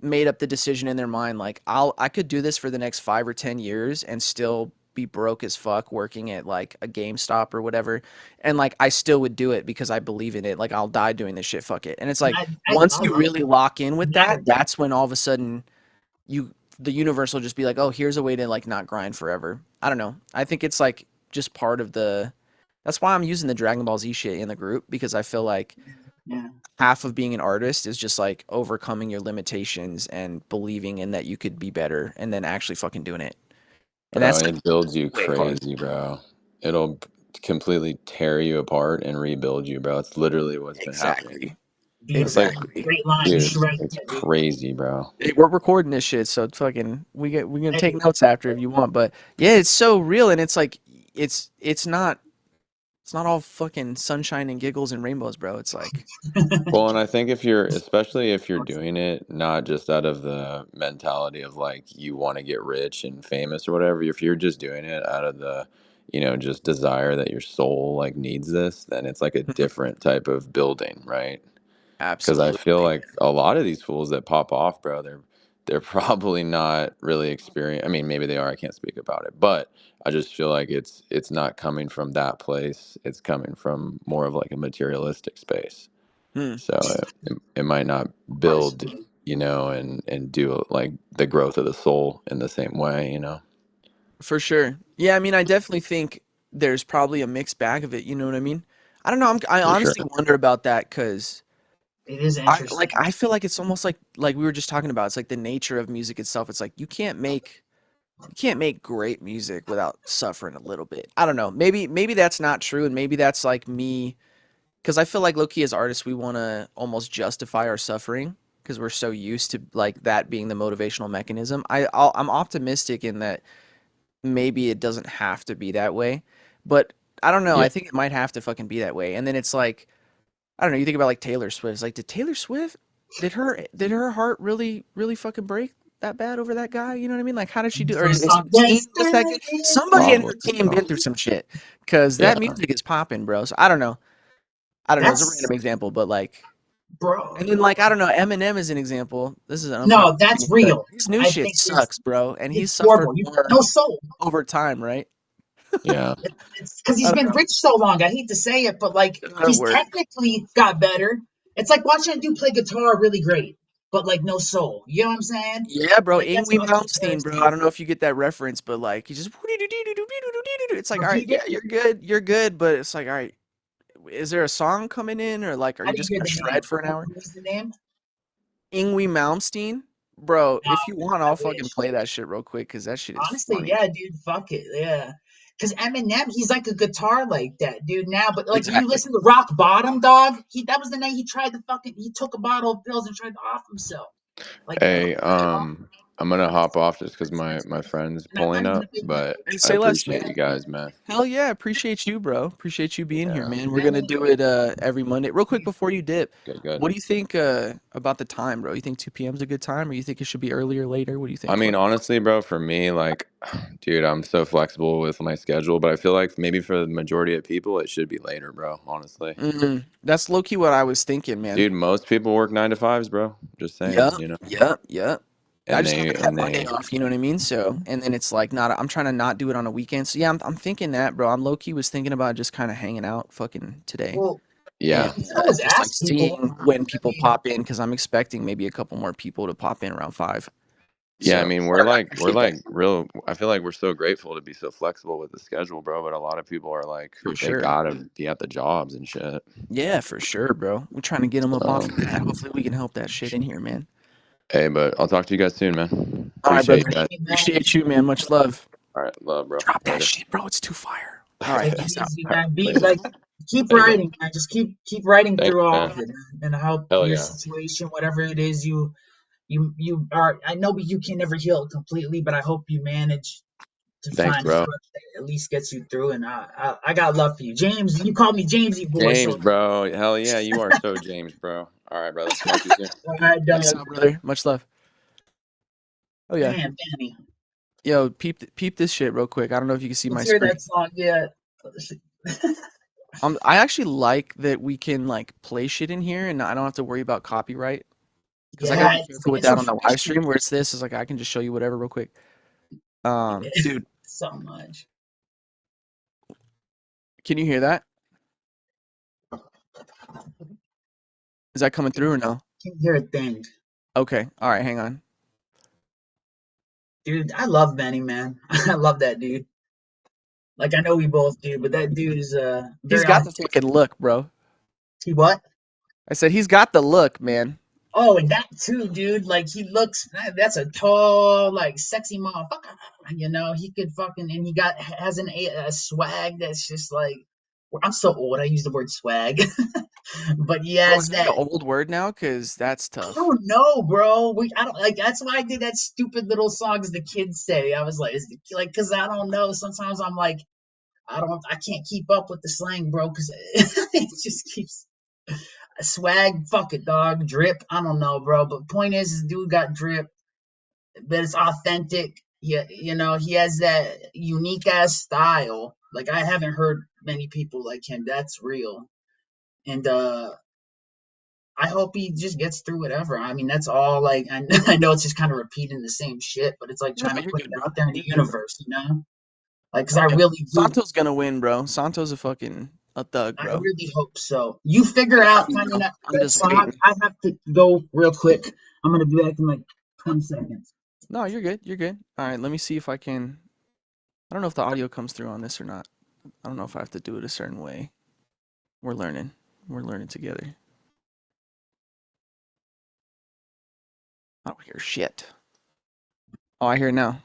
made up the decision in their mind, like I could do this for the next 5 or 10 years and still be broke as fuck working at like a GameStop or whatever. And like I still would do it because I believe in it. Like I'll die doing this shit, fuck it. And it's like once I you love really lock in with that. that, that's when all of a sudden you the universe will just be like, "Oh, here's a way to like not grind forever." I don't know. I think it's like just part of the. That's why I'm using the Dragon Ball Z shit in the group because I feel like Yeah. half of being an artist is just like overcoming your limitations and believing in that you could be better and then actually fucking doing it. And Bro, that's like it builds you way hard. crazy, bro. It'll completely tear you apart and rebuild you, bro. It's literally what's been happening. Exactly. It's like, Beautiful. Exactly. Great line. You dude, should write it's that, dude. crazy, bro. Hey, we're recording this shit, so it's fucking we're gonna Hey, take notes after if you want. But yeah, it's so real, and it's like it's not all fucking sunshine and giggles and rainbows, bro. It's like Well, and I think if you're, especially if you're doing it not just out of the mentality of like you want to get rich and famous or whatever, if you're just doing it out of the, just desire that your soul like needs this, then it's like a different type of building, right? Because I feel absolutely. like a lot of these fools that pop off, bro, they're probably not really experienced. I mean, maybe they are. I can't speak about it, but I just feel like it's not coming from that place. It's coming from more of like a materialistic space. Hmm. So it might not build, honestly, and do like the growth of the soul in the same way. For sure. Yeah, I mean, I definitely think there's probably a mixed bag of it. You know what I mean? I don't know. I for sure. honestly wonder about that because It is I interesting. I feel like it's almost like we were just talking about. It's like the nature of music itself. It's like you can't make great music without suffering a little bit. I don't know. Maybe that's not true, and maybe that's like me because I feel like low key as artists we want to almost justify our suffering because we're so used to like that being the motivational mechanism. I'm optimistic in that maybe it doesn't have to be that way, but I don't know. Yeah. I think it might have to fucking be that way. And then it's like I don't know. You think about like Taylor Swift. It's like, did Taylor Swift did her heart really fucking break that bad over that guy? You know what I mean? Like, how did she do? Or First is song, Christine with that guy? yesterday. Somebody in her Probably, team bro. been through some shit because Yeah. that music is popping, bro. So I don't know. I don't know. It's a That's random example, but like, bro. and then like I don't know. Eminem is an example. This is an No, unpopular that's opinion, but real. his new I shit think it's sucks, bro. And he's it's suffered horrible. You more no soul. over time, right? Yeah. It's because I he's don't been know. rich so long. I hate to say it, but like he's Word. technically got better. It's like watching a dude play guitar really great, but like no soul. You know what I'm saying? Yeah, bro, Like that's a Ingwie good Malmsteen, bro. I comparison. don't know if you get that reference, but like he just it's like, all right, Repeat yeah, it. you're good, but it's like, all right, is there a song coming in, or like, are I you didn't just hear gonna the shred name. for an hour? What was the name? Ingwie Malmsteen, bro. No, If you want, I I'll fucking wish. play that shit real quick, cause that shit is Honestly, funny. yeah, dude, fuck it, yeah. Because Eminem, he's like a guitar like that, dude. Now, but like when you Exactly. listen to Rock Bottom, dog, that was the night he tried to he took a bottle of pills and tried to off himself. Like, Hey, you know, I'm gonna hop off just because that's my crazy. friend's And pulling I'm up, gonna be like, but Hey, I say less, appreciate man. you guys, man. Hell yeah, appreciate you, bro. Appreciate you being here, Yeah. man. We're yeah, gonna man, do it every Monday. Real quick before you dip, Good, good. what do you think about the time, bro? You think 2 p.m. is a good time, or you think it should be earlier, later? What do you I think? mean, honestly, bro, for me, like, dude, I'm so flexible with my schedule, but I feel like maybe for the majority of people, it should be later, bro. Honestly, That's low key what I was thinking, man. dude, most people work 9 to 5s, bro. Just saying, Yep, yep. I and just they happen to have and Monday they, off, you know what I mean? So, and then it's like not, I'm trying to not do it on a weekend. So yeah, I'm thinking that, bro. I'm low key was thinking about just kind of hanging out fucking today well, and yeah, you can always just like ask people. seeing when I people mean, pop in because I'm expecting maybe a couple more people to pop in around 5. yeah. I So mean, I we're appreciate that like real. I feel like we're so grateful to be so flexible with the schedule, bro. But a lot of people are like, for they sure. gotta be at the jobs and shit. Yeah, for sure, bro. We're trying to get them up off So, of that. Hopefully we can help that shit in here, man. hey, but I'll talk to you guys soon, man. All right, Appreciate brother. you guys. man, Appreciate you, man. Much love. All right, love, bro. Drop that Later. shit, bro. It's too fire. All right, take it peace out. easy, All right, man. Be later. like, keep Later. writing, man. Just keep writing Thank through you, all man. of it, man. And I hope Hell your yeah. situation, whatever it is, you are. I know you can never heal completely, but I hope you manage to Thanks, find a bro. crutch that at least gets you through. And I got love for you, James. You call me Jamesy boy, James, so bro. Hell yeah, you are so James, bro. All right, brother. Talk to you soon. all right, Peace dog. out, brother. Much love. Oh yeah. Damn, Danny. Yo, peep this shit real quick. I don't know if you can see my Let's hear screen. that song. Yeah. I actually like that we can like play shit in here and I don't have to worry about copyright because I gotta Yeah, be careful with it's that on the live refreshing. stream where it's this is like I can just show you whatever real quick. Yeah, Dude, so much. can you hear that? Is that coming through or no? Can't hear a thing. Okay. All right, hang on. Dude, I love Benny, man. I love that dude. Like I know we both do, but that dude is He's very got the authentic. fucking look, bro. He what? I said he's got the look, man. Oh, and that too, dude. Like he looks. That's a tall, like sexy motherfucker. You know, he could fucking and he got has a swag that's just like. I'm so old. I use the word swag, but he Bro, has is that that. an old word now? Cause that's I tough. don't know, bro. I don't like. That's why I did that stupid little songs the kids say. I was like, because I don't know. Sometimes I'm like, I can't keep up with the slang, bro, because it just keeps swag. Fuck it, dog. Drip. I don't know, bro. But point is, dude got drip, but it's authentic. Yeah, you know, he has that unique ass style. Like I haven't heard many people like him. That's real. And I hope he just gets through whatever. I mean, that's all. Like I know it's just kind of repeating the same shit, but it's like No, trying to you're put good, it bro. out there in the You're good. universe, you know? Like, cause Oh I yeah. really do. Santo's gonna win, bro. Santo's a thug, I bro. really hope so. You figure I got out you, finding bro. I'm that just song. waiting. I have to go real quick. I'm gonna be back in like 20 seconds. No, you're good. You're good. All right, let me see if I can. I don't know if the audio comes through on this or not. I don't know if I have to do it a certain way. We're learning. We're learning together. I don't hear shit. Oh, I hear it now.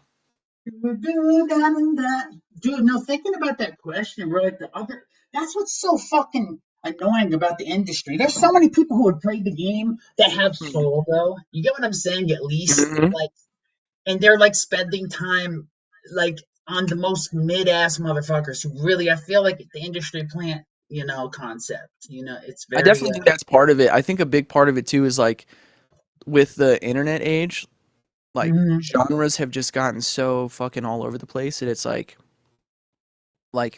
Dude, no, thinking about that question, bro, like that's what's so fucking annoying about the industry. There's so many people who would play the game that have soul, though. You get what I'm saying? At least, Mm-hmm. like, and they're like spending time, like, on the most mid-ass motherfuckers who really, I feel like the industry plant, concept, it's I very, definitely think that's part of it. I think a big part of it too is like with the internet age, like mhm. genres have just gotten so fucking all over the place that it's like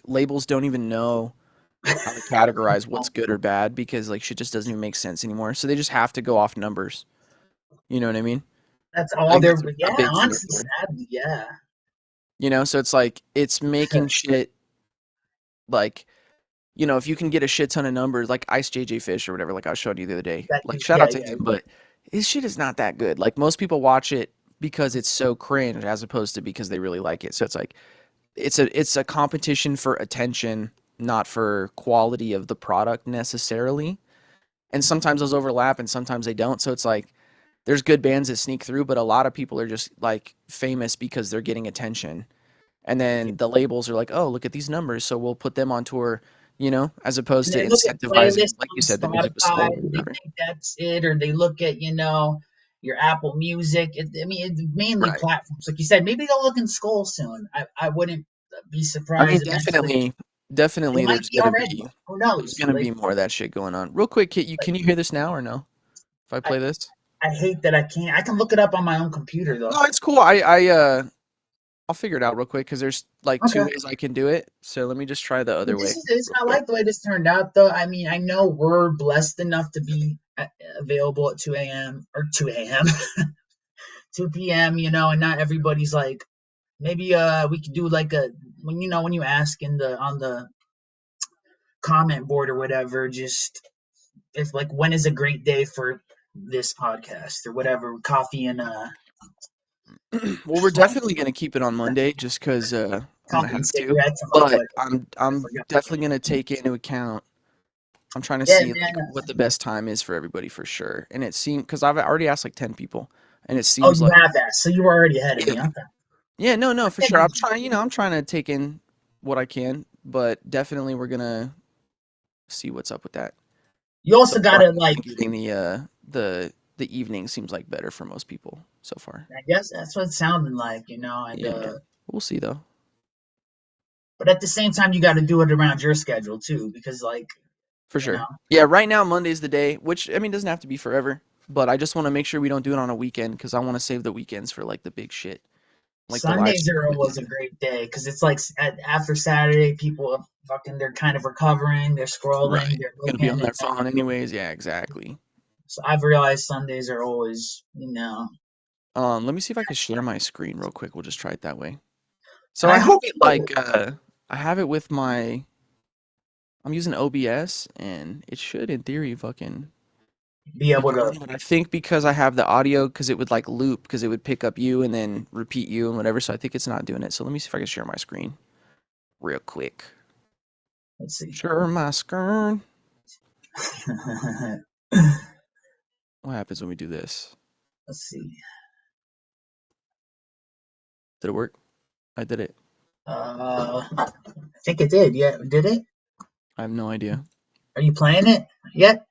labels don't even know how to categorize what's good or bad because like shit just doesn't even make sense anymore. So they just have to go off numbers. You know what I mean? That's I all think they're, that's a yeah, big thing honestly, everywhere. sadly, yeah. So it's like it's making shit like if you can get a shit ton of numbers like Ice JJ Fish or whatever, like I was showing you the other day, That like dude, shout yeah, out to yeah. him, but his shit is not that good. Like most people watch it because it's so cringe as opposed to because they really like it. So it's like it's a competition for attention, not for quality of the product necessarily. And sometimes those overlap and sometimes they don't. So it's like there's good bands that sneak through, but a lot of people are just like famous because they're getting attention. And then the labels are like, "Oh, look at these numbers, so we'll put them on tour," as opposed And to they look at incentivizing, playlists like you on said, the music with Spotify, soul or and they whatever. think that's it, or they look at your Apple Music. I mean, it's mainly Right. platforms, like you said. Maybe they'll look in Skull soon. I wouldn't be I mean, surprised eventually. definitely, They might there's be gonna already. be Who there's knows? gonna be more of that shit going on. Real quick, Kit, can you hear this now or no? If I I, play this? I hate that I can't. I can look it up on my own computer though. No, it's cool. I'll figure it out real quick because there's like two Okay. ways I can do it. So let me just try the But other way it's real I quick. like the way this turned out though. I mean, I know we're blessed enough to be available at 2 a.m. or 2 a.m. 2 p.m. And not everybody's like, maybe we could do like a when you ask in the on the comment board or whatever, just if like when is a great day for this podcast or whatever, coffee and Well, we're definitely gonna keep it on Monday just because I'm gonna coffee and have to. cigarettes and But what I I'm forgot. definitely gonna take into account. I'm trying to Yeah, see like man. what the best time is for everybody for sure. And it seemed because I've already asked like 10 people, and it Oh, seems you like have that, so you were already ahead of yeah, me. Okay. yeah, no, for Yeah, sure. I'm trying to take in what I can, but definitely we're gonna see what's up with that. you So also far, gotta I've like. been getting the evening seems like better for most people so far. I guess that's what it's sounding like, and Yeah, man. We'll see though. but at the same time, you got to do it around your schedule too, because like For you know, sure. Yeah, right now Monday's the day, which I mean doesn't have to be forever, but I just want to make sure we don't do it on a weekend because I want to save the weekends for like the big shit, like the live Sundays stream are and always a everything. great day because it's like after Saturday, people are fucking, they're kind of recovering, they're scrolling, Right. they're Gonna be looking, on and their phone anyways. Yeah, exactly. so I've realized Sundays are always, Let me see if I can share my screen real quick. We'll just try it that way. So and I I have hope it so. like I have it with I'm using OBS and it should in theory fucking Be be able to. on, but I think because I have the audio because it would like loop because it would pick up you and then repeat you and whatever. So I think it's not doing it. So let me see if I can share my screen real quick. Let's see. Share my screen. What happens when we do this? Let's see. Did it work? I did it. I think it did. Yeah, did it? I have no idea. Are you playing it yet?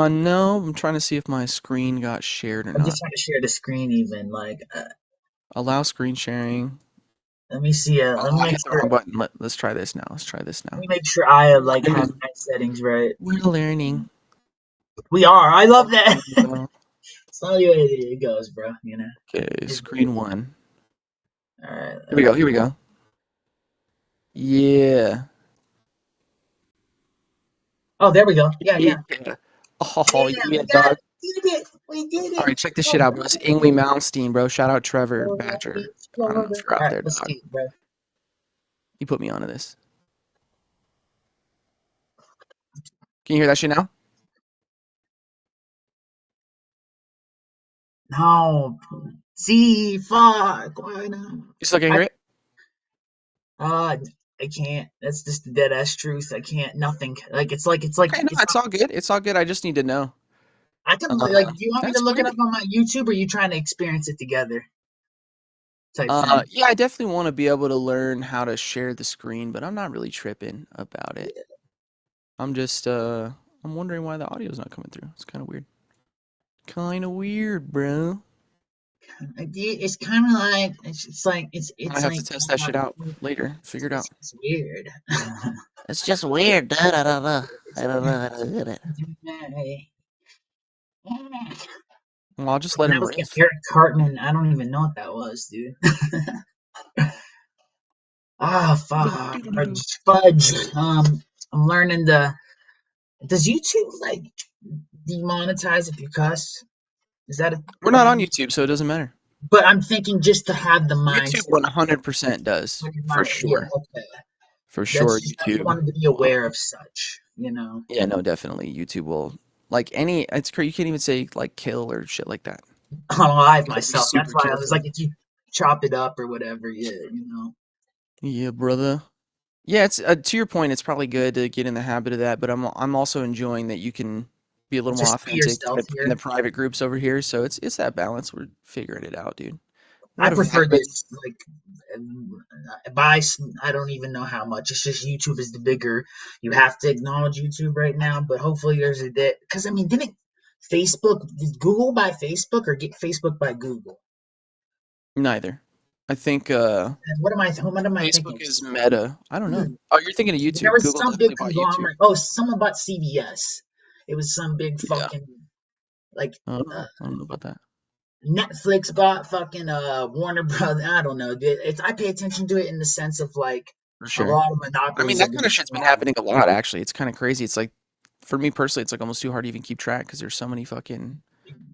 No, I'm trying to see if my screen got shared or I'm just not. trying to share the screen. Even like, Allow screen sharing. let me see. Oh, Let me I make hit the sure. wrong button. Let's try this now. Let's try this Let now. me make sure I We're like have learning. my settings right. We're learning. We are. I love There that. we go. It's not the way it goes, bro. Okay, Is what it screen is. one. All right. Here we go. Here we go. Yeah. Oh, there we go. Yeah, yeah. Yeah. Oh, Damn, yeah, we got dog. it. We did it. We did All it. right, check this shit Oh, out, bro. It's Ingwe Malmsteen, bro. Shout out Trevor Florida, Badger. it's I don't know Florida. if you're All out right, there, let's dog. see, bro. You put me onto this. Can you hear that shit now? No, see, fuck. Why not? You still can I hear it? uh, I can't. That's just the dead ass truth. I can't. Nothing. Like it's like Okay, no, it's all good. It's all good. I just need to know. I can like. Do you want me to That's look it up weird. on my YouTube, or are you trying to experience it together? Type thing. Yeah, I definitely want to be able to learn how to share the screen, but I'm not really tripping about it. I'm just I'm wondering why the audio's not coming through. It's kind of weird. Kind of weird, bro. It's kind of like it's like I have to test that shit out later. Figure it out. it's weird. It's just weird. Da, da, da, da. It's I don't know how to do it. weird. Well, I'll just let That him was like riff. Eric Cartman. I don't even know what that was, dude. Ah, fudge. I'm learning the. Does YouTube like demonetize if you cuss? Is that a We're not on thing? YouTube, so it doesn't matter. But I'm thinking just to have the YouTube mindset. 100% does, for Yeah, sure. okay. For That's sure, just I just YouTube. wanted to be aware of such, you know. Yeah, no, definitely. YouTube will, like any, it's crazy. You can't even say like kill or shit like that. I'm alive You gotta be myself. That's super why I was like, careful. if you chop it up or whatever, yeah, you know. Yeah, brother. Yeah, it's to your point. It's probably good to get in the habit of that, but I'm also enjoying that you can be a little more Just be authentic yourself in the here. private groups over here. So it's that balance. We're figuring it out, dude. I Not a prefer vapid. this like buy. I don't even know how much. It's just YouTube is the bigger. You have to acknowledge YouTube right now, but hopefully there's a day. Because I mean, didn't did Google buy Facebook or get Facebook by Google? Neither. I think And what am I thinking? Facebook is Meta. I don't know. Hmm. Oh, you're thinking of There YouTube. was Google some big definitely bought YouTube. conglomerate. Oh, someone bought CBS. It was some big Yeah. fucking like I don't know about that. Netflix bought fucking Warner Brothers. I don't know, dude. I pay attention to it in the sense of like For a sure. lot of I mean, monopolies are that kind being of shit's been bought. happening a lot, actually. It's kind of crazy. It's like, for me personally, it's like almost too hard to even keep track because there's so many fucking,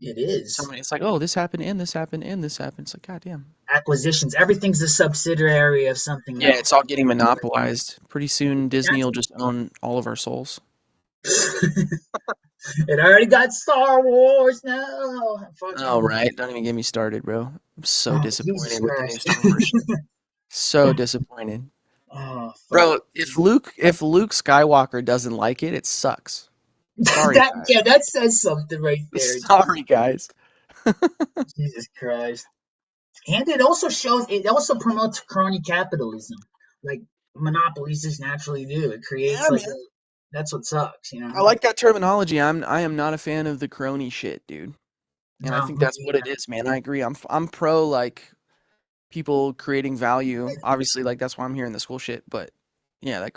It so is many. It's like, oh, this happened and this happened and this happened. It's like, goddamn. acquisitions. Everything's a subsidiary of something Yeah, it's else. all getting monopolized. Pretty soon, Disney That's will just own all of our souls. it already got Star Wars now. Oh, Fucking right. Don't even get me started, bro. I'm so oh Jesus disappointed with the new Christ. Star Wars shit. So disappointed. Oh fuck. Bro, if Luke Skywalker doesn't like it, it sucks. Sorry, That guys. yeah, that says something right there. Sorry, guys. Jesus Christ. And it also promotes crony capitalism. Like monopolies just naturally do. It creates Yeah, like man. that's what sucks, you I know? like that terminology. I am not a fan of the crony shit, dude. And I No, think me that's what it neither. is, man. I agree. I'm pro like people creating value. Obviously, like that's why I'm here in the school shit. But yeah, that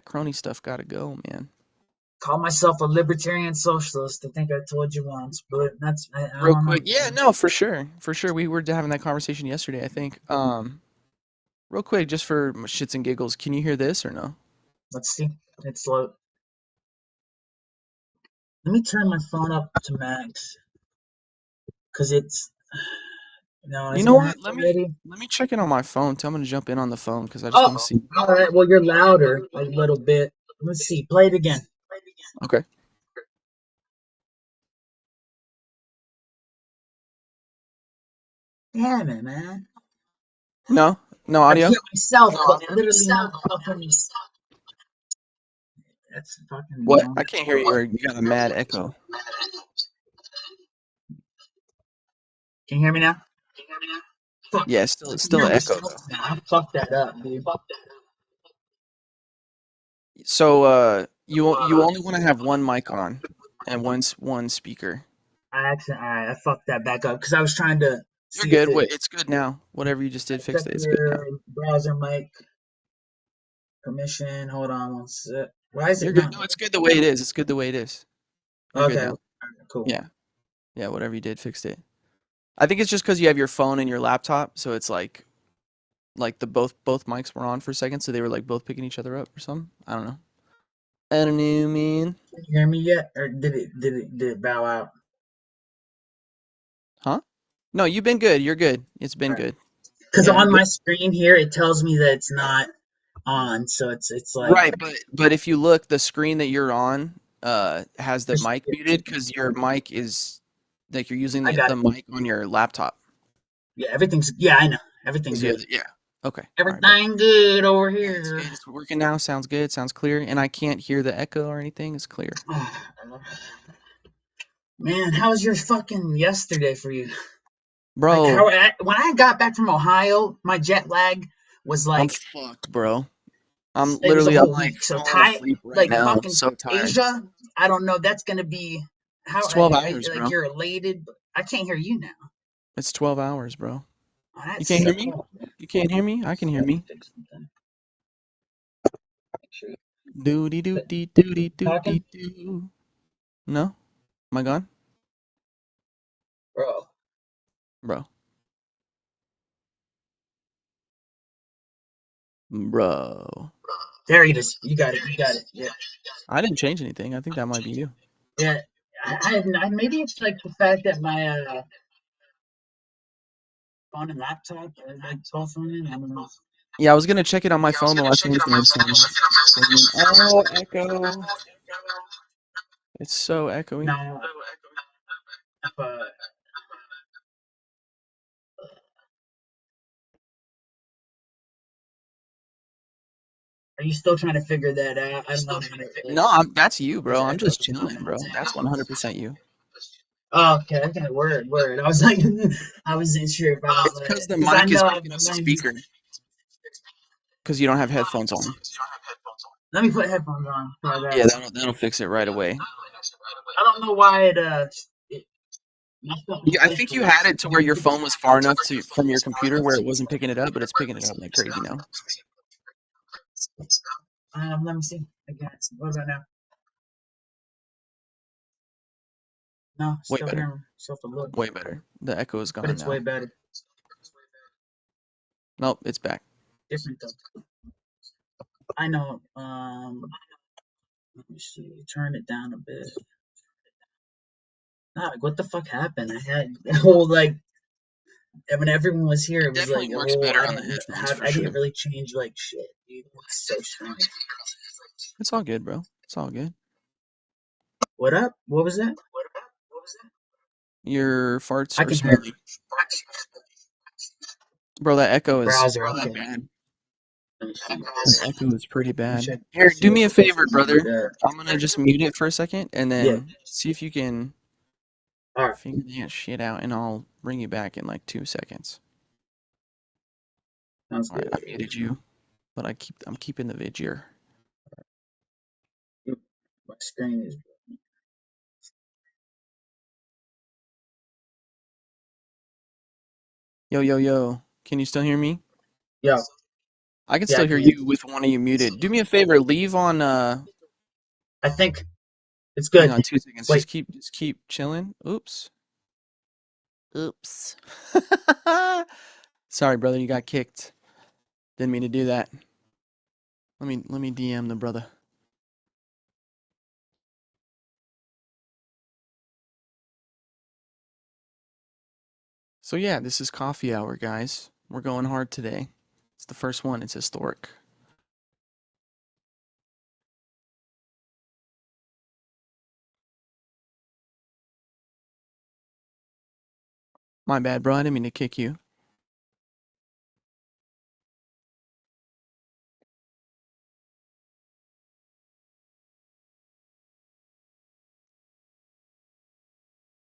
crony stuff gotta go, man. Call myself a libertarian socialist. I think I told you once, but I Real don't know. quick, yeah, no, for sure, for sure. We were having that conversation yesterday, I think. Real quick, just for shits and giggles, can you hear this or no? Let's see. It's slow. Let me turn my phone up to max because it's no, You is it know max what? already? Let me check it on my phone. Tell me to jump in on the phone because I just Oh, want to see. all right. Well, you're louder a little bit. Let's see. Play it again. Okay. Damn it, man. No, no I audio. can't myself, but literally not fucking. That's fucking What? annoying. I can't hear you. Or you got a mad echo. Can you hear me now? Fuck. Yeah, I it's can still hear an echo myself though. now. I fucked that up, dude. So you only want to have one mic on and one speaker. I fucked that back up because I was trying to You're see if good. it It's good now. Whatever you just did, fixed check it. It's good your now. browser mic permission. Hold on one sec. Why is You're it good. not? No, it's good the way it is. It's good the way it is. You're good Okay, now. cool. Yeah. Yeah, whatever you did, fixed it. I think it's just because you have your phone and your laptop, so it's like the both mics were on for a second, so they were like both picking each other up or something. I don't know. I don't know, man. Can you hear me yet, or did it bow out? Huh? No, you've been good. You're good. It's been good. Because Yeah, you're on good. my screen here, it tells me that it's not on. So it's like Right, but if you look, the screen that you're on has the mic muted because your mic is like you're using I the got the it. mic on your laptop. Yeah, everything's. Yeah, I know. Everything's 'Cause you good. have yeah. Okay. All right, bet. Everything good over Yeah, it's here. good. It's working now. Sounds good. Sounds clear. And I can't hear the echo or anything. It's clear. Man, how was your fucking yesterday for you? Like Bro, when I got back from Ohio, my jet lag was I'm like fucked, bro. I'm it was a literally, I'm whole like week. So falling asleep right like now. I'm fucking so tired. Asia, I don't know. That's gonna be how It's 12 hours, like bro. you're elated, but I can't hear you now. It's 12 hours, bro. Oh, You that can't hear me? sucks. You can't hear me? I can hear me. Fix something. Make sure you Doody quit doody doody talking, doody doo. No? Am I gone? bro. Bro. Bro. There it is. You got it. You got it. Yeah, I didn't change anything. I think that might be you. yeah. Maybe it's like the fact that my phone and laptop are like both on it. I don't know. Yeah, I was gonna check it on my phone, but my phone's doing some segment. Oh, echo. It's so echoey. Now, if, are you still trying to figure that out? I don't know how to No, that's you, bro. figure I'm echo just thing chilling, bro. out. That's 100% you. Oh, okay, okay, word. I was like, I wasn't sure if I was It's like, because the because I mic is know picking up the speaker. Because you don't have headphones on. let me put headphones on. Try that. Yeah, that'll fix it right away. I don't know why it messed up my I think you Discord. had it to where your phone was far enough from your computer where it wasn't picking it up, but it's picking it up like crazy now. Let me see. Again, what about now? No, Way still better. hearing myself a little, Way better. The echo is but gone it's way now. better. Nope, it's back. Different though. I know. Let me see. Turn it down a bit. Nah, like, what the fuck happened? I had the whole like when everyone was here, It it was like definitely a works whole. better on the headphones for I didn't sure. really change like shit, dude. It's so strange. It's all good, bro. It's all good. What up? What was that? Your farts I are can hear smelly. Bro, that echo is browser. pretty Okay. bad. Let me see. The echo is pretty Let me bad. check. Here, See do if me a it's favor, supposed to do brother. that. I'm gonna just mute it for a second and Yeah. then see if you can All right. figure that shit out, and I'll bring you back in like 2 seconds. Sounds All right, good. I muted you, but I'm keeping the vid here. My screen is. Yo. Can you still hear me? Yo. I can Yeah, I still hear can. you with one of you muted. Do me a favor, leave on I think it's hang good. on 2 seconds. Wait. Just keep chilling. Oops. Sorry, brother, you got kicked. Didn't mean to do that. Let me DM the brother. So yeah, this is coffee hour, guys. We're going hard today. It's the first one. It's historic. My bad, bro. I didn't mean to kick you.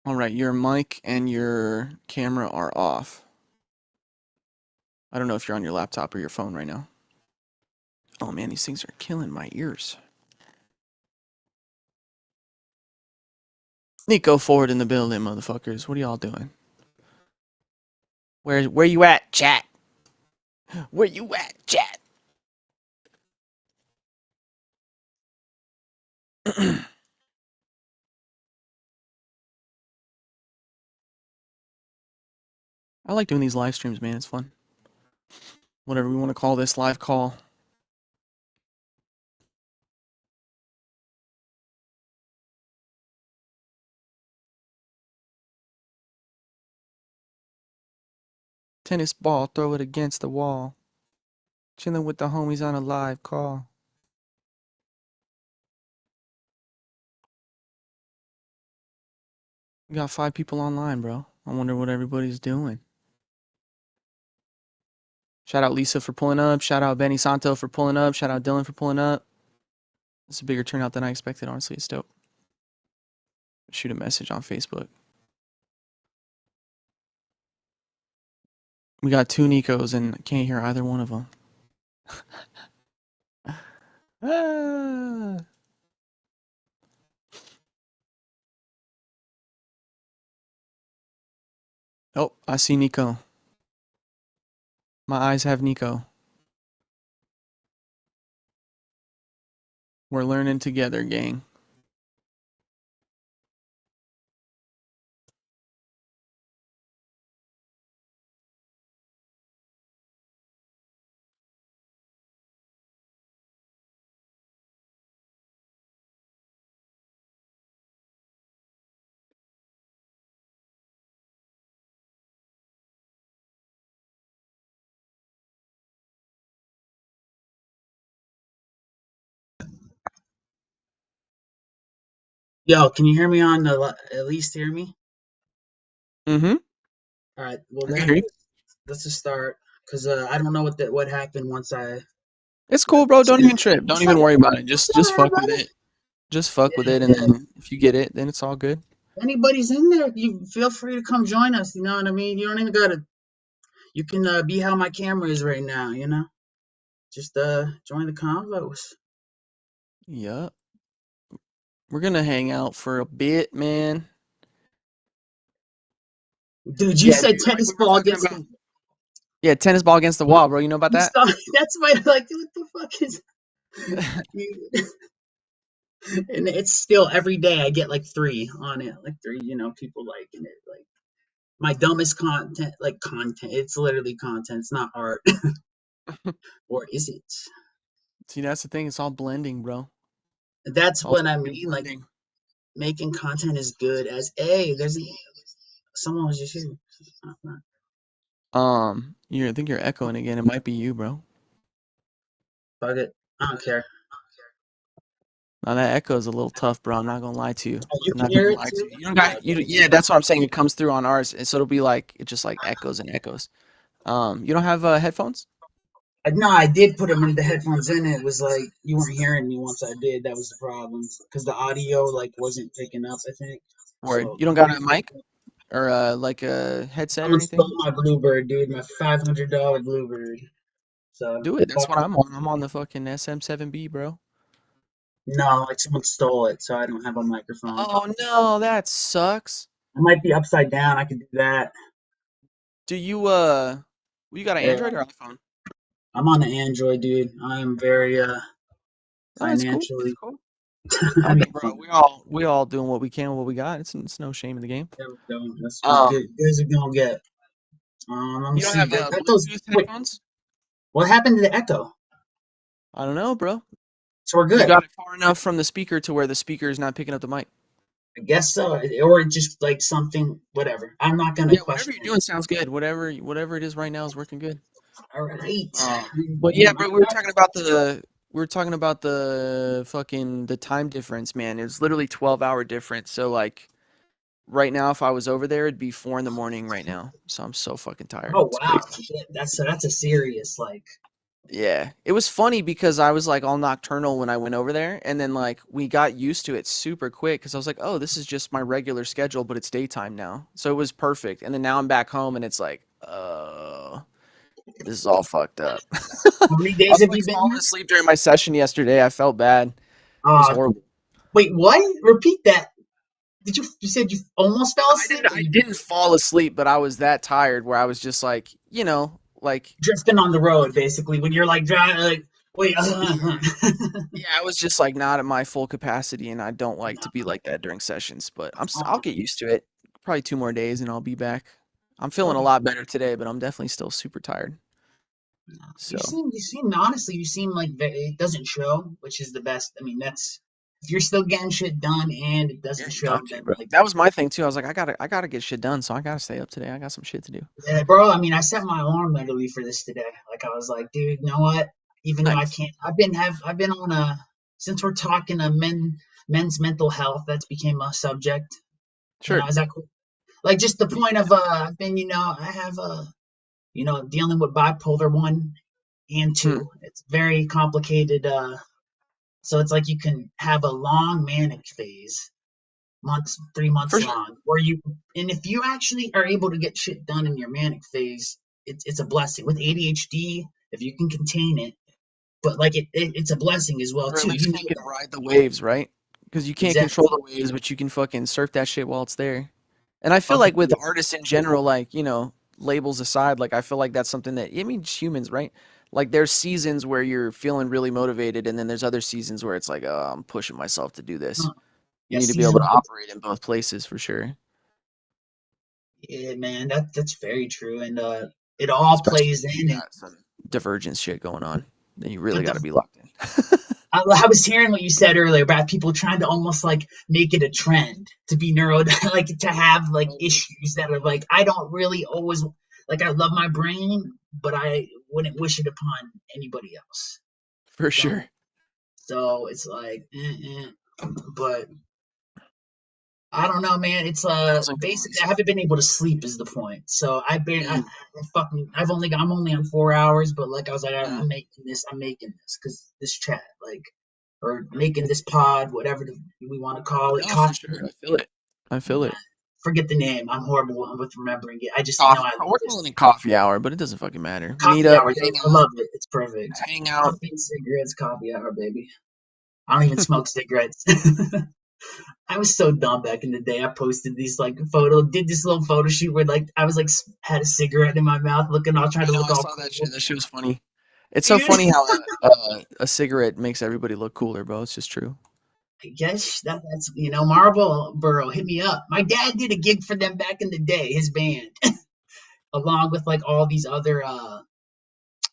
All right, your mic and your camera are off. I don't know if you're on your laptop or your phone right now. Oh man, these things are killing my ears. Nico Ford in the building, motherfuckers. What are y'all doing? Where you at, chat? Where you at, chat? I like doing these live streams, man. It's fun. Whatever we want to call this live call. Tennis ball, throw it against the wall. Chilling with the homies on a live call. We got 5 people online, bro. I wonder what everybody's doing. Shout out Lisa for pulling up. Shout out Benny Santo for pulling up. Shout out Dylan for pulling up. It's a bigger turnout than I expected, honestly. It's dope. Shoot a message on Facebook. We got 2 Nikos and I can't hear either one of them. Ah. Oh, I see Nico. My eyes have Nico. We're learning together, gang. Yo, can you hear me on the at least hear me? Mm-hmm. All right. Well, I can hear you. that's a start because I don't know what happened once I. It's cool, bro. Don't even trip. Don't even worry about it. Just fuck with it. Just fuck with it, and Yeah, then if you get it, then it's all good. anybody's in there, you feel free to come join us. You know what I mean? You don't even gotta. You can be how my camera is right now. You know, just join the convos. Yup. We're gonna hang out for a bit, man. Dude, you Yeah, said dude, like tennis we were ball talking against about. the. Yeah, tennis ball against the wall, bro. You know about You that? saw, that's why I'm like, what the fuck is. And it's still every day I get like 3 on it, like 3, people liking it, like my dumbest content, like content. It's literally content. It's not art, or is it? See, that's the thing. It's all blending, bro. That's It's all what I fucking mean. Like blending. making content is good as a. Someone was just here. I think you're echoing again. It might be you, bro. Fuck it. I don't care. Now that echo is a little tough, bro. I'm not gonna lie to you. Oh, you I'm can not hear gonna it lie to too. you. You don't got you. Yeah, that's what I'm saying. It comes through on ours, and so it'll be like it just like echoes and echoes. You don't have headphones? No, I did put them in the headphones in. It was like you weren't hearing me once I did. That was the problem because the audio like wasn't picking up. I think Word. so. You don't got a mic or like a headset or Someone anything? stole my Bluebird, dude. My $500 Bluebird. So Do it. That's fuck what it. I'm on. I'm on the fucking SM7B, bro. No, like someone stole it, so I don't have a microphone. Oh no, that sucks. I might be upside down. I could do that. Do you you got an Yeah, Android or iPhone? I'm on the Android, dude. I am very Oh, it's cool. It's financially. cool. I I mean, mean, bro, we all doing what we can, what we got. It's no shame in the game. there we go. That's what Um, good guys are gonna get. Let me you don't see. have That those. Bluetooth Wait, headphones? what happened to the echo? I don't know, bro. So we're You good. got it far enough from the speaker to where the speaker is not picking up the mic. I guess so, or just like something. Whatever. I'm not gonna Yeah, whatever question you're it. doing sounds good. Whatever it is right now is working good. All right. But Yeah, yeah, bro, we were talking about the fucking the time difference, man. It was literally 12-hour difference. So like right now, if I was over there, it'd be 4 in the morning right now. So I'm so fucking tired. Oh It's wow, crazy. shit. That's a serious like. Yeah, it was funny because I was like all nocturnal when I went over there, and then like we got used to it super quick because I was like, oh, this is just my regular schedule, but it's daytime now, so it was perfect. And then now I'm back home, and it's like, this is all fucked up. I How many days was have like you been falling here? asleep during my session yesterday. I felt bad. It was Uh, horrible. wait, what? Repeat that. Did you said you almost fell I asleep? didn't. Or I you didn't fall asleep, but I was that tired where I was just like, like drifting on the road, basically, when you're like driving, like, wait, yeah. Yeah, I was just like not at my full capacity, and I don't like to be like that during sessions. But I'll uh, get used to it. Probably 2 more days, and I'll be back. I'm feeling a okay. lot better today, but I'm definitely still super tired. So You seem honestly, you seem like it doesn't show, which is the best. I mean, that's if you're still getting shit done and it yeah, doesn't you show, got to, then bro. like, That was my thing too. I was like, I gotta get shit done, so I gotta stay up today. I got some shit to do. yeah, bro. I mean, I set my alarm literally for this today. Like, I was like, dude, you know what? Even though I Nice. can't, I've been on a. Since we're talking men's mental health, that's became a subject. Sure. Is that cool? Like just the point of I've been, I have dealing with bipolar 1 and Hmm. 2. It's very complicated. So it's like you can have a long manic phase, months, 3 months For sure. long, and if you actually are able to get shit done in your manic phase, it's a blessing. With ADHD, if you can contain it, but like it's a blessing as well Or at too. least You know you can that. ride the waves, right? Because you can't control Exactly. the waves, but you can fucking surf that shit while it's there. And I feel Up like with until artists in general, like, labels aside, like I feel like that's something that I mean it's humans, right? Like there's seasons where you're feeling really motivated and then there's other seasons where it's like, oh, I'm pushing myself to do this. You yeah, need to be able to seasonal. operate in both places for sure. Yeah, man, that's very true, and it all Especially plays if you in. And got some divergence shit going on. Then you really but got to the be locked in. I was hearing what you said earlier about people trying to almost like make it a trend to be neuro, like to have like Totally. issues that are like I don't really always like. I love my brain, but I wouldn't wish it upon anybody else. For So sure. so it's like, but I don't know, man. It's Pros and basically I cons. haven't been able to sleep is the point. So Mm, I'm only on 4 hours, but like I was like mm. I'm making this because this chat like or making this pod, whatever we want to call it, No, for coffee. sure. I feel it. I feel it. Forget the name. I'm horrible with remembering it. I just know Coffee. I love We're this calling it coffee hour, but it doesn't fucking matter. Meet coffee up, hour. hang I out, love it. It's perfect. hang out. Coffee and cigarettes, coffee hour, baby. I don't even smoke cigarettes. I was so dumb back in the day. I posted these like did this little photo shoot where like I was like had a cigarette in my mouth, looking all trying I to know. look I all saw that shit. cool. That shit was funny. It's so Dude, funny how a cigarette makes everybody look cooler, bro. It's just true. I guess that's Marlboro hit me up. My dad did a gig for them back in the day, his band, along with like all these other.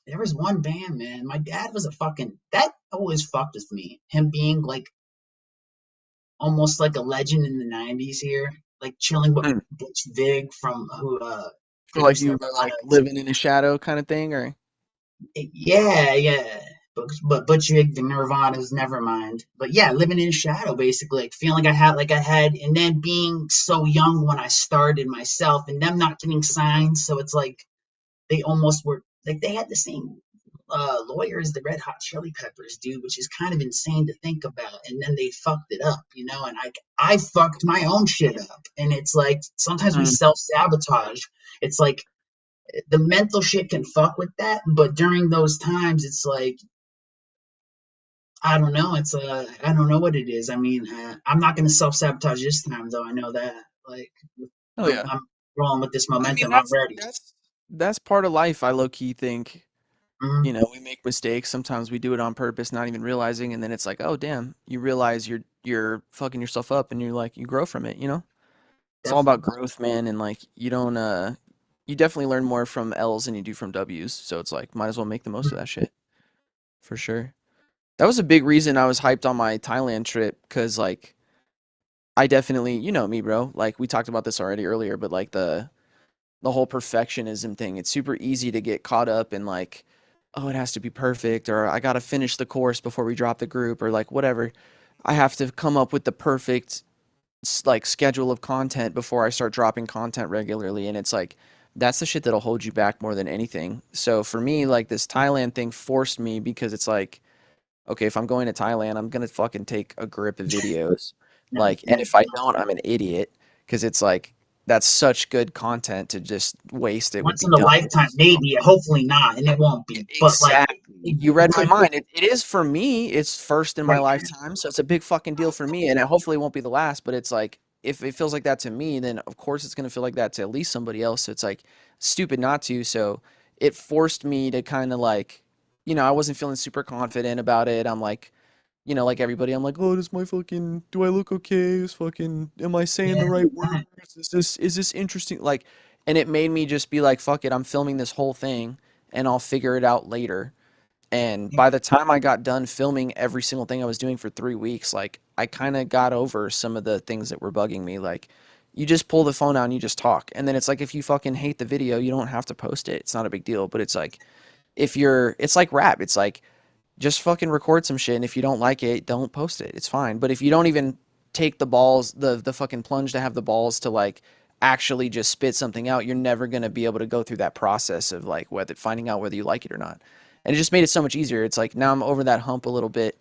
There was one band, man. My dad was a fucking that always fucked with me. Him being like almost like a legend in the '90s here, like chilling with Hmm. Butch Vig from who So like produced you were Nirvana. like living in a shadow kind of thing, or Yeah, yeah. But Butch Vig, the Nirvana's never mind. But yeah, living in shadow basically, like feeling I had, and then being so young when I started myself, and them not getting signed, so it's like they almost were like they had the same lawyer as the Red Hot Chili Peppers, dude, which is kind of insane to think about. And then they fucked it up, and I fucked my own shit up, and it's like sometimes we Hmm. self sabotage. It's like the mental shit can fuck with that, but during those times, it's like I don't know. I don't know what it is. I mean, I'm not gonna self sabotage this time, though. I know that. Like, Oh yeah. I'm rolling with this I mean momentum that's already. that's that's part of life. I low key think Mm-hmm. we make mistakes. Sometimes we do it on purpose, not even realizing, and then it's like, oh damn, you realize you're fucking yourself up, and you're like you grow from it. It's all about Definitely. growth, man, and like you definitely learn more from L's than you do from W's. So it's like might as well make the most of that shit for sure. That was a big reason I was hyped on my Thailand trip because like I definitely you know me, bro. Like we talked about this already earlier, but like the whole perfectionism thing. It's super easy to get caught up in like, oh, it has to be perfect, or I gotta finish the course before we drop the group, or like whatever. I have to come up with the perfect like schedule of content before I start dropping content regularly, and it's like that's the shit that'll hold you back more than anything. So for me, like this Thailand thing forced me because it's like, okay, if I'm going to Thailand, I'm gonna fucking take a grip of videos. Nice, Like, and nice. if I don't, I'm an idiot because it's like that's such good content to just waste it would Once be in a dumb. lifetime, So maybe, hopefully not, and it won't be. But like, exactly. You it read my could mind. It is for me. It's first in my right lifetime, so it's a big fucking deal for me, and it hopefully won't be the last. But it's like if it feels like that to me, then of course it's gonna feel like that to at least somebody else. So it's like stupid not to. So it forced me to kind of like, I wasn't feeling super confident about it. I'm like, like everybody, I'm like, oh, do I look okay? Am I saying the yeah, right words? Is this interesting? Like, and it made me just be like, fuck it, I'm filming this whole thing and I'll figure it out later. And yeah, by the time I got done filming every single thing I was doing for 3 weeks, like, I kind of got over some of the things that were bugging me. Like, you just pull the phone out and you just talk. And then it's like, if you fucking hate the video, you don't have to post it. It's not a big deal. But it's like, it's like rap. It's like, just fucking record some shit, and if you don't like it, don't post it. It's fine. But if you don't even take the balls, the fucking plunge to have the balls to like actually just spit something out, you're never going to be able to go through that process of like whether finding out whether you like it or not. And it just made it so much easier. It's like now I'm over that hump a little bit.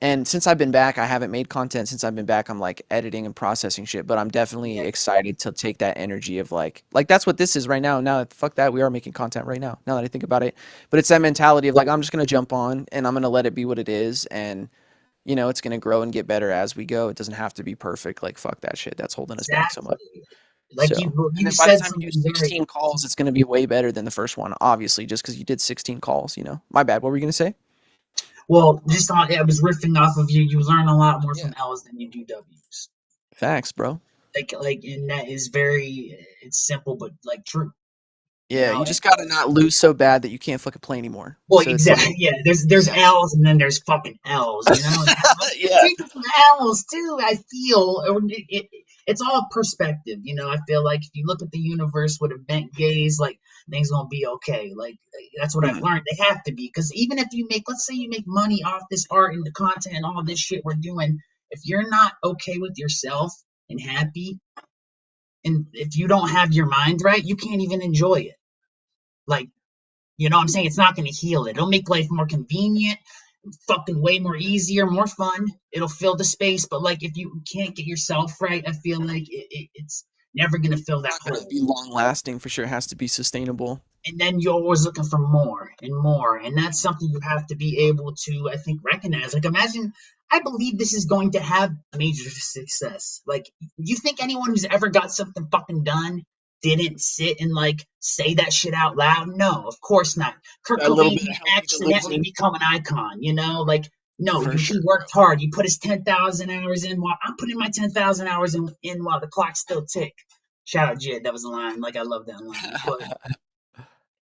And since I've been back, I haven't made content since I've been back. I'm like editing and processing shit, but I'm definitely Yeah, excited to take that energy of like that's what this is right now. Now, fuck that, we are making content right now. Now that I think about it, but it's that mentality of like I'm just gonna jump on and I'm gonna let it be what it is, and it's gonna grow and get better as we go. It doesn't have to be perfect. Like fuck that shit. That's holding us back so exactly. much. Like So, and you then by the said time you do something very 16 calls, it's gonna be way better than the first one, obviously, just because you did 16 calls. My bad. What were you gonna say? well. Just on, I was riffing off of you. You learn a lot more Yeah. from L's than you do W's. Facts, bro. And that is very. It's simple, but like true. You Yeah, know, you just gotta not lose so bad that you can't fucking play anymore. well, So it's like, exactly. Yeah, there's yeah, L's and then there's fucking L's. You know, and I'm yeah. taking some L's too. I feel it's all perspective. You know, I feel like if you look at the universe with a bent gaze, like things gonna be okay. Like that's what I've Mm. learned. They have to be because even if you make, let's say you make money off this art and the content and all this shit we're doing, if you're not okay with yourself and happy, and if you don't have your mind right, you can't even enjoy it. Like you know what I'm saying? It's not going to heal it. It'll make life more convenient, fucking way more easier, more fun. It'll fill the space. But like, if you can't get yourself right, I feel like it's never going to fill It's that not gonna hole. be long lasting for sure. It has to be sustainable. And then you're always looking for more and more. And that's something you have to be able to, I think, recognize. Like, imagine, I believe this is going to have major success. Like, you think anyone who's ever got something fucking done didn't sit and like say that shit out loud? No, of course not. Kurt That little Cobain bit of didn't healthy accidentally delusion, become an icon, you know? Like, no, for he sure. worked hard. He put his 10,000 hours in while I'm putting my 10,000 hours in while the clock still tick. Shout out Jid, that was a line. Like I love that line. But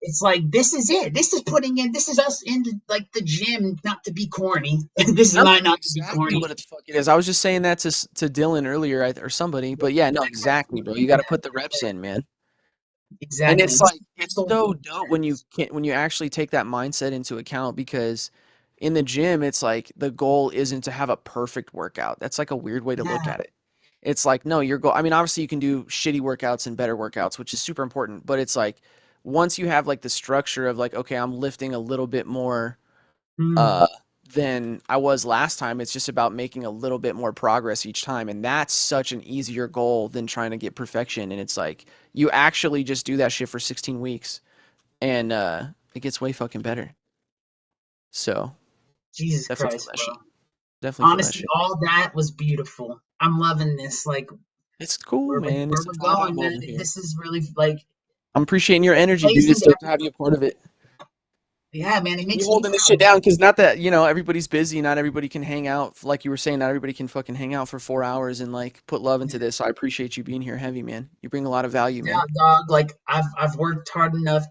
it's like this is it. This is putting in. This is us in like the gym. Not to be corny. This is No, mine. Not to be exactly corny. what the fuck it is. I was just saying that to Dylan earlier, or somebody, but yeah, no, exactly, bro. You got to put the reps in, man. And Exactly. it's And this like is it's so so dope when you actually take that mindset into account, because in the gym it's like the goal isn't to have a perfect workout. That's like a weird way to look yeah. at it. It's like no, your goal, I mean obviously you can do shitty workouts and better workouts, which is super important, but it's like once you have like the structure of like okay, I'm lifting a little bit more Mm, uh than I was last time. It's just about making a little bit more progress each time. And that's such an easier goal than trying to get perfection. And it's like you actually just do that shit for 16 weeks and it gets way fucking better. So Jesus definitely feel Christ, that bro. shit. Definitely feel that Honestly, shit. all that was beautiful. I'm loving this. Like It's cool, man. where It's a we're vibe going, man. over here. This is really like I'm appreciating your energy, dude. blazing It's to dope to have you a part of it. yeah, man. It You makes me holding this proud. shit down because not that everybody's busy, not everybody can hang out like you were saying, not everybody can fucking hang out for 4 hours and like put love into this. So I appreciate you being here heavy, man. You bring a lot of value, Yeah, man. dog. Like I've worked hard enough.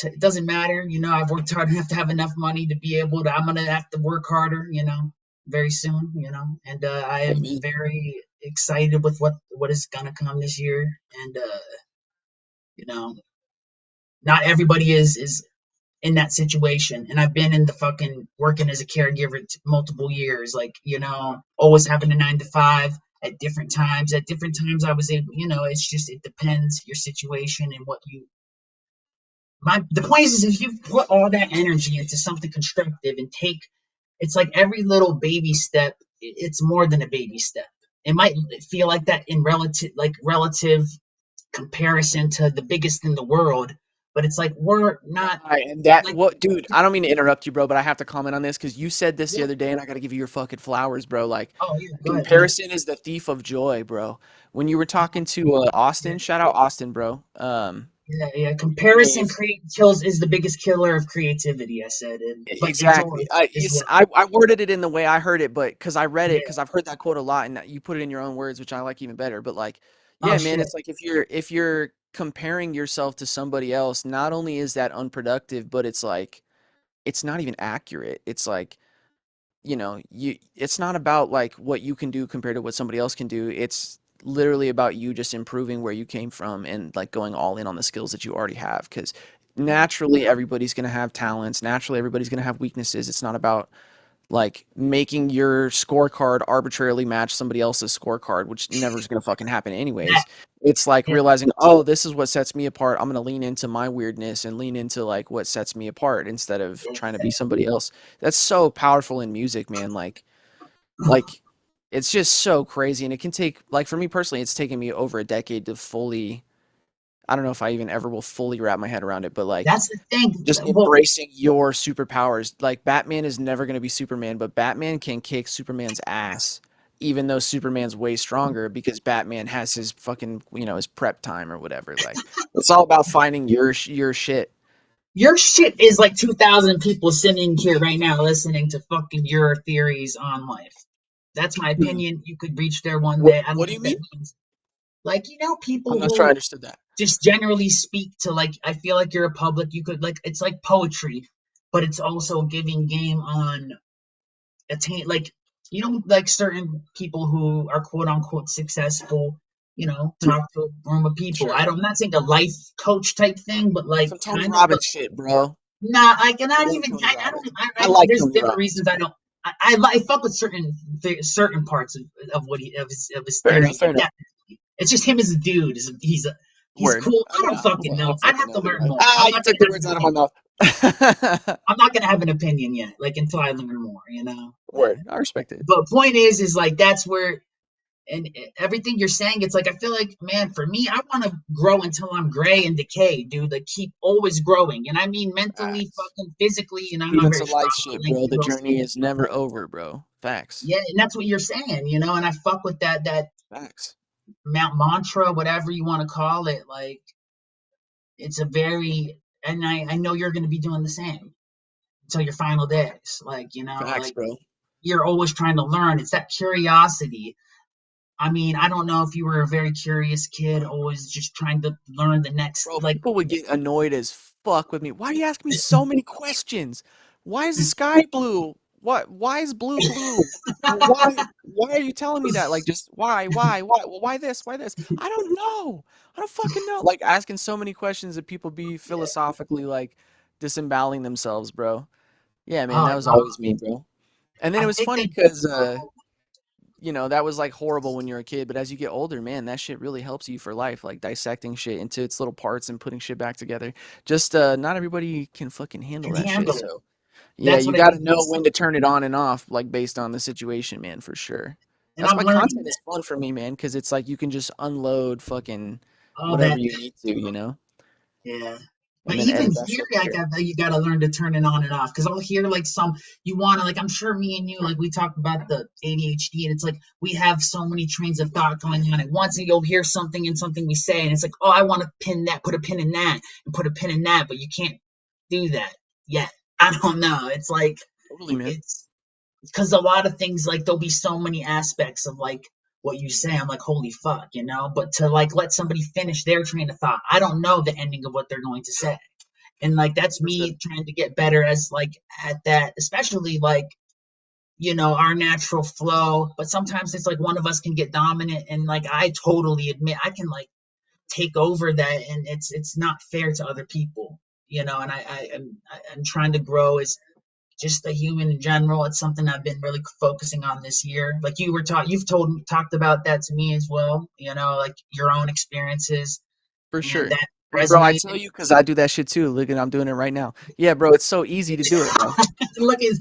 It doesn't matter, you know. I've worked hard enough to have enough money to be able to. I'm gonna have to work harder, you know, very soon, you know. And I am Amen. very excited with what is gonna come this year. And you know, not everybody is in that situation. And I've been in the fucking working as a caregiver multiple years. Like you know, always having a 9 to 5 at different times. At different times, I was able. You know, it's just it depends your situation and what you the point is if you put all that energy into something constructive and take it's like every little baby step it's more than a baby step. It might feel like that in relative comparison to the biggest in the world, but it's like we're not Right, and that like what, dude? I don't mean to interrupt you, bro, but I have to comment on this because you said this the yeah. other day, and I got to give you your fucking flowers, bro. Like, Oh yeah, go ahead, man. comparison is the thief of joy, bro. When you were talking to Yeah, Austin, shout out Austin, bro. yeah. Dave, Comparison kills is the biggest killer of creativity. I said, but the joy exactly. I, is it's, what. I worded it in the way I heard it, but because I read it, Yeah. because I've heard that quote a lot, and you put it in your own words, which I like even better. But like, Oh yeah, man, shit. it's like if you're comparing yourself to somebody else, not only is that unproductive, but it's like it's not even accurate. It's like it's not about like what you can do compared to what somebody else can do. It's literally about you just improving where you came from and like going all in on the skills that you already have, because naturally everybody's going to have talents, naturally everybody's going to have weaknesses. It's not about like making your scorecard arbitrarily match somebody else's scorecard, which never is going to fucking happen anyways. It's like Yeah, realizing, oh, this is what sets me apart. I'm going to lean into my weirdness and lean into like what sets me apart instead of trying to be somebody else. That's so powerful in music, man. Like it's just so crazy, and it can take, like, for me personally, it's taken me over a decade to fully, I don't know if I even ever will fully wrap my head around it, but like that's the thing. just Well, embracing your superpowers. Like Batman is never going to be Superman, but Batman can kick Superman's ass, even though Superman's way stronger because Batman has his fucking, his prep time or whatever. Like it's all about finding your shit. your shit is like 2,000 people sitting here right now listening to fucking your theories on life. That's my opinion. You could reach there one day. I don't What know do you what that mean? means. Like, I'm people not sure I who understood that. just generally speak to, like, I feel like you're a public, you could, like, it's like poetry, but it's also giving game on attain, like, like certain people who are quote unquote successful, Hmm. talk to a room of people. Sure. I'm not saying a life coach type thing, but like Some Tony kind of, but Robbins shit, bro. not, I cannot Love even, Tony I Robbins. don't, I like there's Tony different Robbins, reasons I bro. don't, I fuck with certain parts of what of his Fair enough. theories, Fair like enough. that. It's just him as a dude. He's Word. cool. I I mean, don't fucking I know. don't I'd fucking have to know, but learn more. you took the words out of my mouth. I'm not gonna have an opinion yet, like until I learn more. Word. I respect it. But point is like that's where, and everything you're saying, it's like I feel like, man, for me, I want to grow until I'm gray and decay, dude. Like keep always growing, and I mean mentally, Facts. fucking physically. I'm not Students very of strong life or shit, bro. lanky, The bro. journey is never over, bro. Facts. Yeah, and that's what you're saying. And I fuck with that Facts. Mount mantra, whatever you want to call it. Like it's a very, and I know you're going to be doing the same until your final days. Like Facts, like bro. you're always trying to learn. It's that curiosity. I mean, I don't know if you were a very curious kid, always just trying to learn the next, Bro, like, people would get annoyed as fuck with me. Why do you ask me so many questions? Why is the sky blue? What? Why is blue blue? Why are you telling me that? Like, just why? Well, why this? Why this? I don't know. I don't fucking know. Like asking so many questions that people be philosophically like disemboweling themselves, bro. Yeah, man, oh that was no, always me, bro. And then it I was think funny they, because that was like horrible when you're a kid, but as you get older, man, that shit really helps you for life, like dissecting shit into its little parts and putting shit back together. Just not everybody can fucking handle can that shit. handle it. So yeah, That's you what I got to think know is, when to turn it on and off, like based on the situation, man, for sure. and That's I'm why learning content is that. fun for me, man, because it's like you can just unload fucking All whatever that, you need to, yeah. But and then even edit that here, shit I later. got you got to learn to turn it on and off because I'll hear like some you want to like. I'm sure me and you like we talked about the ADHD, and it's like we have so many trains of thought going on at once, and you'll hear something in something we say, and it's like, oh, I want to pin that, put a pin in that, and put a pin in that, but you can't do that yet. I don't know. It's like Totally, man. it's because a lot of things like there'll be so many aspects of like what you say. I'm like, holy fuck. But to like let somebody finish their train of thought, I don't know the ending of what they're going to say. And like that's For sure. me trying to get better as like at that, especially like our natural flow. But sometimes it's like one of us can get dominant, and like I totally admit I can like take over that, and it's not fair to other people. And I'm trying to grow as just a human in general. It's something I've been really focusing on this year. Like you've talked about that to me as well. Like your own experiences, For and sure. that Hey, bro, I resonated. tell you because I do that shit too. Look at I'm doing it right now. Yeah, bro, it's so easy to do it, bro. Look at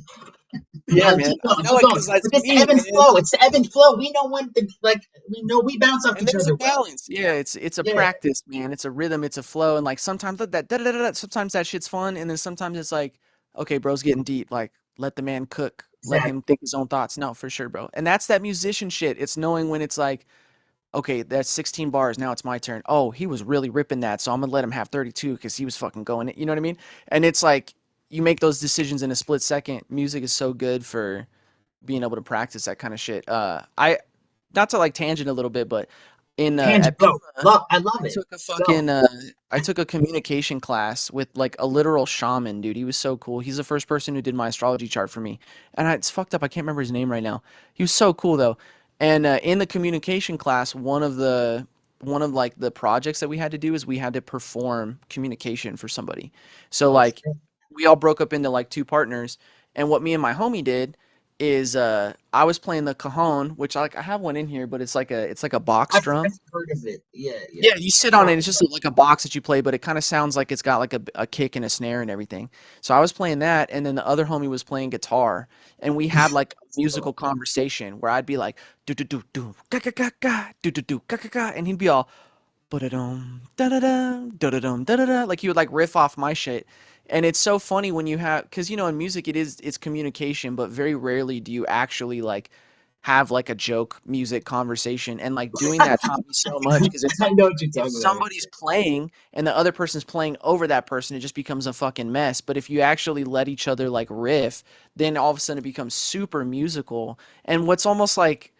Yeah, no, man. keep I going, know keep it going. because that's But this me, ebb and man. flow. It's the ebb and flow. We know when to like. We know we bounce off And each there's a other well. balance. Yeah, it's a Yeah, practice, man. It's a rhythm, it's a flow, and like sometimes that da da da da. Sometimes that shit's fun, and then sometimes it's like, okay, bro's getting deep. Like, let the man cook. Let exactly. him think his own thoughts. No, for sure, bro. And that's that musician shit. It's knowing when it's like, okay, that's 16 bars. Now it's my turn. Oh, he was really ripping that, so I'm gonna let him have 32 because he was fucking going it. You know what I mean? And it's like you make those decisions in a split second. Music is so good for being able to practice that kind of shit. I not to like tangent a little bit, but in Tangent, at go. Pima, I love I it. took a Go. fucking I took a communication class with like a literal shaman, dude. He was so cool. He's the first person who did my astrology chart for me, and it's fucked up. I can't remember his name right now. He was so cool though. And in the communication class, one of like the projects that we had to do is we had to perform communication for somebody. So Oh like shit. we all broke up into like two partners, and what me and my homie did is I was playing the cajon, which I have one in here, but it's like a box drum. I've heard of it. Yeah, Yeah, yeah. you sit on it. It's just like a box that you play, but it kind of sounds like it's got like a kick and a snare and everything. So I was playing that, and then the other homie was playing guitar, and we had like a musical conversation where I'd be like do do do do ga ga ga ga do do do ga ga ga, and he'd be all ba-da-dum, da-da-dum, da-da-dum, da-da-da. Like he would like riff off my shit. And it's so funny when you have, because in music it's communication, but very rarely do you actually like have like a joke music conversation. And like doing that taught me so much because it's I like know what you're if talking about. somebody's playing and the other person's playing over that person, it just becomes a fucking mess. But if you actually let each other like riff, then all of a sudden it becomes super musical. And what's almost like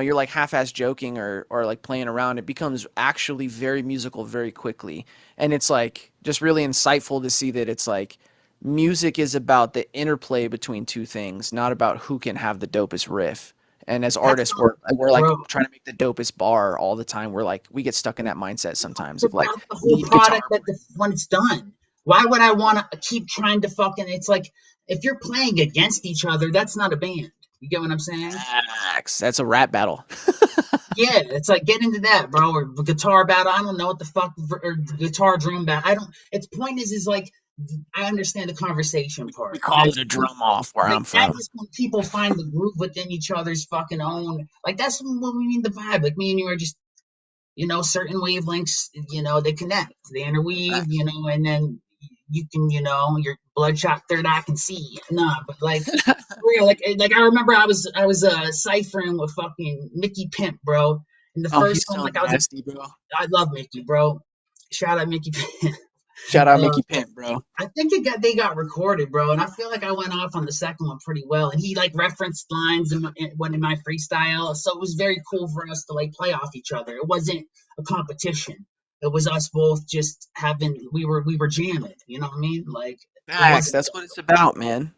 you're like half-ass joking or like playing around, it becomes actually very musical very quickly. And it's like just really insightful to see that it's like music is about the interplay between two things, not about who can have the dopest riff. And as That's artists, not, we're like bro. trying to make the dopest bar all the time. We're like we get stuck in that mindset sometimes It's of like about the whole lead guitar product when it's done. Why would I want to keep trying to fucking? It's like if you're playing against each other, that's not a band. You get what I'm saying? facts. That's a rap battle. Yeah, it's like get into that, bro, or guitar battle. I don't know what the fuck, or guitar drum battle. I don't. Its point is like I understand the conversation We part. call it a drum off where Like I'm that from. is when people find the groove within each other's fucking own. Like that's what we mean the vibe. Like me and you are just certain wavelengths, they connect, they interweave, Facts. and then you can, your bloodshot third eye can see. Nah, but like for real, like I remember I was ciphering with fucking Mickey Pimp, bro. And the Oh, first he's one, so like nasty, bro. I love Mickey, bro. Shout out Mickey Pimp. Shout out uh, Mickey Pimp, bro. I think they got recorded, bro, and I feel like I went off on the second one pretty well. And he like referenced lines in my freestyle, so it was very cool for us to like play off each other. It wasn't a competition. It was us both just having we were jamming. You know what I mean? Like it Facts. wasn't. That's what it's about, man.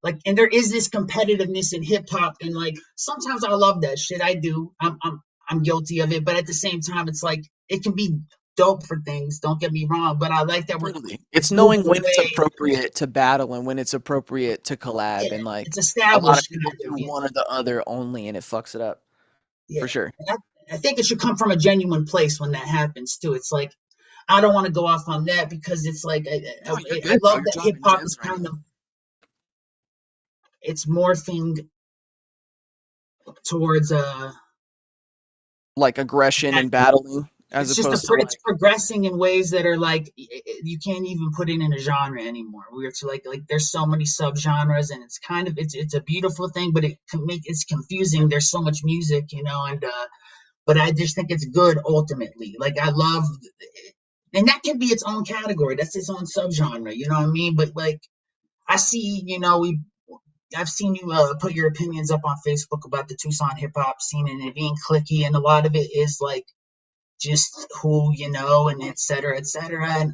Like, and there is this competitiveness in hip hop, and like sometimes I love that shit. I do. I'm guilty of it, but at the same time, it's like it can be dope for things. Don't get me wrong, but I like that we're Totally. It's knowing moving when it's away. appropriate to battle and when it's appropriate to collab. Yeah, And it's like a lot of established people kind do of, one or the other only and it fucks it up yeah. for sure. And I think it should come from a genuine place when that happens too. It's like I don't want to go off on that because it's like No, you're I good, bro. love You're that hip dropping hop is gems right kind now. of it's morphing towards Like aggression that and battling as it's just opposed to it's like, progressing in ways that are like you can't even put it in a genre anymore. We're to like there's so many subgenres and it's kind of it's a beautiful thing, but it can make it's confusing. There's so much music, and but I just think it's good ultimately. Like I love, and that can be its own category. That's its own subgenre. You know what I mean? But like I see, I've seen you put your opinions up on Facebook about the Tucson hip hop scene and it being clicky, and a lot of it is like just who and et cetera, et cetera. And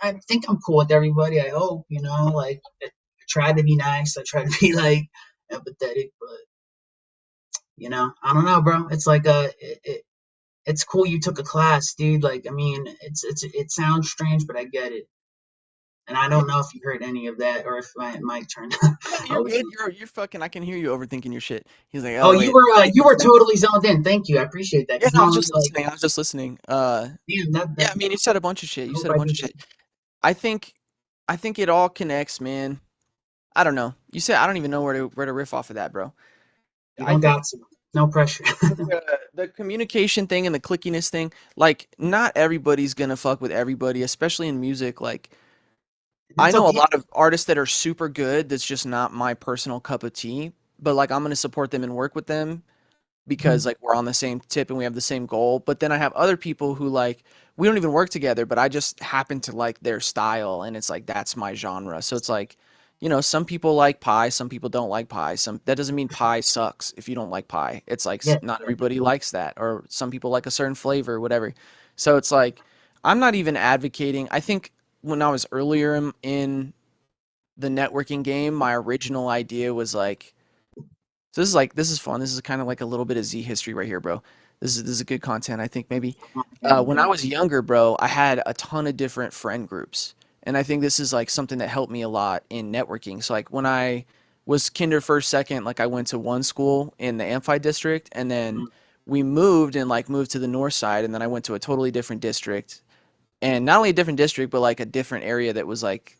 I think I'm cool with everybody. I hope, like I try to be nice. I try to be like empathetic, but I don't know, bro. It's like it's cool you took a class, dude. Like, I mean, it sounds strange, but I get it. And I yeah. don't know if you heard any of that or if my mic turned No, you're out. good. You're fucking. I can hear you overthinking your shit. He's like, Oh, oh you wait, were make you this were happen. totally zoned in. Thank you. I appreciate that. Yeah, Because no, I was normally, just like, listening. I was just listening. damn, Yeah, that I mean, you said a bunch of shit. I You hope said a I bunch of didn't. shit. I think, I think it all connects, man. I don't know. You said I don't even know where to riff off of that, bro. You I don't think got to. No pressure. the communication thing and the clickiness thing, like not everybody's gonna fuck with everybody, especially in music. Like I That's know a okay. lot of artists that are super good. That's just not my personal cup of tea. But like I'm gonna support them and work with them because Mhm. like we're on the same tip and we have the same goal. But then I have other people who like we don't even work together, but I just happen to like their style and it's like that's my genre. So it's like, some people like pie, some people don't like pie. Some that doesn't mean pie sucks if you don't like pie. It's like Yeah. not everybody likes that or some people like a certain flavor, whatever. So it's like I'm not even advocating. I think when I was earlier in the networking game, my original idea was like so this is fun. This is kind of like a little bit of Z history right here, bro. This is good content. I think maybe when I was younger, bro, I had a ton of different friend groups, and I think this is like something that helped me a lot in networking. So like was kinder first second. Like I went to one school in the Amphi district, and then we moved and like moved to the north side, and then I went to a totally different district, and not only a different district, but like a different area that was like,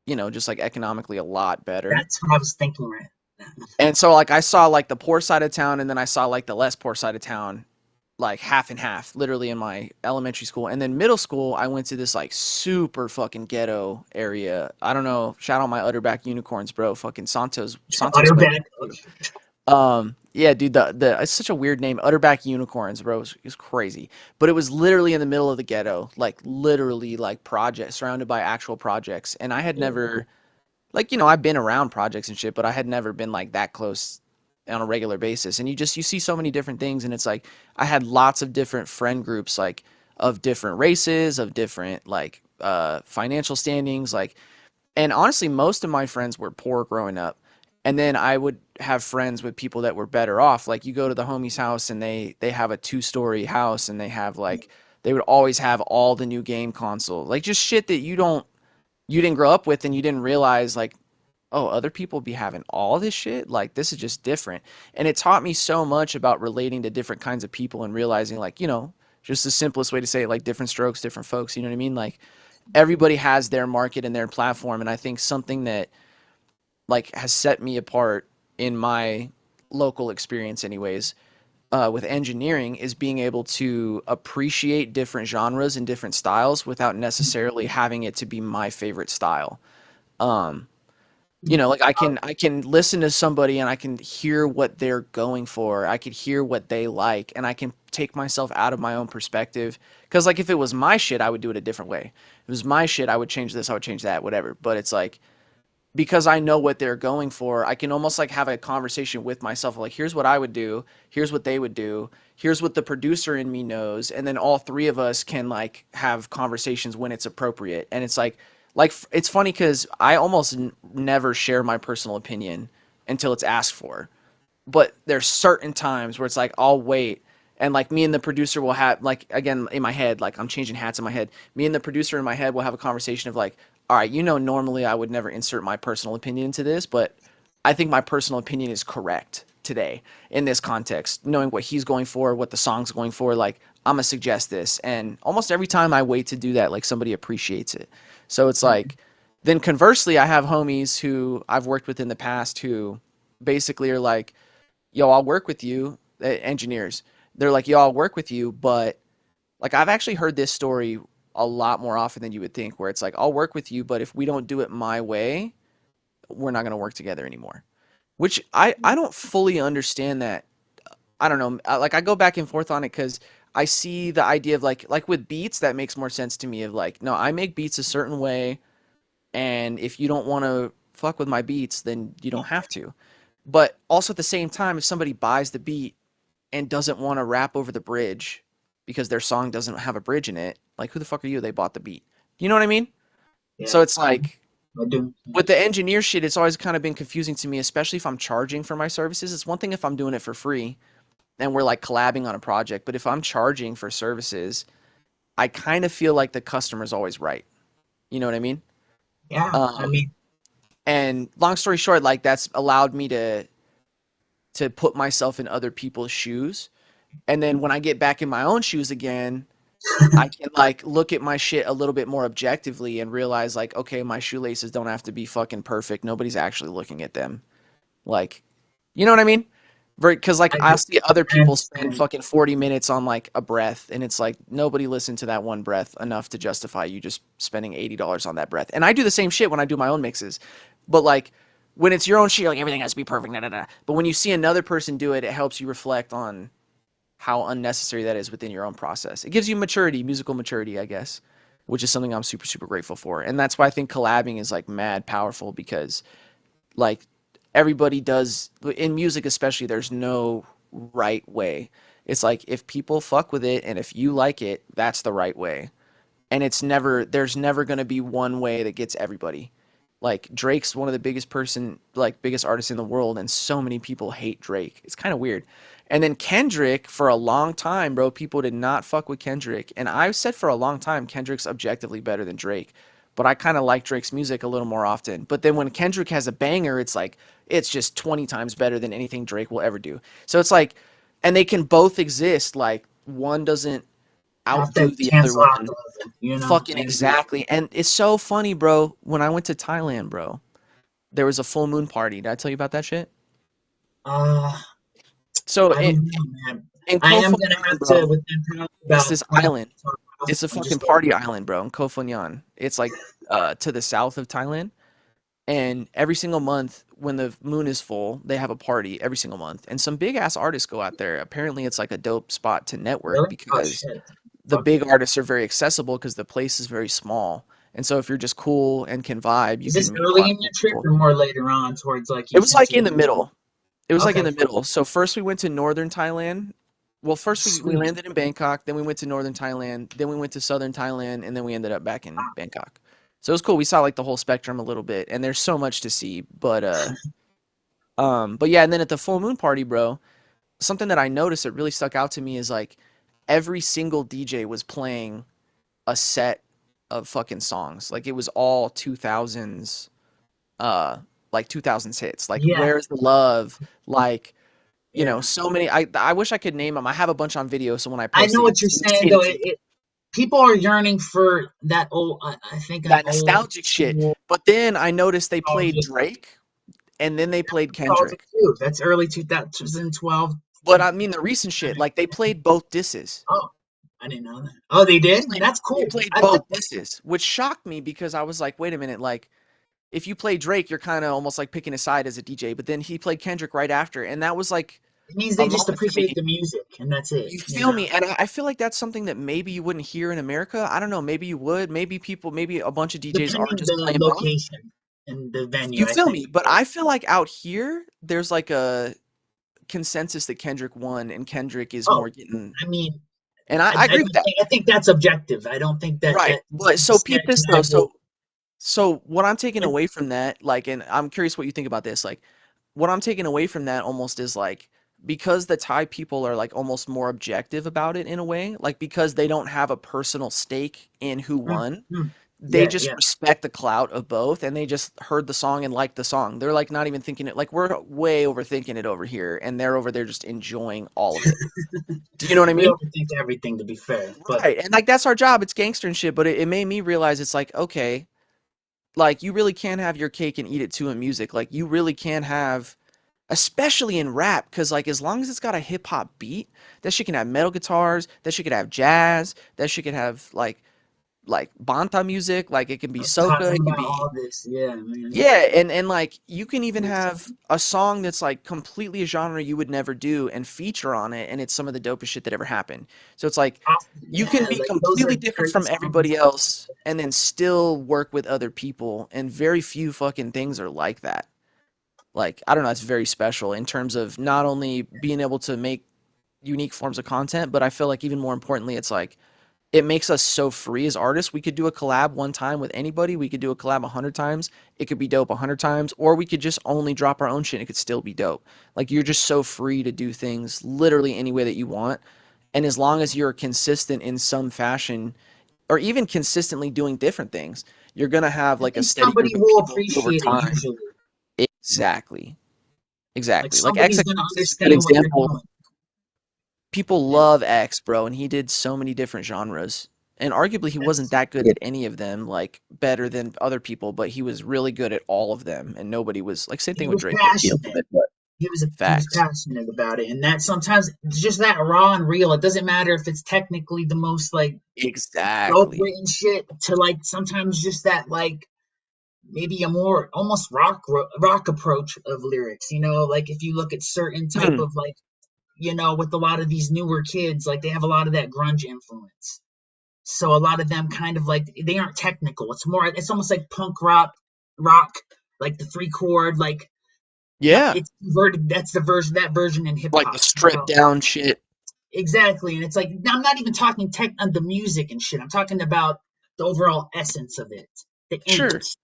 just like economically a lot better. That's what I was thinking right now. And so like I saw like the poor side of town, and then I saw like the less poor side of town, like half and half, literally in my elementary school. And then middle school, I went to this like super fucking ghetto area. I don't know. Shout out my Utterback Unicorns, bro. Fucking Santos went. Utterback. Yeah, dude. The it's such a weird name. Utterback Unicorns, bro. It's crazy. But it was literally in the middle of the ghetto, like literally like projects surrounded by actual projects. And I had never, like, I've been around projects and shit, but I had never been like that close on a regular basis. And you see so many different things, and it's like I had lots of different friend groups, like of different races, of different like financial standings, like, and honestly most of my friends were poor growing up. And then I would have friends with people that were better off. Like you go to the homie's house and they have a 2-story house, and they have like they would always have all the new game consoles. Like just shit that you didn't grow up with, and you didn't realize like, oh, other people be having all this shit? Like, this is just different. And it taught me so much about relating to different kinds of people and realizing, like, just the simplest way to say it, like, different strokes, different folks. You know what I mean? Like, everybody has their market and their platform. And I think something that, like, has set me apart in my local experience, anyways, with engineering is being able to appreciate different genres and different styles without necessarily having it to be my favorite style. Um, like I can listen to somebody and I can hear what they're going for. I could hear what they like, and I can take myself out of my own perspective. Because like if it was my shit, I would do it a different way. If it was my shit, I would change this, I would change that, whatever. But it's like because I know what they're going for, I can almost like have a conversation with myself. Like, here's what I would do. Here's what they would do. Here's what the producer in me knows. And then all three of us can like have conversations when it's appropriate. And it's like it's funny because I almost never share my personal opinion until it's asked for. But there's certain times where it's like I'll wait, and like me and the producer will have like again in my head, like I'm changing hats in my head. Me and the producer in my head will have a conversation of like, all right, normally I would never insert my personal opinion into this, but I think my personal opinion is correct today in this context, knowing what he's going for, what the song's going for. Like I'm gonna suggest this, and almost every time I wait to do that, like somebody appreciates it. So it's like, then conversely, I have homies who I've worked with in the past who basically are like, yo, I'll work with you, engineers. They're like, yo, I'll work with you, but like I've actually heard this story a lot more often than you would think, where it's like, I'll work with you, but if we don't do it my way, we're not going to work together anymore. Which I don't fully understand that. I don't know. Like I go back and forth on it because I see the idea of like with beats, that makes more sense to me of like, no, I make beats a certain way. And if you don't want to fuck with my beats, then you don't have to. But also at the same time, if somebody buys the beat and doesn't want to rap over the bridge because their song doesn't have a bridge in it, like who the fuck are you? They bought the beat. You know what I mean? Yeah, So it's like I do. with the engineer shit, it's always kind of been confusing to me, especially if I'm charging for my services. It's one thing if I'm doing it for free and we're like collabing on a project, but if I'm charging for services, I kind of feel like the customer's always right. You know what I mean? Yeah, I Um, mean, and long story short, like that's allowed me to put myself in other people's shoes. And then when I get back in my own shoes again, I can like look at my shit a little bit more objectively and realize like, okay, my shoelaces don't have to be fucking perfect. Nobody's actually looking at them. Like, you know what I mean? Because like I I'll do see other people spend understand. fucking 40 minutes on like a breath, and it's like nobody listened to that one breath enough to justify you just spending $80 on that breath. And I do the same shit when I do my own mixes, but like when it's your own shit, like everything has to be perfect. Da, da, da. But when you see another person do it, it helps you reflect on how unnecessary that is within your own process. It gives you maturity, musical maturity, I guess, which is something I'm super super grateful for. And that's why I think collabing is like mad powerful because like everybody does in music especially there's no right way. It's like if people fuck with it and if you like it, that's the right way. And there's never going to be one way that gets everybody. Like Drake's one of the biggest artists in the world, and so many people hate Drake. It's kind of weird. And then Kendrick, for a long time, bro, people did not fuck with Kendrick. And I've said for a long time Kendrick's objectively better than Drake. but I kind of like Drake's music a little more often. But then when Kendrick has a banger, it's like it's just 20 times better than anything Drake will ever do. So it's like, and they can both exist. Like one doesn't Have to outdo the other cancel out one. the other, you know? Fucking I agree. exactly. And it's so funny, bro. When I went to Thailand, bro, there was a full moon party. Did I tell you about that shit? Uh, So I don't know, man. in I Koh am gonna Phangan, have to, bro, within probably it's about this 20 island. minutes or off, It's a I'm fucking just gonna, party island, bro, in Koh Phangan. It's like to the south of Thailand. And every single month, when the moon is full, they have a party every single month. And some big ass artists go out there. Apparently, it's like a dope spot to network really? Oh, because shit. the Fuck big yeah. artists are very accessible because the place is very small. And so if you're just cool and can vibe, you Is this can meet a early lot in of your cool trip people. or more later on towards, like, It you was since like you in were the there? middle. It was like in Okay, the middle. So first we went to northern Thailand. Well, first we sweet. landed in Bangkok, then we went to northern Thailand, then we went to southern Thailand, and then we ended up back in Bangkok. So it was cool. We saw like the whole spectrum a little bit, and there's so much to see. But yeah, and then at the full moon party, bro, something that I noticed that really stuck out to me is like every single DJ was playing a set of fucking songs. Like it was all 2000s uh like 2000s hits. Like Yeah, Where's the Love? Like, you know, yeah. so many I wish I could name them. I have a bunch on video so when I I post know it, what you're you'll saying see the though. truth. People are yearning for that old, I think an That old nostalgic shit. school But then I noticed they played nostalgic. Drake and then they played Nostalgic Kendrick. too. That's early 2012 But to. I mean the recent shit, like they played both disses. Oh, I didn't know that. Oh, they They did? played That's they cool. played I like both that. disses, which shocked me because I was like, wait a minute, like if you play Drake, you're kind of almost like picking a side as a DJ. But then he played Kendrick right after, and that was like It means a they just moment for appreciate me. the music, and that's it. You You feel know, me? And I feel like that's something that maybe you wouldn't hear in America. I don't know. Maybe you would. Maybe people, maybe a bunch of DJs are depending just the playing both. location and the venue, You I feel think. me? But I feel like out here, there's like a consensus that Kendrick won and Kendrick is Oh, more getting. I mean, And I I agree with don't that. think I think that's objective. I don't think that Right. But so peep this though. undeniable. So what I'm taking But away from that, like, and I'm curious what you think about this. Like, what I'm taking away from that almost is like because the Thai people are like almost more objective about it in a way, like because they don't have a personal stake in who mm, won, mm. they Yeah, just yeah. respect the clout of both and they just heard the song and liked the song. They're like not even thinking it like we're way overthinking it over here and they're over there just enjoying all of it. Do you know what I We mean? overthink everything, to be fair. But Right. And like that's our job. It's gangster and shit, but it made me realize it's like, okay, like you really can have your cake and eat it too in music. Like you really can have especially in rap because like as long as it's got a hip hop beat, that shit can have metal guitars, that shit could have jazz, that shit could have like banta music, like it can be I was soca, talking it can about be all this, yeah, man. yeah, and like you can even have a song that's like completely a genre you would never do and feature on it, and it's some of the dopest shit that ever happened. So it's like you can Yeah, be like those completely are different great from songs. everybody else and then still work with other people, and very few fucking things are like that. Like, I don't know, it's very special in terms of not only being able to make unique forms of content, but I feel like even more importantly, it's like it makes us so free as artists. We could do a collab one time with anybody. We could do a collab 100 times. It could be dope 100 times, or we could just only drop our own shit. And it could still be dope. Like you're just so free to do things literally any way that you want. And as long as you're consistent in some fashion, or even consistently doing different things, you're gonna have I like a think steady somebody group of will people who over appreciate it time. usually. Exactly. Like Exactly. Like somebody's XX gonna is a good understand what you're example. doing. People Yeah. love X, bro, and he did so many different genres. And arguably, he wasn't That's that good at any of them, like better than other people, but he was really good at all of them. And nobody was like, same he thing with was Drake, maybe a little passionate. bit, but He was facts. passionate about it. And that sometimes it's just that raw and real. It doesn't matter if it's technically the most like dope Exactly. written shit to like sometimes just that like maybe a more almost rock approach of lyrics, you know, like if you look at certain type Hmm. of like, you know, with a lot of these newer kids, like they have a lot of that grunge influence. So a lot of them kind of like they aren't technical. It's more it's almost like punk rock, like the three chord, like not Yeah. it's converted that's the version that version in hip Like the hop stripped style. down shit. Exactly. And it's like I'm not even talking tech on the music and shit. I'm talking about the overall essence of it. The Sure. angst.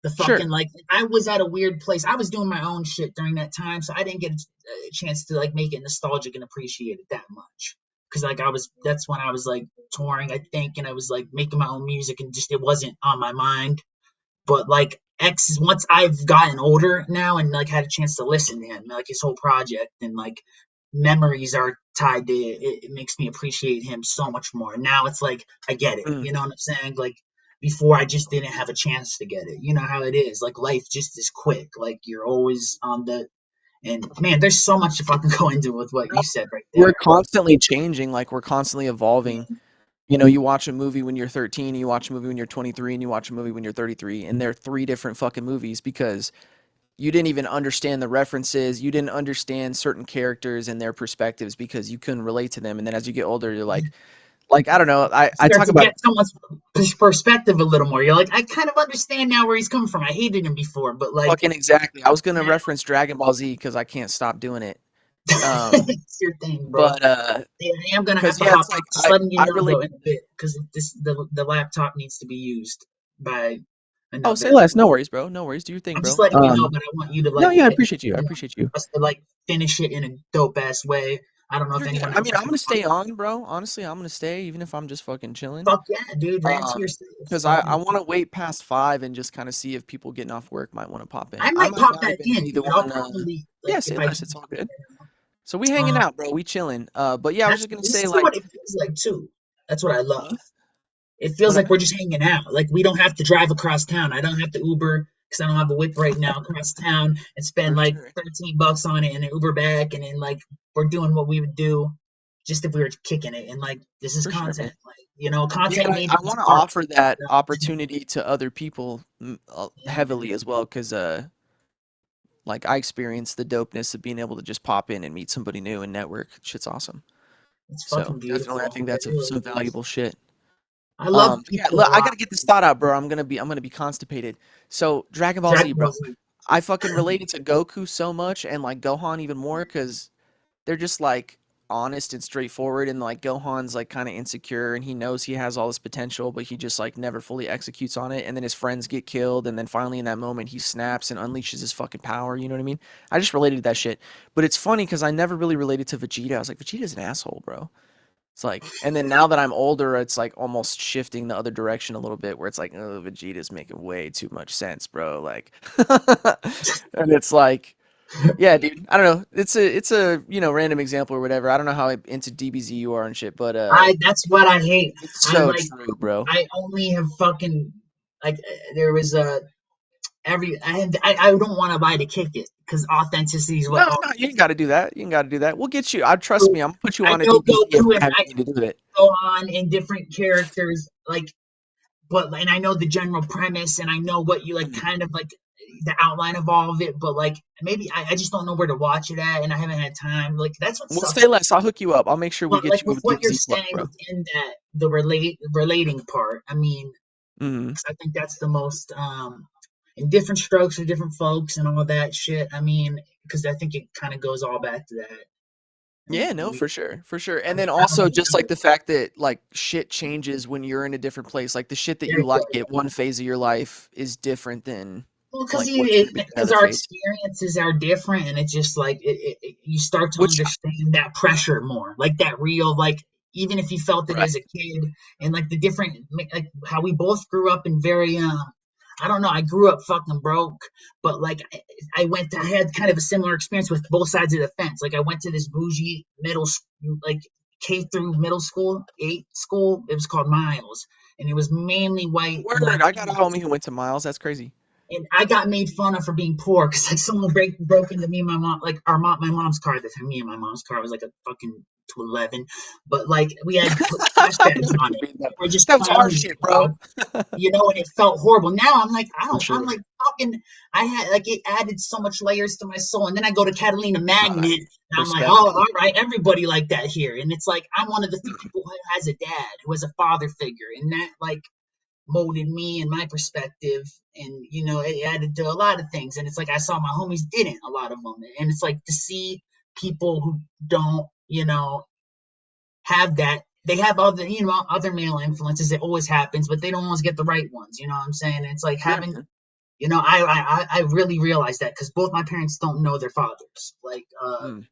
The fucking Sure. like I was at a weird place. I was doing my own shit during that time, so I didn't get a chance to like make it nostalgic and appreciate it that much. because like that's when I was like touring, I think, and I was like making my own music, and just it wasn't on my mind. But like X is once I've gotten older now and like had a chance to listen to him, like his whole project, and like memories are tied to it. It makes me appreciate him so much more. Now it's like I get it. Mm. You know what I'm saying? Like before, I just didn't have a chance to get it. You know how it is. Like life just is quick. Like you're always on the and man, there's so much to fucking go into with what Bro, you said right we're there. But constantly changing, like we're constantly evolving. man, You know, you watch a movie when you're 13, you watch a movie when you're 23, and you watch a movie when you're 33, and they're three different fucking movies because you didn't even understand the references, you didn't understand certain characters and their perspectives because you couldn't relate to them. And then as you get older, you're like I don't know, I start talk to about get someone's perspective a little more. You're like, I kind of understand now where he's coming from. I hated him before, but like fucking exactly. I was gonna now reference Dragon Ball Z because I can't stop doing it. it's your thing, bro. But Yeah, I am gonna have because to yeah, hop it's off. like Just letting you I know relate. though in a bit because the laptop needs to be used by Oh, say another. less. No worries, bro. No worries. Do your thing, I'm just bro. letting you know, but I want you to No, like yeah, I appreciate you. I you know, appreciate you. us to like finish it in a dope ass way. I don't know if You're good. anyone I else mean, is I'm gonna gonna stay on, bro. Honestly, I'm gonna stay even if I'm just fucking chilling. fuck yeah, dude. Rant to yourself. Because I Fucking, want to wait past 5 and just kind of see if people getting off work might want to pop in. I I might might pop not back even in, be the dude. I'll one. probably Yeah, like say if I less. can. It's all good. So we hanging Um, out, bro. We chilling. But yeah, I was that's just gonna this say is like, what it feels like too. That's what I love. huh? It feels What like happened? we're just hanging out. Like we don't have to drive across town. I don't have to Uber because I don't have a whip right now across town and spend For like sure. $13 on it and an Uber back, and then like we're doing what we would do just if we were kicking it. And like this is For sure, content, man. like you know, Yeah, content and maybe I is want to art. offer that You know? opportunity to other people Yeah, man, heavily as well, because like I experienced the dopeness of being able to just pop in and meet somebody new and network. Shit's awesome. it's So fucking definitely, I beautiful. think It that's really some is. valuable shit. I love But yeah, people look, a I lot. gotta get this thought out, bro. I'm gonna be constipated. So Dragon Ball Z, Dragon bro. Ball Z. I fucking related to Goku so much and like Gohan even more because they're just like honest and straightforward, and like Gohan's like kind of insecure and he knows he has all this potential, but he just like never fully executes on it. And then his friends get killed, and then finally in that moment he snaps and unleashes his fucking power. You know what I mean? I just related to that shit. But it's funny because I never really related to Vegeta. I was like, Vegeta's an asshole, bro. It's like, and then now that I'm older, it's like almost shifting the other direction a little bit, where it's like, oh, Vegeta's making way too much sense, bro. Like, and it's like, yeah, dude. I don't know. It's a random example or whatever. I don't know how into DBZ you are and shit, but I that's what I hate. it's I so like true, bro. I only have fucking like there was a I don't want to buy to kick it because authenticity is what No, no, you ain't got to do that. You ain't got to do that. We'll get you. I trust me. I'm gonna put you I on a know DBZ if Goku I and have I anything to do with it. go on in different characters like but and I know the general premise and I know what you like Mhm. kind of like the outline of all of it, but like maybe I just don't know where to watch it at and I haven't had time. Like that's what We'll sucks. say less. I'll hook you up. I'll make sure we But get like you a with what you're DBZ plug, saying bro. within that the relating part, I mean, Hmm. 'cause I think that's the most in different strokes for different folks and all of that shit. I mean, because I think it kind of goes all back to that. And Yeah, no, for sure, for sure. I And mean, then I don't also even just like know. the fact that like shit changes when you're in a different place. Like the shit that There you you like go. at one phase of your life is different than Well, because like what's gonna be because another our phase. experiences are different, and it's just like you start to Which understand that pressure more, like that real, like even if you felt it right. as a kid, and like the different, like how we both grew up in very, I don't know, I grew up fucking broke, but like I had kind of a similar experience with both sides of the fence. Like I went to this bougie middle, like K through middle school, eight school. It was called Miles, and it was mainly white Word, I got a Latinos homie who went to Miles. That's crazy. and I got made fun of for being poor because like someone broke into me and my mom, like my mom's car. At the time, me and my mom's car was like a fucking 211, but like we had put trash I know bags what on you it. mean, though. We're just That was our clowning, shit, bro. dog. You know, and it felt horrible. Now I'm like, I For don't. I'm sure. like fucking. I had like it added so much layers to my soul, and then I go to Catalina Uh, Magnet, and I'm like, oh, Perspective. all right, everybody like that here, and it's like I'm one of the few people who has a dad, who has a father figure, and that like molded me and my perspective and you know it added to a lot of things and it's like I saw my homies didn't a lot of them and it's like to see people who don't you know have that they have other you know other male influences it always happens but they don't always get the right ones you know what I'm saying and it's like Yeah, having man. you know I really realized that because both my parents don't know their fathers like Mm.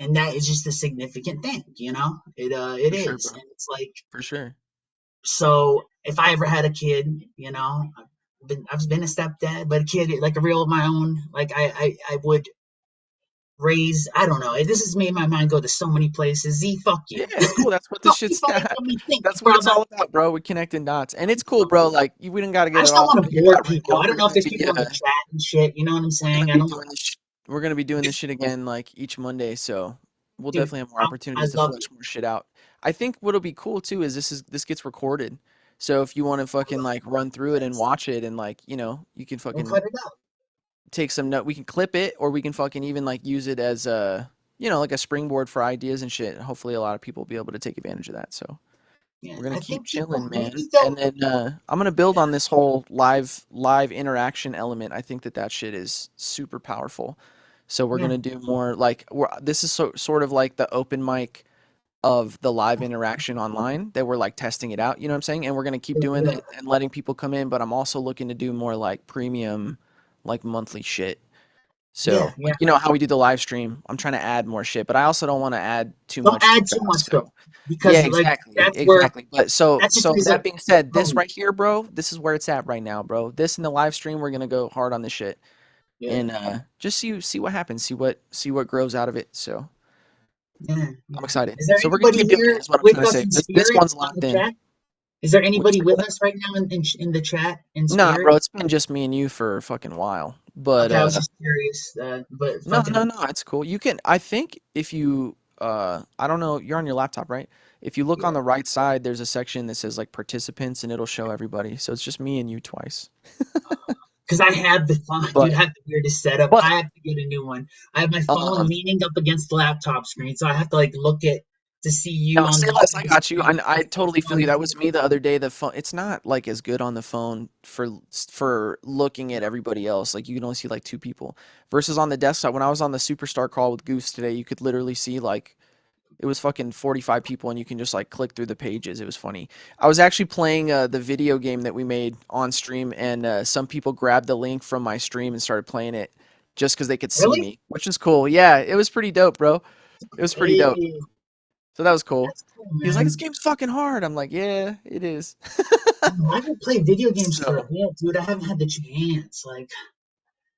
and that is just a significant thing, it For sure, is, bro. and it's like, For sure. so if I ever had a kid, I've been a stepdad, but a kid like a real of my own, like I would raise. I don't know. This has made my mind go to so many places. Z, fuck Yeah, you. it's cool. That's what this Fuck you shit's for at. making me think, That's what bro. it's all about, bro. We're connecting dots, and it's cool, So, bro. Like we didn't got to I get it just don't all want to figured bore out right people. now. I don't know if there's people in the chat and shit. You know what I'm We're gonna saying? I be don't, doing this. We're gonna be doing this shit again, like each Monday. So we'll dude. definitely have more I opportunities to love flesh it. more shit out. I think what'll be cool too is this gets recorded. So if you want to fucking like run through it and watch it, and like you can We'll fucking cut it out. take some note. We can clip it, or we can fucking even like use it as a like a springboard for ideas and shit. Hopefully, a lot of people will be able to take advantage of that. So. Yeah, We're gonna I keep think people chilling, man, maybe they'll. and then I'm gonna build on this whole live interaction element. I think that shit is super powerful. So we're Yeah, gonna do more like this is sort of like the open mic of the live interaction online that we're like testing it out. You know what I'm saying? And we're gonna keep yeah, doing yeah, it and letting people come in. But I'm also looking to do more like premium, like monthly shit. yeah, So yeah. like how we do the live stream. I'm trying to add more shit, but I also don't want to add too Don't much too add too fast. much So. though, Yeah, because like exactly, that's where exactly. But so that just so means that like, being said, this oh right here, bro, this is where it's at right now, bro. This in the live stream, we're gonna go hard on this shit yeah, and just see what happens, see what grows out of it. So yeah, I'm yeah. excited. Is there So we're gonna anybody keep doing it. here Is what I'm trying with to us say. in This spirit one's on locked the in. chat? Is there What'd anybody you say, with bud? us right now in the chat in Nah, spirit? bro, it's been just me and you for a fucking while. But Okay, I was just curious, but no, fucking no, no, it's cool. You can. I think if you I don't know, you're on your laptop, right? If you look on yeah. the right side, there's a section that says like participants, and it'll show everybody. So it's just me and you twice. Because I have the phone, dude. But I have the weirdest setup. but I have to get a new one. I have my phone um leaning up against the laptop screen, so I have to like look at to see No, you on say the less. I other got you. screen. I totally feel you. Um, That was me the other day. The phone, it's not like as good on the phone for looking at everybody else. Like you can only see like two people versus on the desktop. When I was on the Superstar call with Goose today, you could literally see like it was fucking 45 people, and you can just like click through the pages. It was funny. I was actually playing the video game that we made on stream, and some people grabbed the link from my stream and started playing it just because they could see really? me, which is cool. Yeah, it was pretty dope, bro. It was pretty dope. Hey, So that was cool. that's cool, He was like, "This man. game's fucking hard." I'm like, "Yeah, it is." I haven't played video games for a So bit, dude. I haven't had the chance. Like,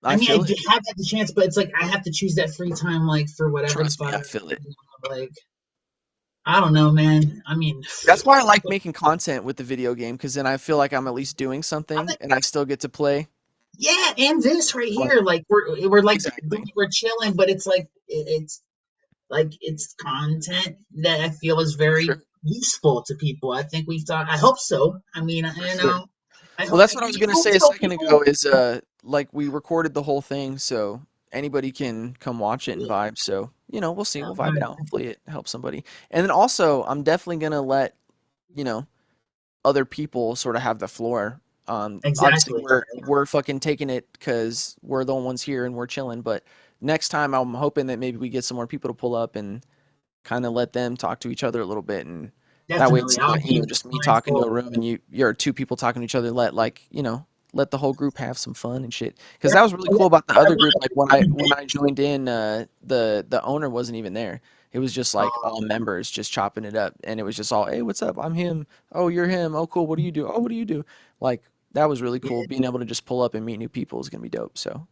I I mean, feel it. have had the chance, but it's like I have to choose that free time, like for whatever the Trust me, fuck. I feel it. Like, I don't know, man. I mean, That's why I like making content with the video game because then I feel like I'm at least doing I'm something like, and I still get to play. yeah, and this right But here, like we're like exactly, we're chilling, but it's like it's like it's content that I feel is for very sure, useful to people. I think we've thought. I hope so. I mean, for sure. I Well, hope that's I what I was mean, gonna hope say a so. second ago. People, Is like we recorded the whole thing, so anybody can come watch it and yeah, vibe. So we'll see. We'll vibe it right, out. Hopefully, it helps somebody. And then also, I'm definitely gonna let you know other people sort of have the floor. Obviously exactly. we're fucking taking it because we're the ones here and we're chilling. But next time, I'm hoping that maybe we get some more people to pull up and kind of let them talk to each other a little bit, and that way Definitely, it's I'll not be just me talking to mindful. a room and you're two people talking to each other. Let the whole group have some fun and shit. Because Yeah, that was really I cool about the other group. want Like when I joined in, the owner wasn't even there. It was just like all members just chopping it up, and it was just all, hey, what's up? I'm him. Oh, you're him. Oh, cool. What do you do? Oh, what do you do? Like that was really cool. yeah, Being able to just pull up and meet new people is gonna be dope. So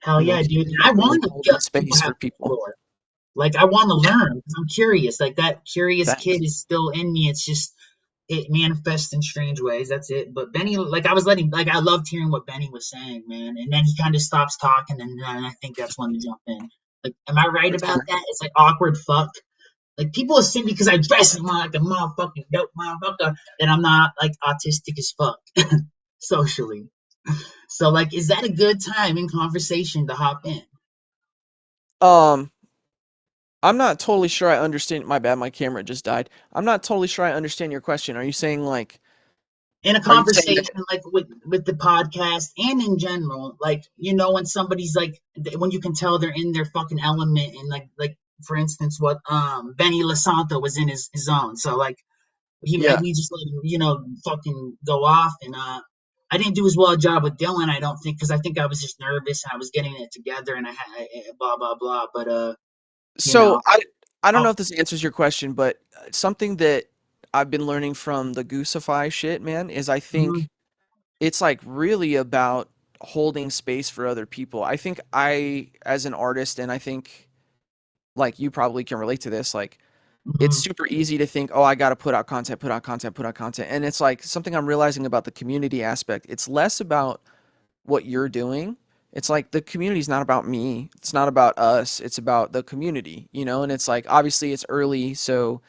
hell we're gonna yeah, keep dude. And doing I it, man. want to Holding let people space have for the people. floor. Like I want to Yeah, learn. I'm curious. Like that curious kid thanks. is still in me. It's just it manifests in strange ways. That's it. But Benny, like I was letting, like I loved hearing what Benny was saying, man. And then he kind of stops talking, and then I think that's when to jump in. Like, am I right For about sure. that? It's like awkward fuck. Like people assume because I dress like a motherfucking dope motherfucker that I'm not like autistic as fuck socially. So like, is that a good time in conversation to hop in? Um, I'm not totally sure I understand. My bad, my camera just died. I'm not totally sure I understand your question. Are you saying like, In a are you saying conversation that? like with the podcast and in general, like when somebody's like when you can tell they're in their fucking element, and like for instance what Benny Lasanto was in his zone. So like Yeah, we just let him fucking go off, and I didn't do as well a job with Dylan, I don't think, because I think I was just nervous and I was getting it together, and I had blah blah blah. But you So know. I don't know Oh, if this answers your question, but something that I've been learning from the Goosify shit, man, is I mhm, think it's like really about holding space for other people. I think I, as an artist, and I think like you probably can relate to this, like it's mhm, super easy to think, oh, I got to put out content, put out content, put out content. And it's like something I'm realizing about the community aspect. It's less about what you're doing. It's like the community's not about me. It's not about us. It's about the community, you know? And it's like obviously it's early, so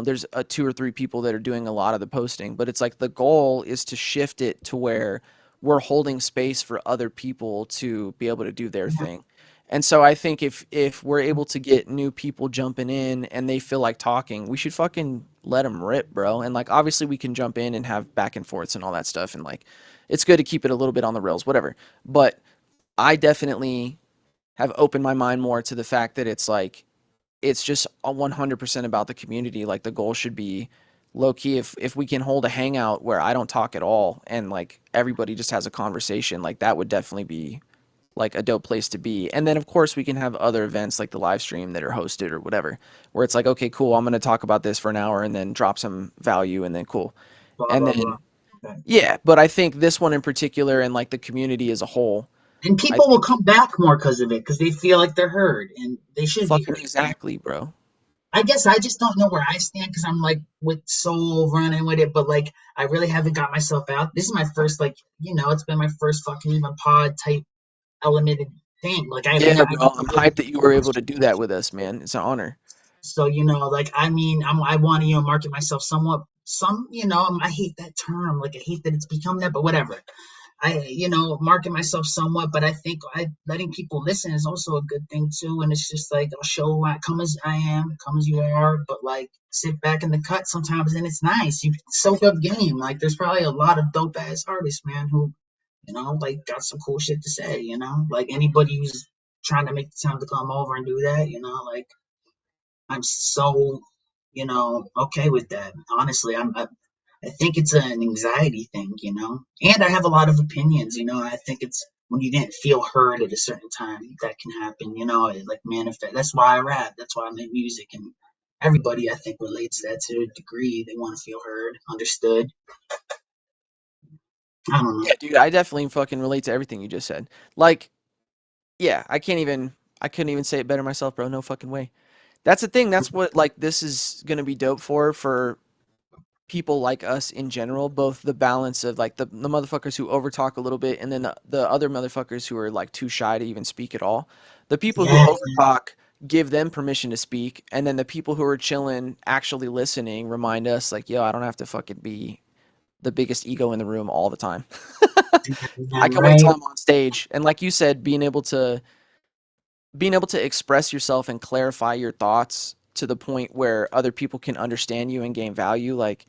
there's two or three people that are doing a lot of the posting, but it's like the goal is to shift it to where we're holding space for other people to be able to do their yeah, thing. And so I think if we're able to get new people jumping in and they feel like talking, we should fucking let them rip, bro. And like obviously we can jump in and have back and forths and all that stuff and like it's good to keep it a little bit on the rails, whatever. But I definitely have opened my mind more to the fact that it's like it's just a 100% about the community. Like the goal should be low key. If we can hold a hangout where I don't talk at all and like everybody just has a conversation, like that would definitely be like a dope place to be. And then of course we can have other events like the live stream that are hosted or whatever, where it's like, okay, cool, I'm gonna talk about this for an hour and then drop some value and then cool. blah And blah blah. then Okay. yeah, but I think this one in particular and like the community as a whole, And I people will think come back more because of it, because they feel like they're heard, and they should be fucking heard. exactly, bro. I guess I just don't know where I stand because I'm like with soul running with it, but like I really haven't got myself out. This is my first, like, it's been my first fucking even pod type elemented thing. Like Yeah, I bro. want to I'm really hyped that you were able to do that with us, man. It's an honor. so like I mean I want to market myself somewhat some I hate that term, like I hate that it's become that, but whatever. I market myself somewhat, but I think I letting people listen is also a good thing too. And it's just like I'll show I come as I am, come as you are, but like sit back in the cut sometimes, and it's nice. You soak up game. Like there's probably a lot of dope ass artists, man, who like got some cool shit to say. Like anybody who's trying to make the time to come over and do that. Like I'm so okay with that. Honestly, I think it's an anxiety thing. And I have a lot of opinions. I think it's when you didn't feel heard at a certain time that can happen. It like manifest. That's why I rap. That's why I make music, and everybody I think relates to that to a degree. They want to feel heard, understood. I don't know. Yeah, dude, I definitely fucking relate to everything you just said. Like, yeah, I couldn't even say it better myself, bro. No fucking way. That's the thing. That's what like this is gonna be dope for people like us in general, both the balance of like the motherfuckers who overtalk a little bit and then the other motherfuckers who are like too shy to even speak at all. The people who Yeah, overtalk give them permission to speak, and then the people who are chilling, actually listening, remind us like, yo, I don't have to fucking be the biggest ego in the room all the time. I damn can wait till right. I'm on stage. And like you said, being able to express yourself and clarify your thoughts to the point where other people can understand you and gain value, like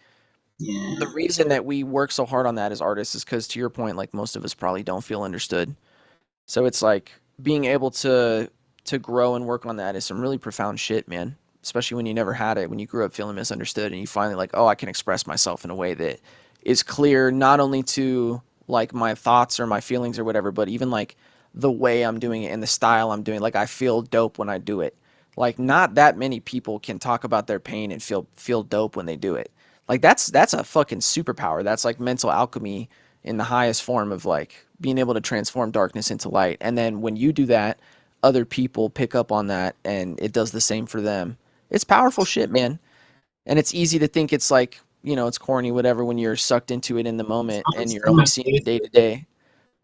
the Yeah, reason that we work so hard on that as artists is because to your point, like most of us probably don't feel understood. So it's like being able to grow and work on that is some really profound shit, man. Especially when you never had it, when you grew up feeling misunderstood and you finally like, oh, I can express myself in a way that is clear not only to like my thoughts or my feelings or whatever, but even like the way I'm doing it and the style I'm doing. Like I feel dope when I do it. Like not that many people can talk about their pain and feel dope when they do it. Like that's a fucking superpower. That's like mental alchemy in the highest form of like being able to transform darkness into light. And then when you do that, other people pick up on that and it does the same for them. It's powerful shit, man. And it's easy to think it's like, it's corny, whatever, when you're sucked into it in the moment and you're honestly only my seeing the day favorite. to day.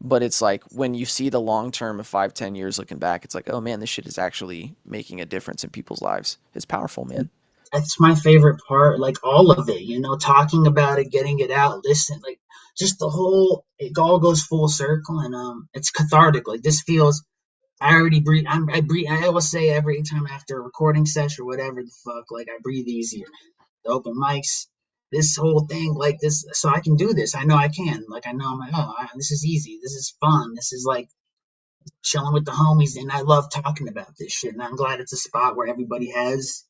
But it's like when you see the long term of 5, 10 years looking back, it's like, oh man, this shit is actually making a difference in people's lives. It's powerful, man. That's my favorite part, like all of it, talking about it, getting it out, listen, like just the whole, it all goes full circle, and it's cathartic. Like this feels, I already breathe. I breathe. I always say every time after a recording session or whatever the fuck, like I breathe easier. The open mics, this whole thing, like this, so I can do this. I know I can. Like I know I'm like, oh, this is easy. This is fun. This is like chilling with the homies, and I love talking about this shit. And I'm glad it's a spot where everybody has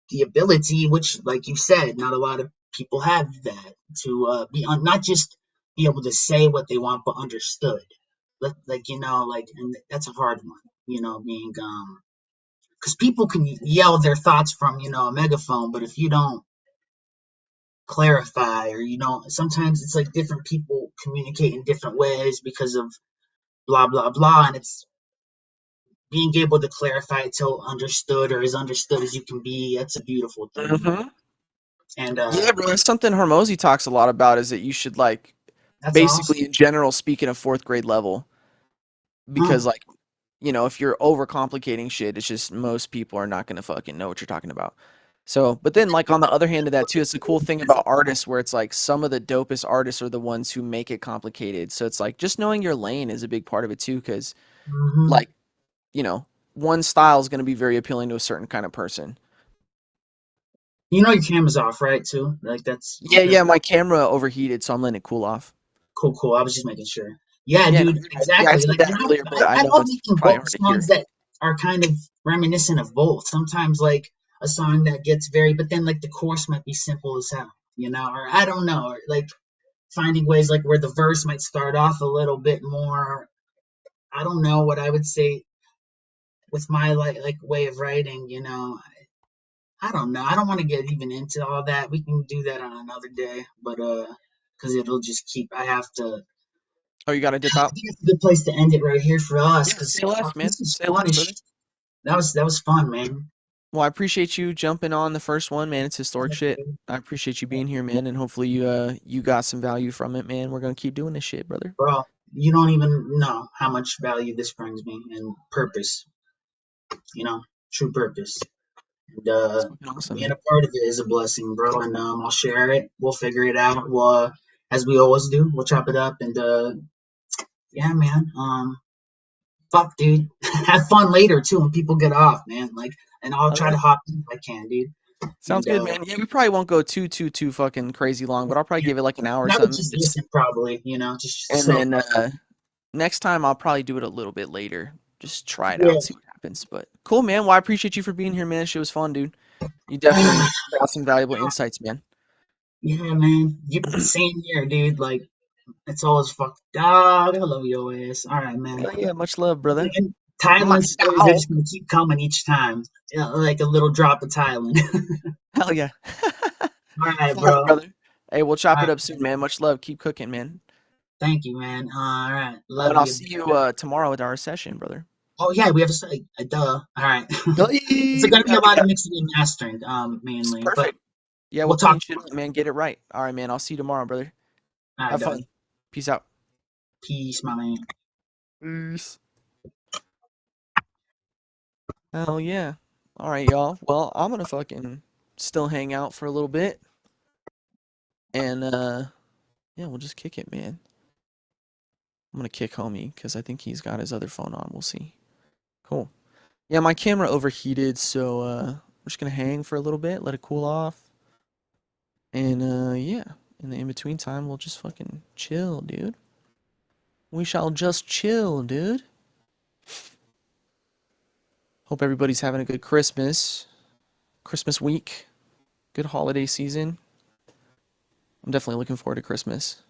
the ability, which, like you said, not a lot of people have that to be on, not just be able to say what they want, but understood. Like like, and that's a hard one. Being because people can yell their thoughts from a megaphone, but if you don't clarify, or sometimes it's like different people communicate in different ways because of blah blah blah, and it's being able to clarify it till understood, or as understood as you can be. That's a beautiful thing. Mm-hmm. And Yeah, bro. It's something Hormozy talks a lot about is that you should like that's basically awesome. in general speak in a fourth grade level because Mm, like if you're overcomplicating shit, it's just most people are not gonna fucking know what you're talking about. So, but then like on the other hand of that too, it's the cool thing about artists where it's like some of the dopest artists are the ones who make it complicated. So it's like just knowing your lane is a big part of it too, because hmm like one style is gonna be very appealing to a certain kind of person. your camera's off, right? Too. Like Yeah, yeah, my camera overheated, so I'm letting it cool off. cool, cool. I was just making sure. Yeah, Yeah, no, dude. you're good. Yeah, I Exactly. said Like, that and earlier, but I I know love it's making probably both hard to songs hear. that are kind of reminiscent of both. Sometimes like a song that gets very, but then like the chorus might be simple as hell, or I don't know, or like finding ways like where the verse might start off a little bit more. I don't know what I would say with my like way of writing. I don't know. I don't want to get even into all that. We can do that on another day, but because it'll just keep. I have to. Oh, you got to dip I out? think it's a good place to end it right here for us, Yeah, because say less, man. this is Say fun less, as brother. shit. That was fun, man. Well, I appreciate you jumping on the first one, man. It's historic shit. I appreciate you being here, man, and hopefully you got some value from it, man. We're gonna keep doing this shit, brother. Bro, you don't even know how much value this brings me, and purpose. You know, true purpose. And It's fucking awesome, being a man. part of it is a blessing, bro. And I'll share it. We'll figure it out. We'll, as we always do, we'll chop it up. And yeah, man. Fuck, dude. Have fun later too when people get off, man. Like, and I'll Oh try yeah. to hop in if I can, dude. Sounds And good, man. Yeah, we probably won't go too fucking crazy long, but I'll probably give it like an hour or I would something. just listen, probably. Just And so. then next time I'll probably do it a little bit later. Just try it Yeah. out, see what happens. But cool, man. Well, I appreciate you for being here, man. Shit was fun, dude. You definitely got some valuable insights, man. Yeah, man. Same here, dude. Like, it's always fucked dog. I love your ass. All right, man. Hell yeah, much love, brother. And My Thailand stories are dog. just gonna keep coming each time. Like a little drop of Thailand. Hell yeah. All right, Fire, bro. All brother. Hey, we'll chop it right. up soon, man. Much love. Keep cooking, man. Thank you, man. All right. And Love I'll you. see you tomorrow at our session, brother. Oh yeah, we have to say duh. All right. It's Hey, gonna be a hell lot of yeah. mixing and mastering, It's mainly. But perfect. Yeah, we'll we'll talk clean shit tomorrow. up, man. Get it right. All right, man. I'll see you tomorrow, brother. All right, Have dog. fun. Peace out. Peace, my man. Peace. Hell yeah. All right, y'all. Well, I'm gonna fucking still hang out for a little bit, and yeah, we'll just kick it, man. I'm gonna kick homie because I think he's got his other phone on. We'll see. Cool. Yeah, my camera overheated, so we're just gonna hang for a little bit, let it cool off, and yeah, in the in between time, we'll just fucking chill, dude. We shall just chill, dude. Hope everybody's having a good Christmas week, good holiday season. I'm definitely looking forward to Christmas.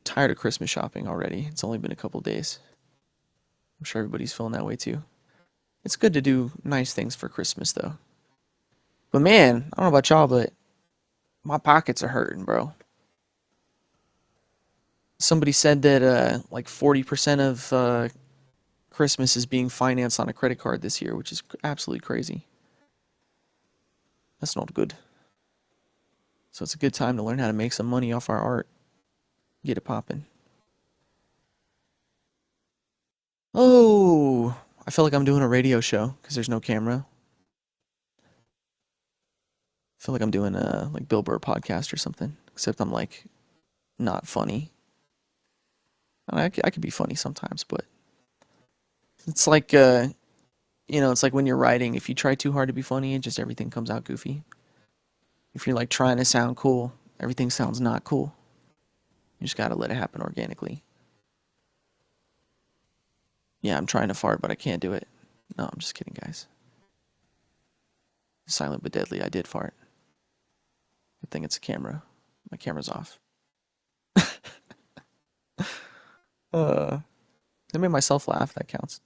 Tired of Christmas shopping already. It's only been a couple days. I'm sure everybody's feeling that way too. It's good to do nice things for Christmas though. But man, I don't know about y'all, but my pockets are hurting, bro. Somebody said that like 40% of Christmas is being financed on a credit card this year, which is absolutely crazy. That's not good. So it's a good time to learn how to make some money off our art. Get it popping. Oh, I feel like I'm doing a radio show because there's no camera. I feel like I'm doing a like Bill Burr podcast or something, except I'm like not funny. I could be funny sometimes, but it's like it's like when you're writing. If you try too hard to be funny, it just everything comes out goofy. If you're like trying to sound cool, everything sounds not cool. You just gotta let it happen organically. Yeah, I'm trying to fart, but I can't do it. No, I'm just kidding, guys. Silent but deadly. I did fart. Good thing it's a camera. My camera's off. I made myself laugh. That counts.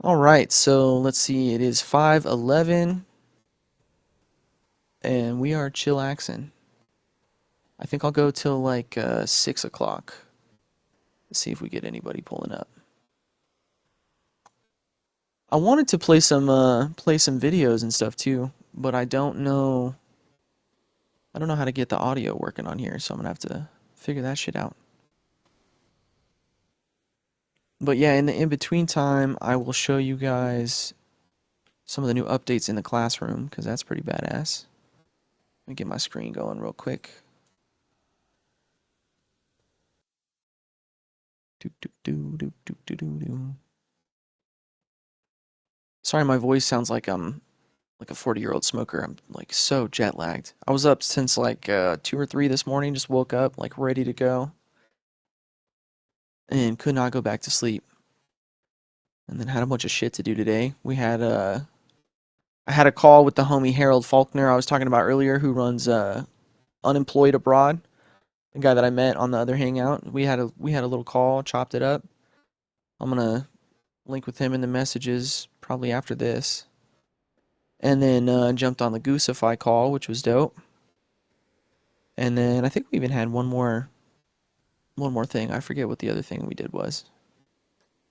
All right, so let's see. It is 5:11, and we are chillaxing. I think I'll go till like 6 o'clock. See if we get anybody pulling up. I wanted to play some videos and stuff too, but I don't know how to get the audio working on here, so I'm gonna have to figure that shit out. But yeah, in the in-between time, I will show you guys some of the new updates in the classroom, because that's pretty badass. Let me get my screen going real quick. Do, do, do, do, do, do, do, do. Sorry, my voice sounds like I'm like a 40-year-old smoker. I'm like so jet lagged. I was up since like 2 or 3 this morning, just woke up like ready to go and could not go back to sleep. And then had a bunch of shit to do today. I had a call with the homie Harold Faulkner I was talking about earlier, who runs Unemployed Abroad, the guy that I met on the other hangout. We had a little call, chopped it up. I'm gonna link with him in the messages probably after this. And then jumped on the Goosify call, which was dope. And then I think we even had one more thing. I forget what the other thing we did was.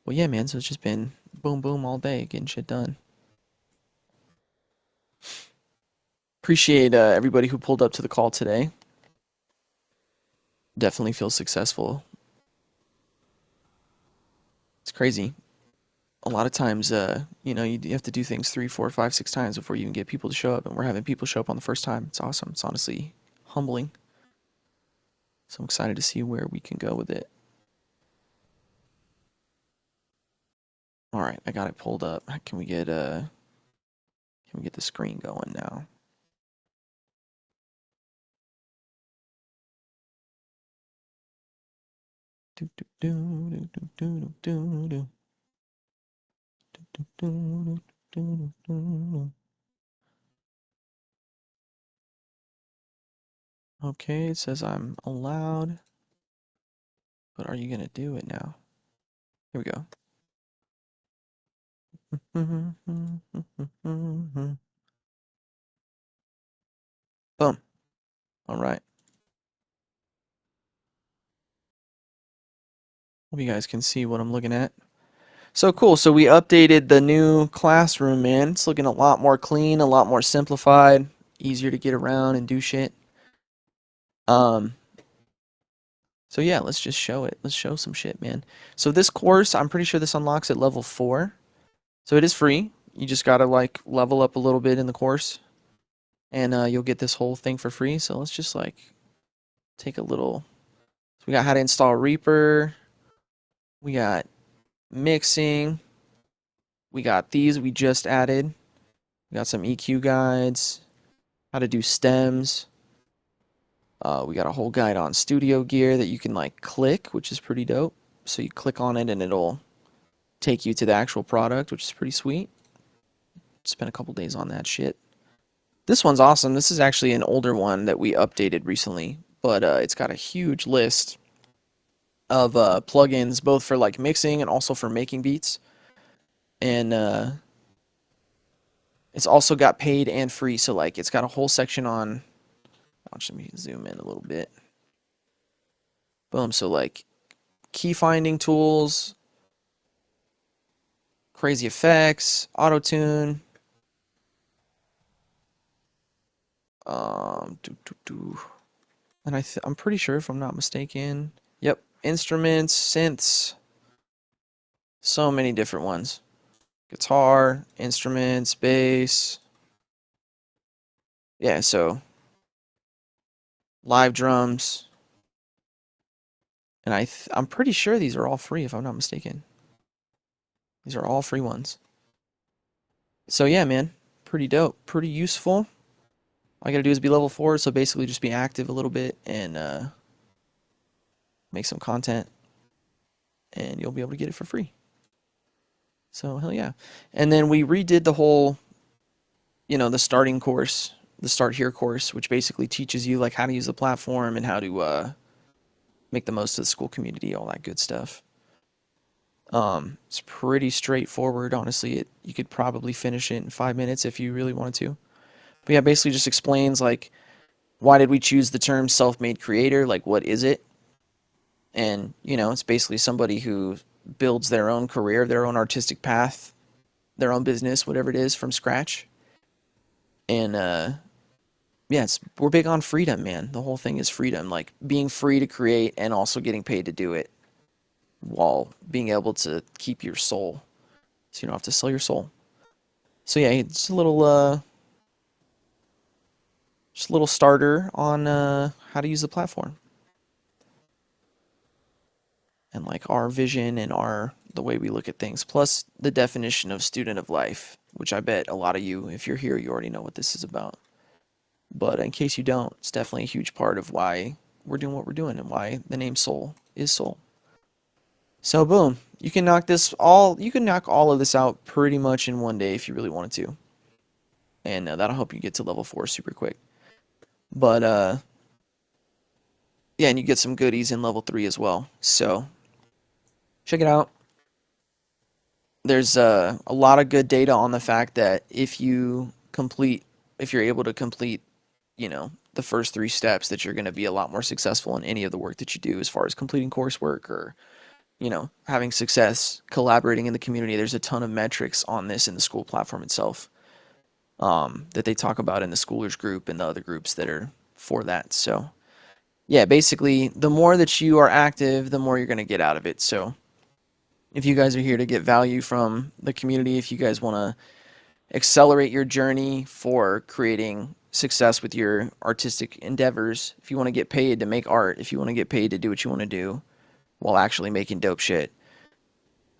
Well, yeah, man. So it's just been boom, boom all day, getting shit done. Appreciate everybody who pulled up to the call today. Definitely feel successful. It's crazy. A lot of times, you have to do things 3, 4, 5, 6 times before you can get people to show up, and we're having people show up on the first time. It's awesome. It's honestly humbling. So I'm excited to see where we can go with it. All right, I got it pulled up. Can we get the screen going now? Do, do, do, do, do, do, do, do. Do, do, do, do, do. Okay, it says I'm allowed. But are you gonna do it now? Here we go. Boom. All right. Hope you guys can see what I'm looking at. So cool. So we updated the new classroom, man. It's looking a lot more clean, a lot more simplified, easier to get around and do shit. So yeah, let's just show it. Let's show some shit, man. So this course, I'm pretty sure this unlocks at level 4. So it is free. You just gotta like level up a little bit in the course, and you'll get this whole thing for free. So let's just like take a little. So we got how to install Reaper. We got mixing. We got these we just added. We got some EQ guides. How to do stems. We got a whole guide on studio gear that you can like click, which is pretty dope. So you click on it and it'll take you to the actual product, which is pretty sweet. Spent a couple days on that shit. This one's awesome. This is actually an older one that we updated recently, but it's got a huge list of plugins, both for like mixing and also for making beats. And it's also got paid and free. So like it's got a whole section on. Let me zoom in a little bit. Boom. So like key finding tools, crazy effects, auto tune. And I'm pretty sure, if I'm not mistaken, yep, instruments, synths, so many different ones. Guitar, instruments, bass. Yeah, so live drums. And I'm pretty sure these are all free, if I'm not mistaken. These are all free ones. So yeah, man, pretty dope, pretty useful. All you gotta do is be level 4, so basically just be active a little bit and make some content, and you'll be able to get it for free. So hell yeah. And then we redid the whole, the starting course, the Start Here course, which basically teaches you like how to use the platform and how to make the most of the school community, all that good stuff. It's pretty straightforward, honestly. You could probably finish it in 5 minutes if you really wanted to. But yeah, basically just explains like why did we choose the term self-made creator? Like what is it? And it's basically somebody who builds their own career, their own artistic path, their own business, whatever it is, from scratch. And yeah, we're big on freedom, man. The whole thing is freedom, like being free to create and also getting paid to do it while being able to keep your soul. So you don't have to sell your soul. So yeah, it's a little just a little starter on how to use the platform and like our vision and the way we look at things, plus the definition of student of life, which I bet a lot of you, if you're here, you already know what this is about. But in case you don't, it's definitely a huge part of why we're doing what we're doing and why the name Soul is Soul. So boom, you can knock all of this out pretty much in one day if you really wanted to. And that'll help you get to level 4 super quick. But yeah, and you get some goodies in level 3 as well. So check it out. There's a lot of good data on the fact that if you're able to complete, the first 3 steps, that you're going to be a lot more successful in any of the work that you do, as far as completing coursework or, having success collaborating in the community. There's a ton of metrics on this in the school platform itself, that they talk about in the schoolers group and the other groups that are for that. So yeah, basically the more that you are active, the more you're going to get out of it. So if you guys are here to get value from the community, if you guys want to accelerate your journey for creating success with your artistic endeavors, if you want to get paid to make art, if you want to get paid to do what you want to do while actually making dope shit,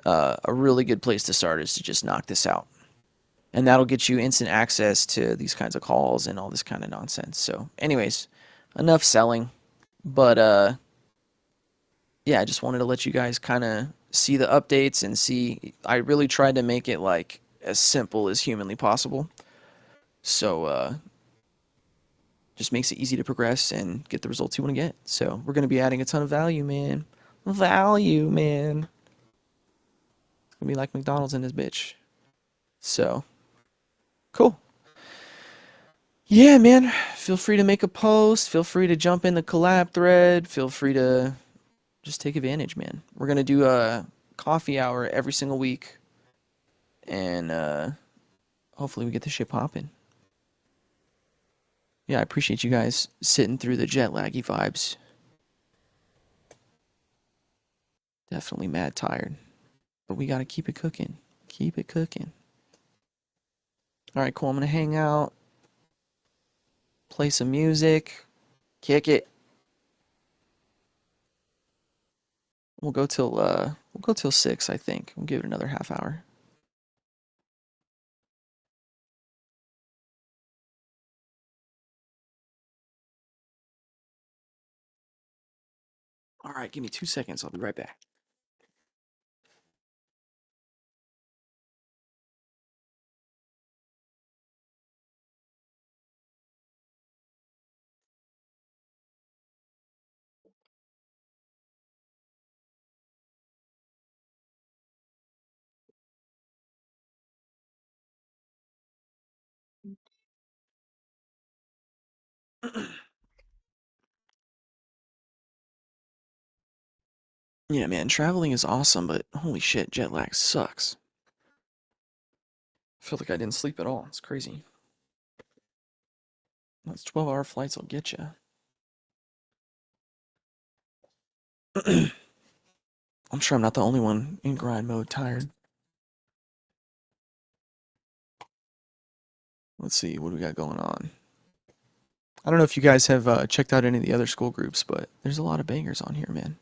a really good place to start is to just knock this out. And that'll get you instant access to these kinds of calls and all this kind of nonsense. So anyways, enough selling. But yeah, I just wanted to let you guys kind of see the updates and see. I really tried to make it like as simple as humanly possible. So just makes it easy to progress and get the results you want to get. So we're going to be adding a ton of value, man. Value, man. It's going to be like McDonald's in this bitch. So cool. Yeah, man. Feel free to make a post. Feel free to jump in the collab thread. Feel free to just take advantage, man. We're going to do a coffee hour every single week. And hopefully we get this shit popping. Yeah, I appreciate you guys sitting through the jet laggy vibes. Definitely mad tired. But we got to keep it cooking. Keep it cooking. All right, cool. I'm going to hang out. Play some music. Kick it. We'll go till 6, I think. We'll give it another half hour. All right, give me 2 seconds. I'll be right back. Yeah, man, traveling is awesome, but holy shit, jet lag sucks. I feel like I didn't sleep at all. It's crazy. Those 12-hour flights will get you. I'm sure I'm not the only one in grind mode tired. Let's see, what do we got going on? I don't know if you guys have checked out any of the other school groups, but there's a lot of bangers on here, man.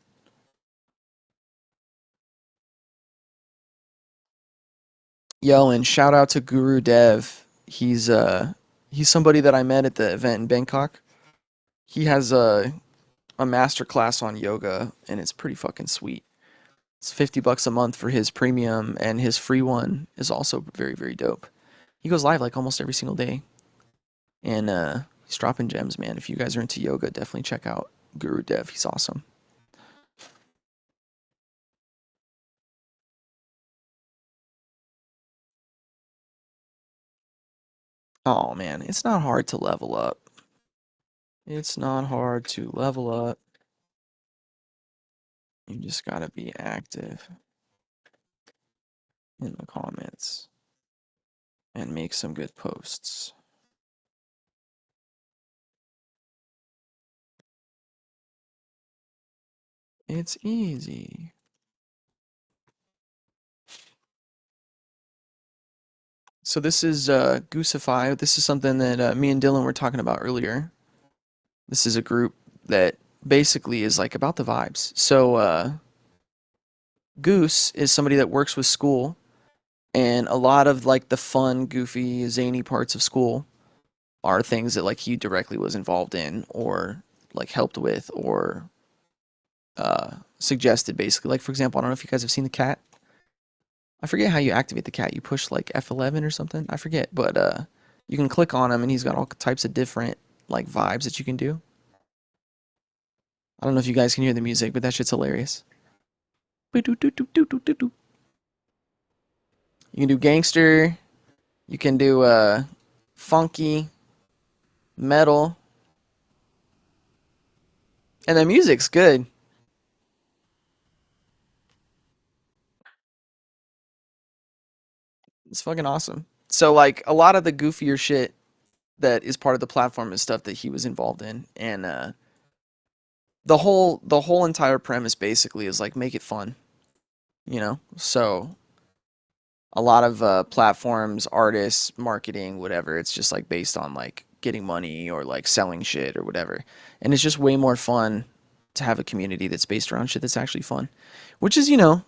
Yo, and shout out to Guru Dev. He's somebody that I met at the event in Bangkok. He has a master class on yoga, and it's pretty fucking sweet. It's $50 a month for his premium, and his free one is also very, very dope. He goes live like almost every single day, and he's dropping gems, man. If you guys are into yoga, definitely check out Guru Dev. He's awesome. Oh man, it's not hard to level up. It's not hard to level up. You just gotta be active in the comments and make some good posts. It's easy. So this is Goosify. This is something that me and Dylan were talking about earlier. This is a group that basically is like about the vibes. So Goose is somebody that works with school, and a lot of like the fun, goofy, zany parts of school are things that like he directly was involved in or like helped with or suggested basically. Like for example, I don't know if you guys have seen the cat. I forget how you activate the cat. You push like F11 or something. I forget, but you can click on him and he's got all types of different like vibes that you can do. I don't know if you guys can hear the music, but that shit's hilarious. You can do gangster, you can do funky, metal, and the music's good. It's fucking awesome. So like a lot of the goofier shit that is part of the platform is stuff that he was involved in, and the whole entire premise basically is like make it fun, you know. So a lot of platforms, artists, marketing, whatever, it's just like based on like getting money or like selling shit or whatever, and it's just way more fun to have a community that's based around shit that's actually fun, which is, you know,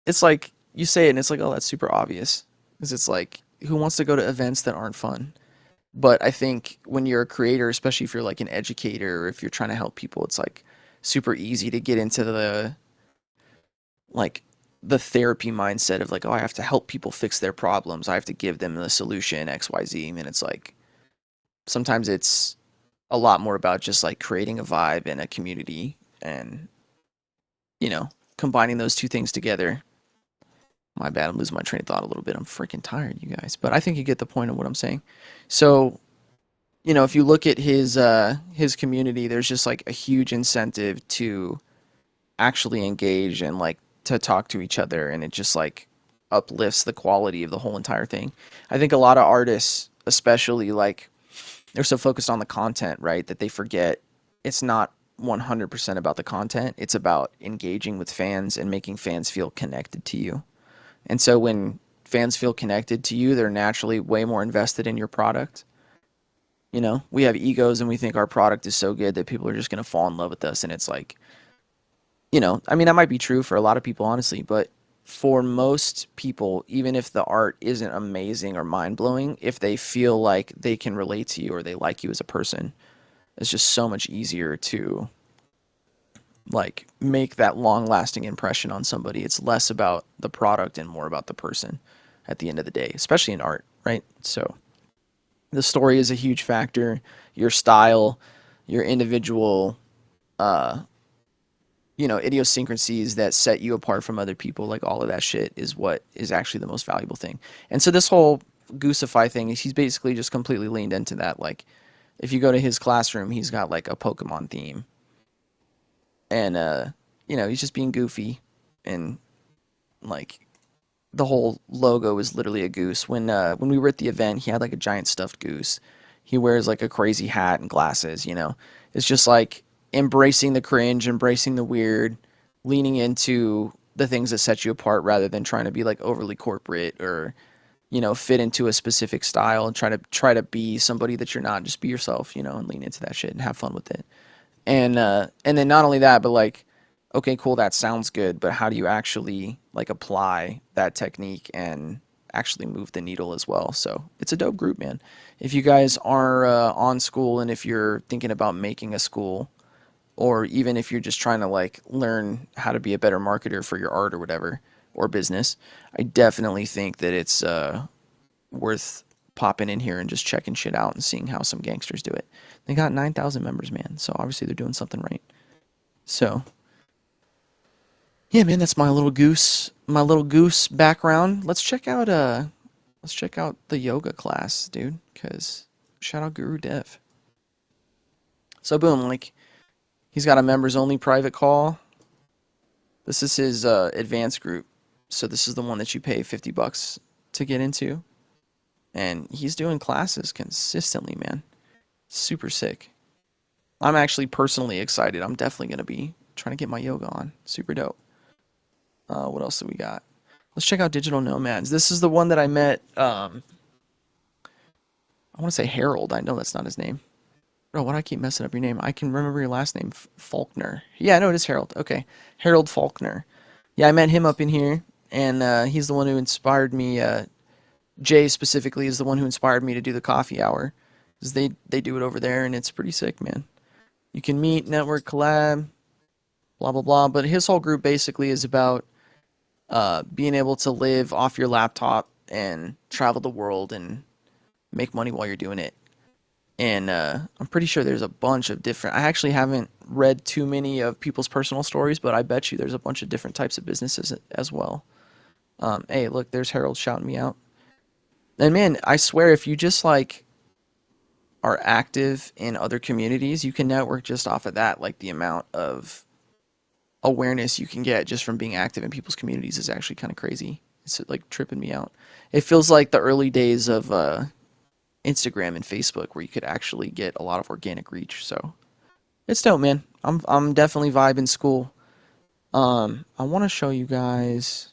it's like you say it and it's like, oh, that's super obvious because it's like who wants to go to events that aren't fun? But I think when you're a creator, especially if you're like an educator or if you're trying to help people, it's like super easy to get into like the therapy mindset of like, oh, I have to help people fix their problems. I have to give them the solution XYZ. And it's like sometimes it's a lot more about just like creating a vibe and a community and, you know, combining those two things together. My bad, I'm losing my train of thought a little bit. I'm freaking tired, you guys. But I think you get the point of what I'm saying. So, you know, if you look at his community, there's just like a huge incentive to actually engage and like to talk to each other, and it just like uplifts the quality of the whole entire thing. I think a lot of artists, especially like they're so focused on the content, right, that they forget it's not 100% about the content. It's about engaging with fans and making fans feel connected to you. And so when fans feel connected to you, they're naturally way more invested in your product. You know, we have egos and we think our product is so good that people are just going to fall in love with us. And it's like, you know, I mean, that might be true for a lot of people, honestly, but for most people, even if the art isn't amazing or mind blowing, if they feel like they can relate to you or they like you as a person, it's just so much easier to like make that long lasting impression on somebody. It's less about the product and more about the person at the end of the day, especially in art, right? So the story is a huge factor, your style, your individual you know, idiosyncrasies that set you apart from other people, like all of that shit is what is actually the most valuable thing. And so this whole Goosify thing, he's basically just completely leaned into that. Like if you go to his classroom, he's got like a Pokemon theme. And you know, he's just being goofy, and like the whole logo is literally a goose. When we were at the event, he had like a giant stuffed goose. He wears like a crazy hat and glasses, you know. It's just like embracing the cringe, embracing the weird, leaning into the things that set you apart rather than trying to be like overly corporate or, you know, fit into a specific style and try to be somebody that you're not. Just be yourself, you know, and lean into that shit and have fun with it. And then not only that, but like, okay, cool, that sounds good, but how do you actually like apply that technique and actually move the needle as well? So it's a dope group, man. If you guys are on school and if you're thinking about making a school, or even if you're just trying to like learn how to be a better marketer for your art or whatever, or business, I definitely think that it's worth popping in here and just checking shit out and seeing how some gangsters do it. They got 9,000 members, man. So obviously they're doing something right. So yeah, man, that's my little goose background. Let's check out Let's check out the yoga class, dude, because shout out Guru Dev. So boom, like he's got a members only private call. This is his advanced group. So this is the one that you pay $50 to get into. And he's doing classes consistently, man. Super sick. I'm actually personally excited. I'm definitely going to be trying to get my yoga on. Super dope. What else do we got? Let's check out Digital Nomads. This is the one that I met. I want to say Harold. I know that's not his name. Bro, why do I keep messing up your name? I can remember your last name, Faulkner. Yeah, no, it is Harold. Okay, Harold Faulkner. Yeah, I met him up in here, and he's the one who inspired me. Jay specifically is the one who inspired me to do the coffee hour, because they do it over there, and it's pretty sick, man. You can meet, network, collab, blah blah blah. But his whole group basically is about being able to live off your laptop and travel the world and make money while you're doing it. And I'm pretty sure there's a bunch of different. I actually haven't read too many of people's personal stories, but I bet you there's a bunch of different types of businesses as well. Hey, look, there's Harold shouting me out. And man, I swear, if you just like are active in other communities, you can network just off of that. Like the amount of awareness you can get just from being active in people's communities is actually kind of crazy. It's like tripping me out. It feels like the early days of Instagram and Facebook where you could actually get a lot of organic reach. So it's dope, man. I'm definitely vibing school. I want to show you guys.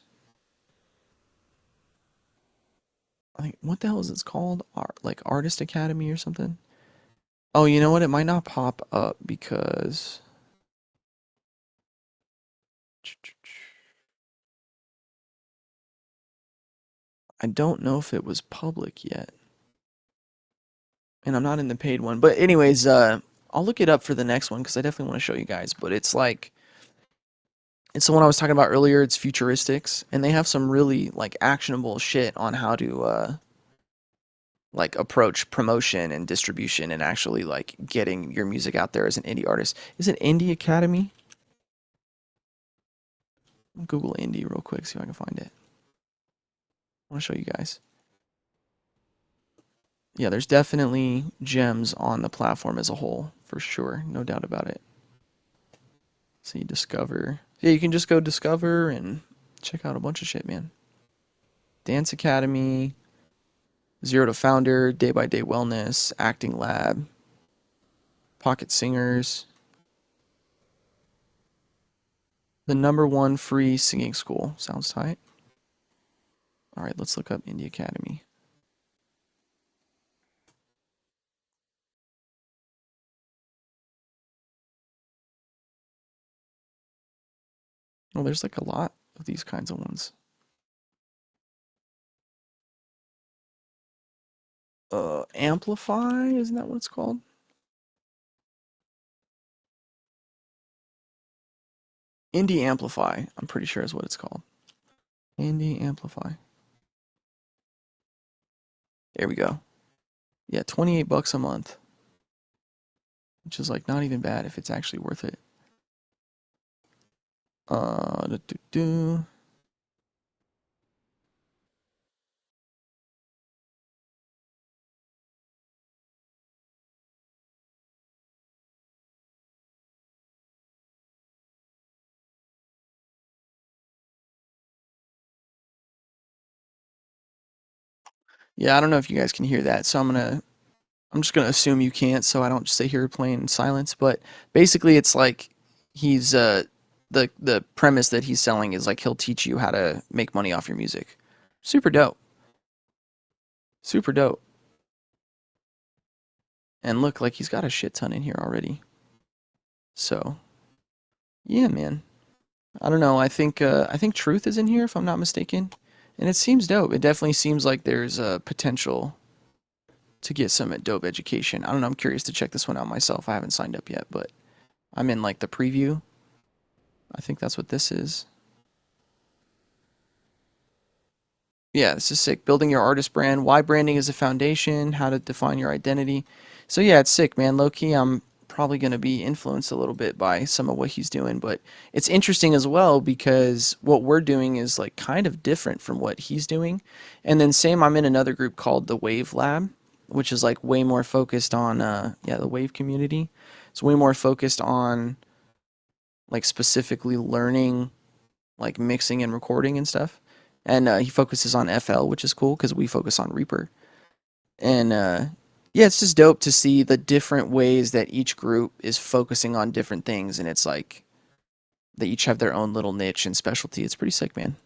I think what the hell is it called? Like Artist Academy or something? Oh, you know what? It might not pop up because I don't know if it was public yet. And I'm not in the paid one. But anyways, I'll look it up for the next one because I definitely want to show you guys. But it's like, it's the one I was talking about earlier. It's futuristics. And they have some really like actionable shit on how to like approach promotion and distribution and actually like getting your music out there as an indie artist. Is it Indie Academy? Google indie real quick, see if I can find it. I want to show you guys. Yeah, there's definitely gems on the platform as a whole, for sure. No doubt about it. So you discover. Yeah, you can just go discover and check out a bunch of shit, man. Dance Academy, Zero to Founder, Day by Day Wellness, Acting Lab, Pocket Singers, the #1 free singing school. Sounds tight. All right, let's look up Indie Academy. Oh, there's like a lot of these kinds of ones. Amplify, isn't that what it's called? Indie Amplify, I'm pretty sure is what it's called. Indie Amplify. There we go. Yeah, $28 a month. Which is like not even bad if it's actually worth it. Yeah, I don't know if you guys can hear that, so I'm just gonna assume you can't, so I don't sit here playing in silence. But basically, it's like he's the premise that he's selling is like he'll teach you how to make money off your music. Super dope. Super dope. And look, like he's got a shit ton in here already. So, yeah, man. I don't know. I think Truth is in here if I'm not mistaken, and it seems dope. It definitely seems like there's a potential to get some dope education. I don't know. I'm curious to check this one out myself. I haven't signed up yet, but I'm in like the preview. I think that's what this is. Yeah, this is sick. Building your artist brand, why branding is a foundation, how to define your identity. So yeah, it's sick, man. Low key, I'm probably going to be influenced a little bit by some of what he's doing. But it's interesting as well because what we're doing is like kind of different from what he's doing. And then same, I'm in another group called the Wave Lab, which is like way more focused on the Wave community. It's way more focused on like specifically learning like mixing and recording and stuff. And he focuses on FL, which is cool because we focus on Reaper. And yeah, it's just dope to see the different ways that each group is focusing on different things, and it's like they each have their own little niche and specialty. It's pretty sick, man.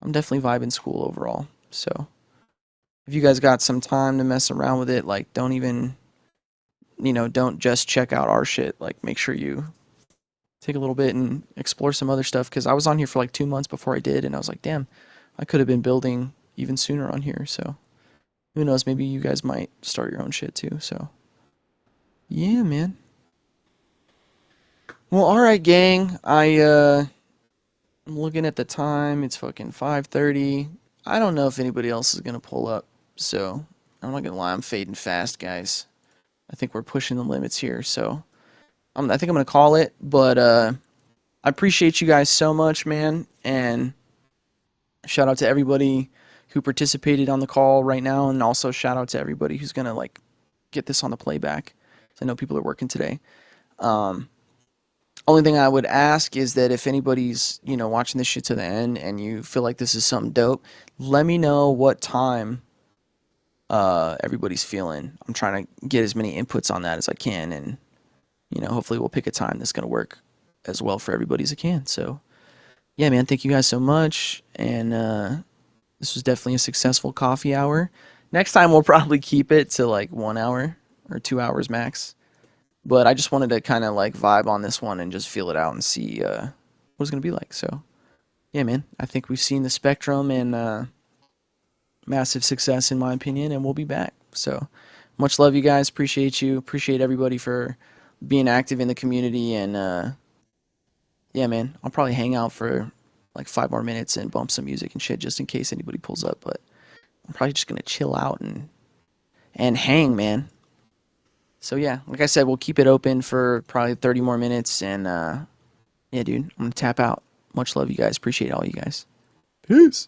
I'm definitely vibing school overall. So if you guys got some time to mess around with it, like don't even, don't just check out our shit. Like make sure you take a little bit and explore some other stuff because I was on here for like 2 months before I did, and I was like, damn, I could have been building even sooner on here. So who knows? Maybe you guys might start your own shit too. So yeah, man. Well, all right, gang. I'm looking at the time. It's fucking 5:30. I don't know if anybody else is gonna pull up. So I'm not gonna lie. I'm fading fast, guys. I think we're pushing the limits here. So I think I'm gonna call it. But I appreciate you guys so much, man. And shout out to everybody who participated on the call right now, and also shout out to everybody who's gonna like get this on the playback. I know people are working today. Um, Only thing I would ask is that if anybody's watching this shit to the end and you feel like this is something dope, let me know what time everybody's feeling. I'm trying to get as many inputs on that as I can, and hopefully we'll pick a time that's gonna work as well for everybody as it can. So yeah, man, thank you guys so much, and this was definitely a successful coffee hour. Next time we'll probably keep it to like 1 hour or 2 hours max. But I just wanted to kind of like vibe on this one and just feel it out and see what it's gonna be like. So yeah, man, I think we've seen the spectrum and massive success in my opinion, and we'll be back. So much love, you guys. Appreciate you. Appreciate everybody for being active in the community. And yeah, man, I'll probably hang out for like 5 more minutes and bump some music and shit just in case anybody pulls up. But I'm probably just gonna chill out and hang, man. So yeah, like I said, we'll keep it open for probably 30 more minutes, and yeah, dude, I'm gonna tap out. Much love, you guys. Appreciate all you guys. Peace.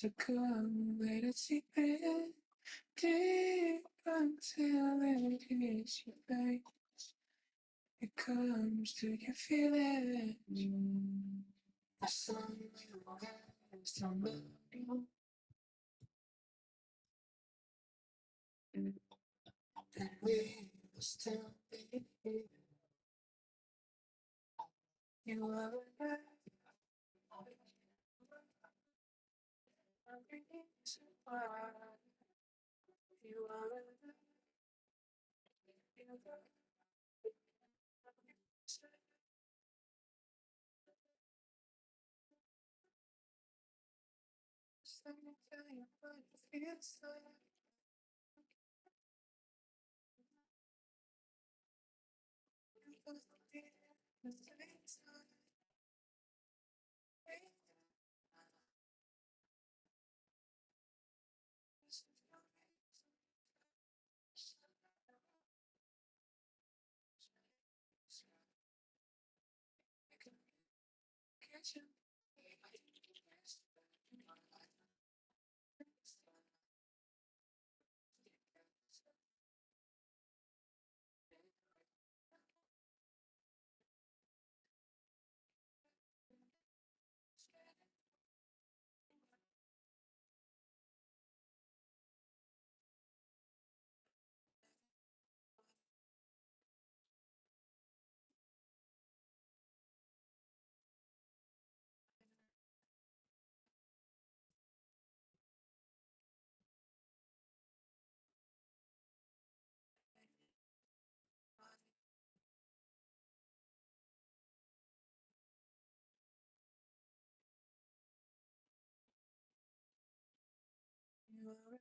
To come wait a secret deep until it hits your face. It comes to you feel it. The sun will rise somebody, and we will still be here. You are alive. Every reason why you are alive. You are alive. Let me tell you what it feels like. You must be the same time. Catch you. You are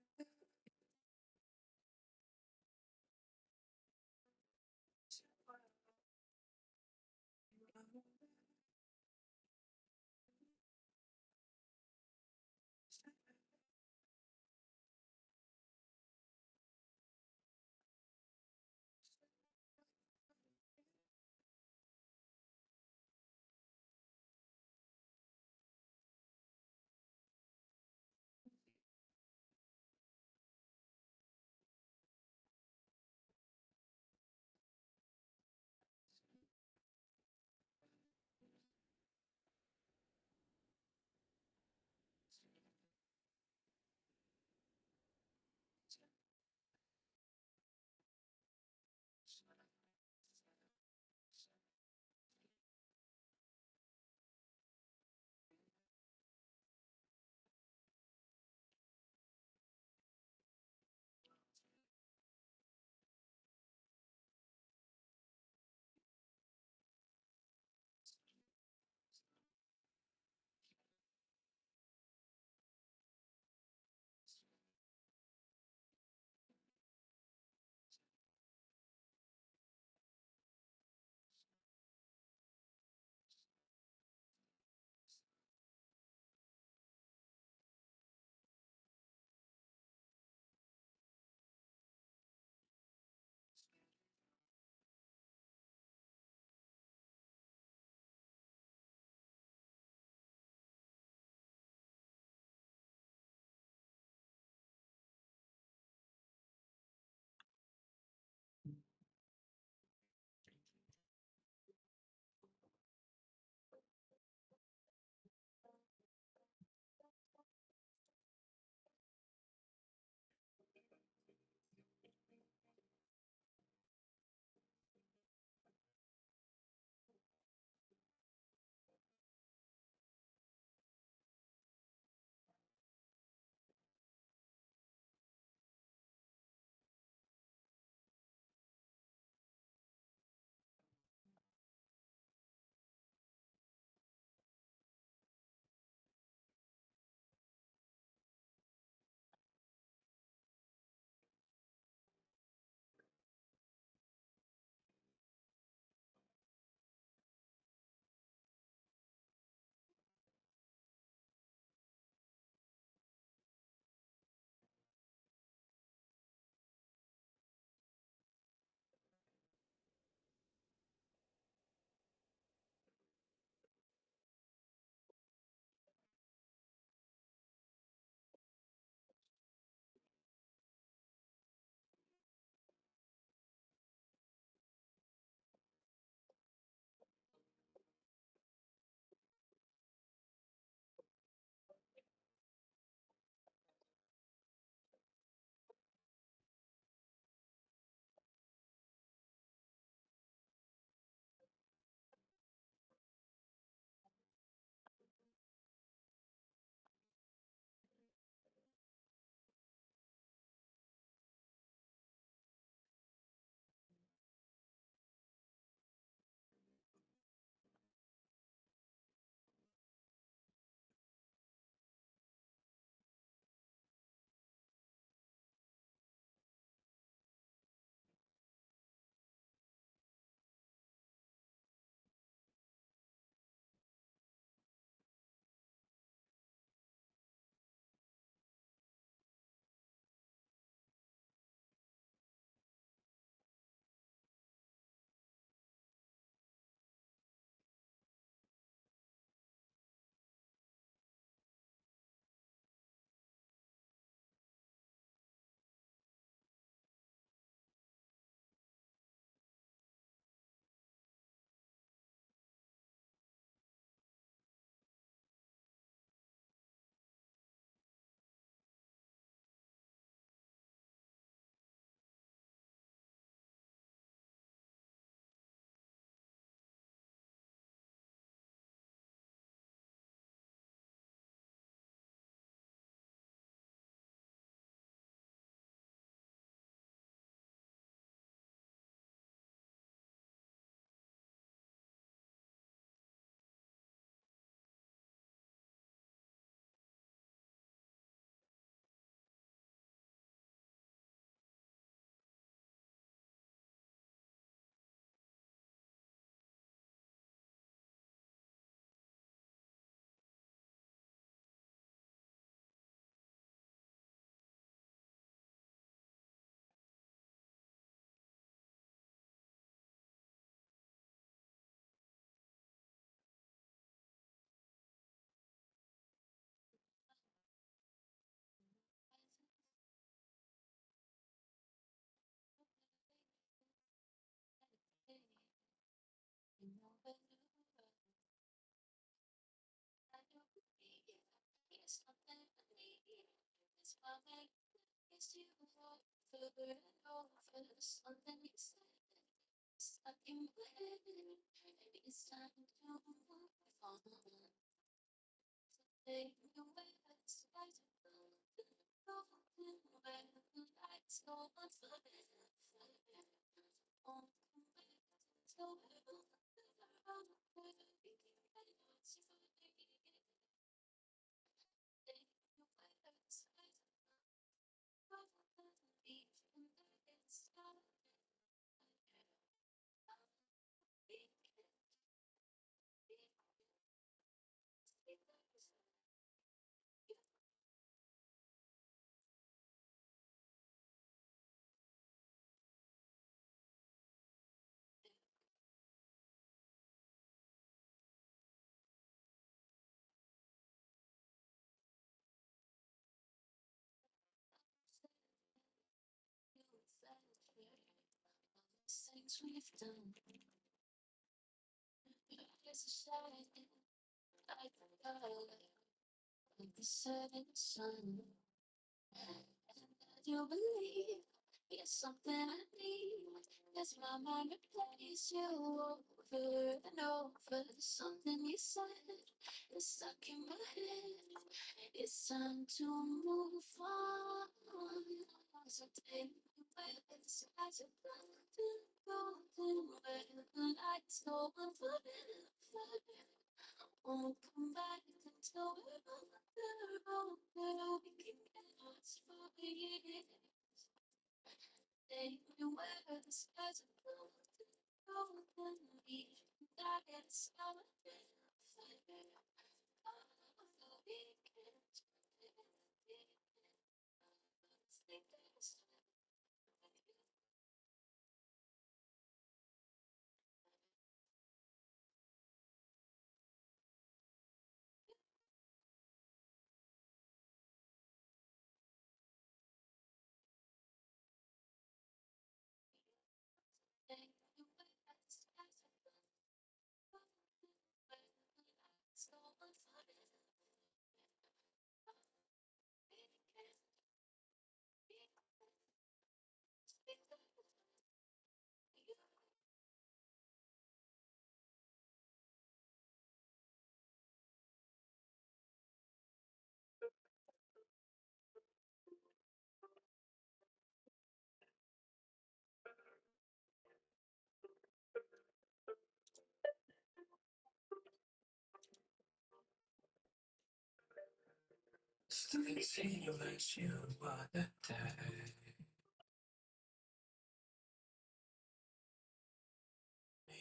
Still insinuates you were the day.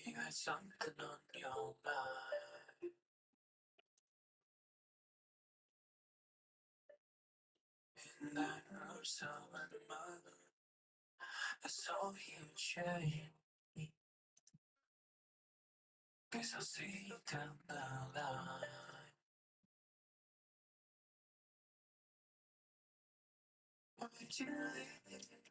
You had something on your mind. In that room, somewhere in my room, I saw you change. Guess I'll see you down the line. Why did you leave?